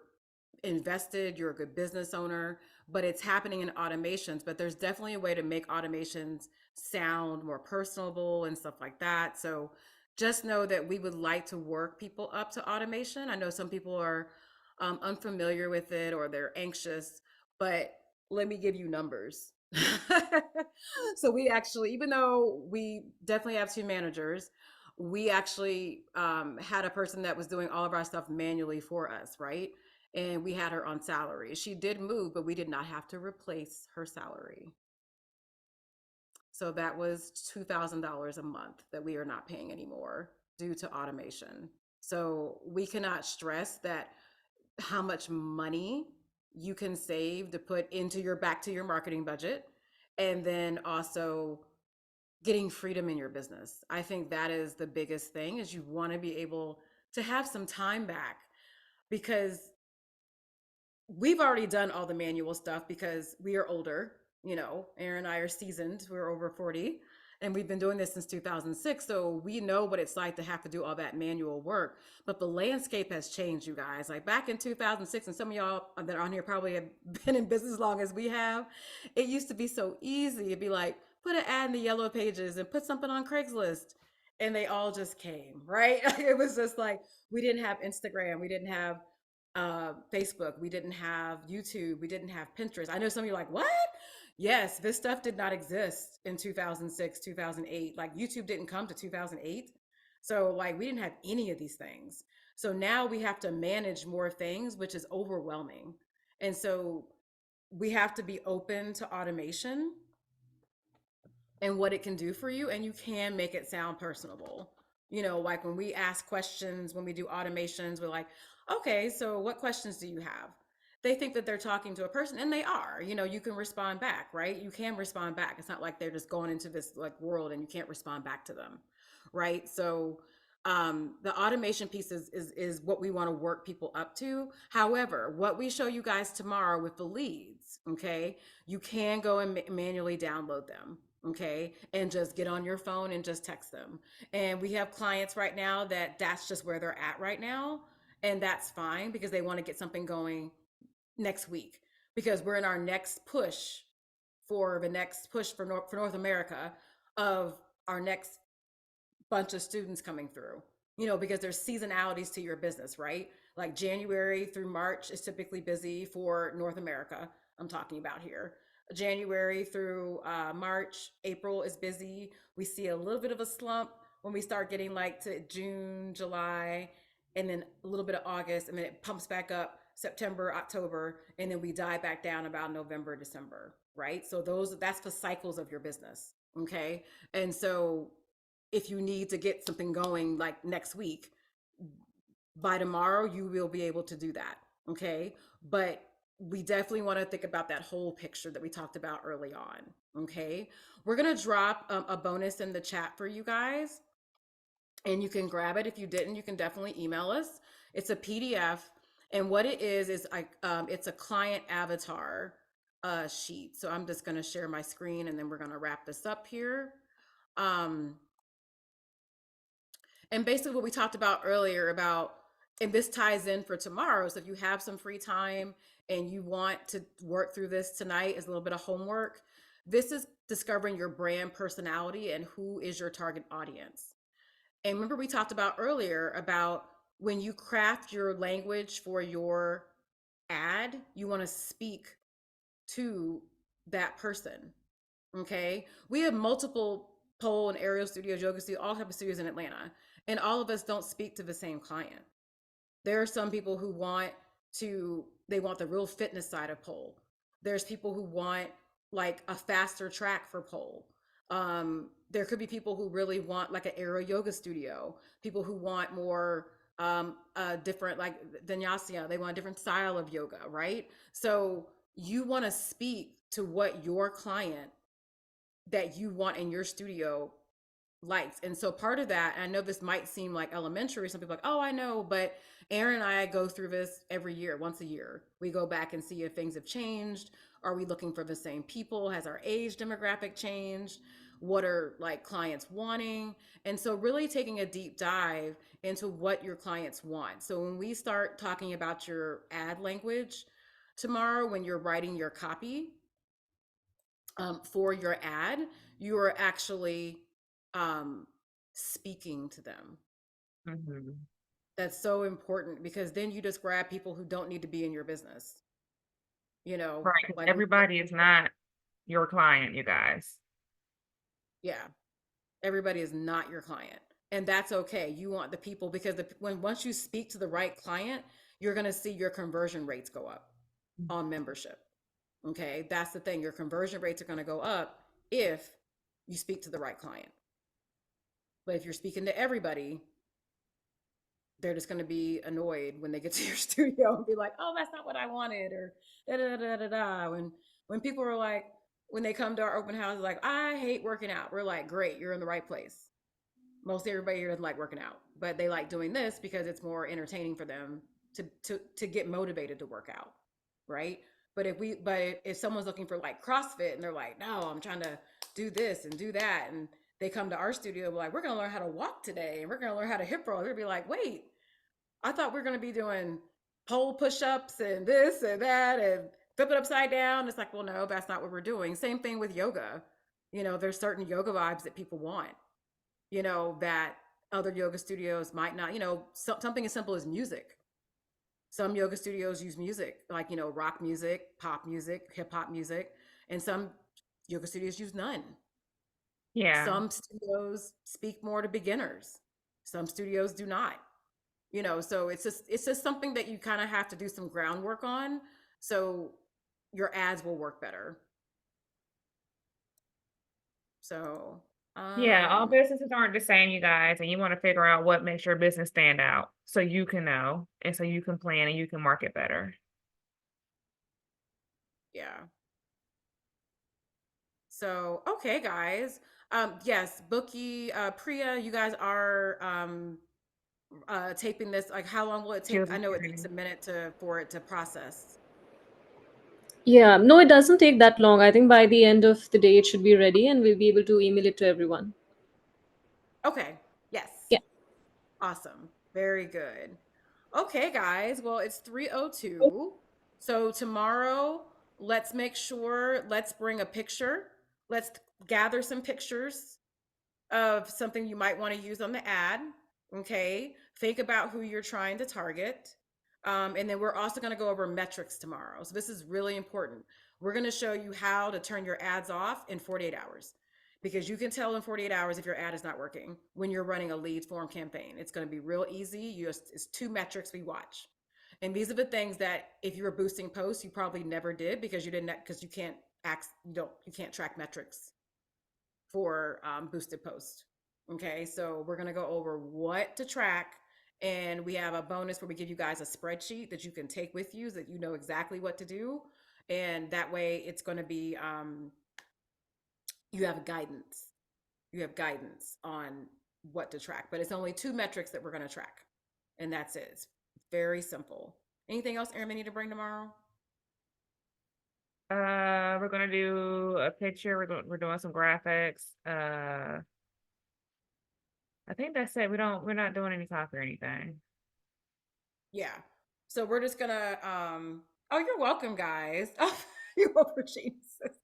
B: invested, you're a good business owner, but it's happening in automations. But there's definitely a way to make automations sound more personable and stuff like that. So just know that we would like to work people up to automation. I know some people are unfamiliar with it or they're anxious, but let me give you numbers. So we actually, even though we definitely have two managers, we actually had a person that was doing all of our stuff manually for us, right? And we had her on salary. She did move, but we did not have to replace her salary. So that was $2,000 a month that we are not paying anymore due to automation. So we cannot stress that how much money you can save to put into your back to your marketing budget, and then also getting freedom in your business. I think that is the biggest thing, is you want to be able to have some time back, because we've already done all the manual stuff because we are older. Aaron and I are seasoned. We're over 40 and we've been doing this since 2006. So we know what it's like to have to do all that manual work. But the landscape has changed, you guys. Like back in 2006, and some of y'all that are on here probably have been in business as long as we have, it used to be so easy. It'd be like, put an ad in the yellow pages and put something on Craigslist. And they all just came, right? It was just like, we didn't have Instagram. We didn't have Facebook. We didn't have YouTube. We didn't have Pinterest. I know some of you are like, what? Yes, this stuff did not exist in 2006, 2008. Like YouTube didn't come to 2008. So like we didn't have any of these things. So now we have to manage more things, which is overwhelming. And so we have to be open to automation and what it can do for you, and you can make it sound personable. Like when we ask questions, when we do automations, we're like, okay, so what questions do you have? They think that they're talking to a person, and they are. You can respond back, right? You can respond back. It's not like they're just going into this like world and you can't respond back to them, right? So the automation piece is what we want to work people up to. However, what we show you guys tomorrow with the leads, okay, you can go and manually download them, okay, and just get on your phone and just text them. And we have clients right now that's just where they're at right now, and that's fine because they want to get something going next week, because we're in our next push for North America of our next bunch of students coming through, because there's seasonalities to your business, right? Like January through March is typically busy for North America. I'm talking about here. January through March, April is busy. We see a little bit of a slump when we start getting like to June, July, and then a little bit of August, and then it pumps back up September, October, and then we die back down about November, December, right? So that's the cycles of your business, okay? And so if you need to get something going like next week, by tomorrow you will be able to do that, okay? But we definitely want to think about that whole picture that we talked about early on, okay? We're going to drop a bonus in the chat for you guys, and you can grab it. If you didn't, you can definitely email us. It's a PDF, and what it is it's a client avatar sheet. So I'm just going to share my screen, and then we're going to wrap this up here. And basically what we talked about earlier and this ties in for tomorrow. So if you have some free time and you want to work through this tonight as a little bit of homework, this is discovering your brand personality and who is your target audience. And remember we talked about earlier about when you craft your language for your ad, you want to speak to that person. Okay. We have multiple pole and aerial studios, yoga studios, all type of studios in Atlanta. And all of us don't speak to the same client. There are some people who want the real fitness side of pole. There's people who want like a faster track for pole. There could be people who really want like an aero yoga studio, people who want more different like vinyasa, they want a different style of yoga, right? So you want to speak to what your client that you want in your studio likes. And so part of that, and I know this might seem like elementary, some people are like, oh, I know, but Aaron and I go through this every year, once a year. We go back and see if things have changed. Are we looking for the same people? Has our age demographic changed? What are like clients wanting? And so really taking a deep dive into what your clients want. So when we start talking about your ad language tomorrow, when you're writing your copy, for your ad, you are actually um, speaking to them.
C: Mm-hmm.
B: That's so important because then you just grab people who don't need to be in your business. You know,
C: Right, because
B: like,
C: everybody is not your client, you guys.
B: yeah, everybody is not your client. And that's okay. You want the people because once you speak to the right client, you're going to see your conversion rates go up on membership. Okay. That's the thing. Your conversion rates are going to go up if you speak to the right client. But if you're speaking to everybody, they're just going to be annoyed when they get to your studio and be like, "Oh, that's not what I wanted," or da da da da da. When people are like, when they come to our open house, like, "I hate working out," we're like, "Great, you're in the right place." Most everybody here doesn't like working out, but they like doing this because it's more entertaining for them to get motivated to work out, right? But if someone's looking for like CrossFit and they're like, "No, I'm trying to do this and do that," and they come to our studio, like, "We're gonna learn how to walk today, and we're gonna learn how to hip roll," they're gonna be like, "Wait, I thought we are going to be doing pole push-ups and this and that and flip it upside down." It's like, well, no, that's not what we're doing. Same thing with yoga. There's certain yoga vibes that people want, that other yoga studios might not, something as simple as music. Some yoga studios use music, like, rock music, pop music, hip hop music, and some yoga studios use none.
C: Yeah.
B: Some studios speak more to beginners. Some studios do not. So it's just something that you kind of have to do some groundwork on so your ads will work better. So
C: Yeah, all businesses aren't the same, you guys, and you want to figure out what makes your business stand out so you can know and so you can plan and you can market better.
B: yeah. So okay, guys. Yes, Bookee, Priya, you guys are taping this. Like, how long will it
C: She
B: take?
C: was
B: I know it takes a
C: wondering.
B: minute for it to process.
D: Yeah, no, it doesn't take that long. I think by the end of the day, it should be ready and we'll be able to email it to everyone.
B: Okay. Yes.
D: Yeah.
B: Awesome. Very good. Okay, guys. Well, it's 3:02. So tomorrow, let's bring a picture. Let's gather some pictures of something you might want to use on the ad. Okay. Think about who you're trying to target. And then we're also going to go over metrics tomorrow. So this is really important. We're going to show you how to turn your ads off in 48 hours because you can tell in 48 hours if your ad is not working when you're running a lead form campaign. It's going to be real easy. It's two metrics we watch. And these are the things that if you were boosting posts, you probably never did because you can't you can't track metrics for boosted posts. Okay, so we're gonna go over what to track, and we have a bonus where we give you guys a spreadsheet that you can take with you so that you know exactly what to do, and that way it's going to be you have guidance. You have guidance on what to track, but it's only two metrics that we're going to track, and that's it. It's very simple. Anything else, Aaron, they need to bring tomorrow?
C: We're gonna do a picture. We're doing some graphics. I think that's it. We're not doing any talk or anything.
B: Yeah. So we're just gonna oh, you're welcome, guys. Oh, you're welcome, Jesus.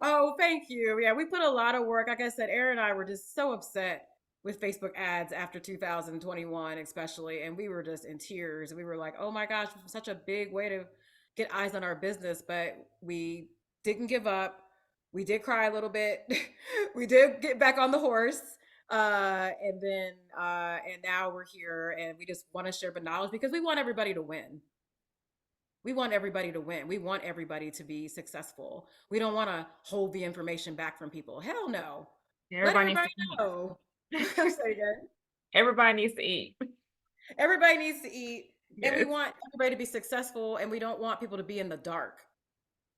B: Oh, thank you. Yeah, we put a lot of work. Like I said, Aaron and I were just so upset with Facebook ads after 2021, especially, and we were just in tears. We were like, "Oh my gosh, such a big way to get eyes on our business," but we didn't give up. We did cry a little bit. We did get back on the horse. And now we're here and we just want to share the knowledge because we want everybody to win. We want everybody to win. We want everybody to be successful. We don't want to hold the information back from people. Hell no. Let
C: Everybody needs
B: everybody
C: to eat.
B: know. Say again.
C: Everybody needs to eat.
B: Everybody needs to eat, and we
C: Yes.
B: want everybody to be successful, and we don't want people to be in the dark.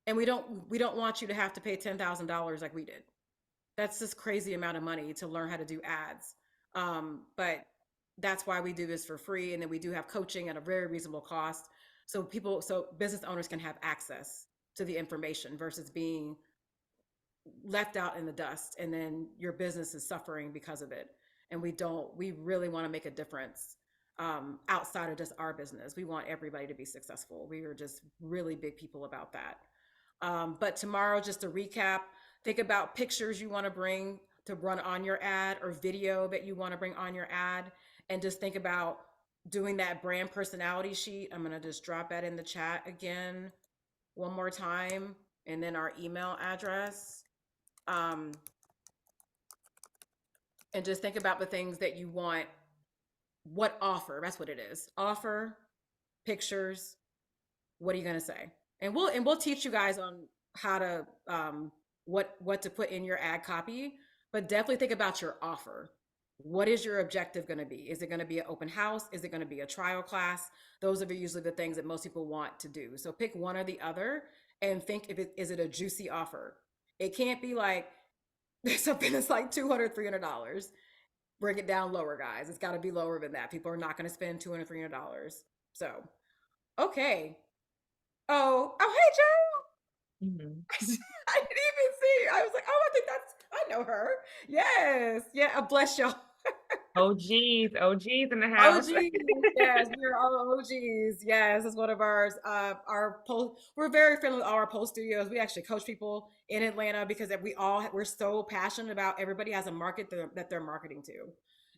B: And we don't want you to have to pay $10,000 like we did. That's just crazy amount of money to learn how to do ads. But that's why we do this for free, and then we do have coaching at a very reasonable cost, so business owners can have access to the information versus being left out in the dust, and then your business is suffering because of it. And we really want to make a difference outside of just our business. We want everybody to be successful. We are just really big people about that. But tomorrow, just to recap, think about pictures you want to bring to run on your ad, or video that you want to bring on your ad. And just think about doing that brand personality sheet. I'm going to just drop that in the chat again one more time, and then our email address. And just think about the things that you want. What offer? That's what it is. Offer, pictures. What are you going to say? And we'll teach you guys on how to what to put in your ad copy. But definitely think about your offer. What is your objective going to be? Is it going to be an open house? Is it going to be a trial class? Those are usually the things that most people want to do. So pick one or the other, and think, is it a juicy offer? It can't be like something that's like $200, $300. Bring it down lower, guys. It's got to be lower than that. People are not going to spend $200, $300. So, okay. Hey, Joe.
C: Mhm.
B: I didn't even see. I was like, I know her. Yes. Yeah. Bless y'all.
C: OGs in the house.
B: OGs. Yes. We're all OGs. Yes. It's one of ours. We're very friendly with all our pole studios. We actually coach people in Atlanta because we're so passionate about everybody has a market that they're marketing to.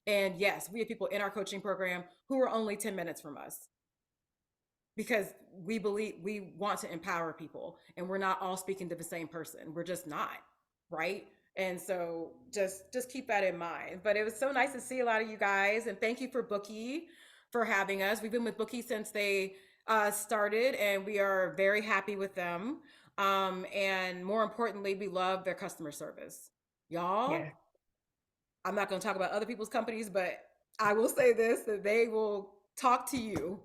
B: And yes, we have people in our coaching program who are only 10 minutes from us, because we believe we want to empower people, and we're not all speaking to the same person. We're just not, right? And so just keep that in mind. But it was so nice to see a lot of you guys, and thank you for Bookee for having us. We've been with Bookee since they started, and we are very happy with them. And more importantly, we love their customer service. Y'all,
C: Yeah.
B: I'm not going to talk about other people's companies, but I will say this, that they will talk to you.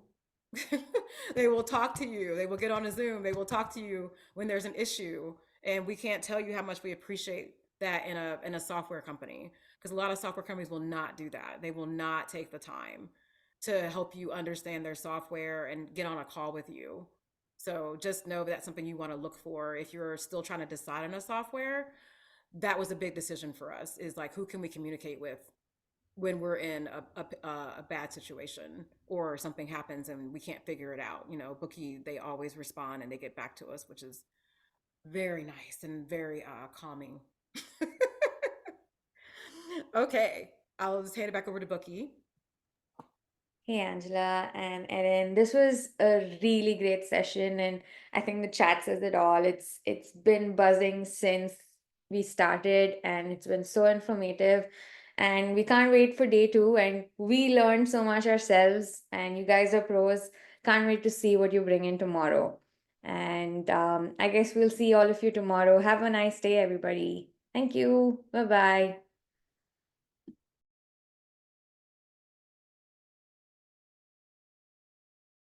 B: They will talk to you. They will get on a Zoom. They will talk to you when there's an issue. And we can't tell you how much we appreciate that in a software company, because a lot of software companies will not do that. They will not take the time to help you understand their software and get on a call with you. So just know that's something you want to look for if you're still trying to decide on a software. That was a big decision for us, is like, who can we communicate with when we're in a bad situation, or something happens and we can't figure it out. Bookee, they always respond and they get back to us, which is very nice and very calming. Okay, I'll just hand it back over to Bookee.
A: Hey, Angela and Erin. This was a really great session, and I think the chat says it all. It's been buzzing since we started, and it's been so informative. And we can't wait for day two. And we learned so much ourselves, and you guys are pros. Can't wait to see what you bring in tomorrow. And I guess we'll see all of you tomorrow. Have a nice day, everybody. Thank you. Bye bye.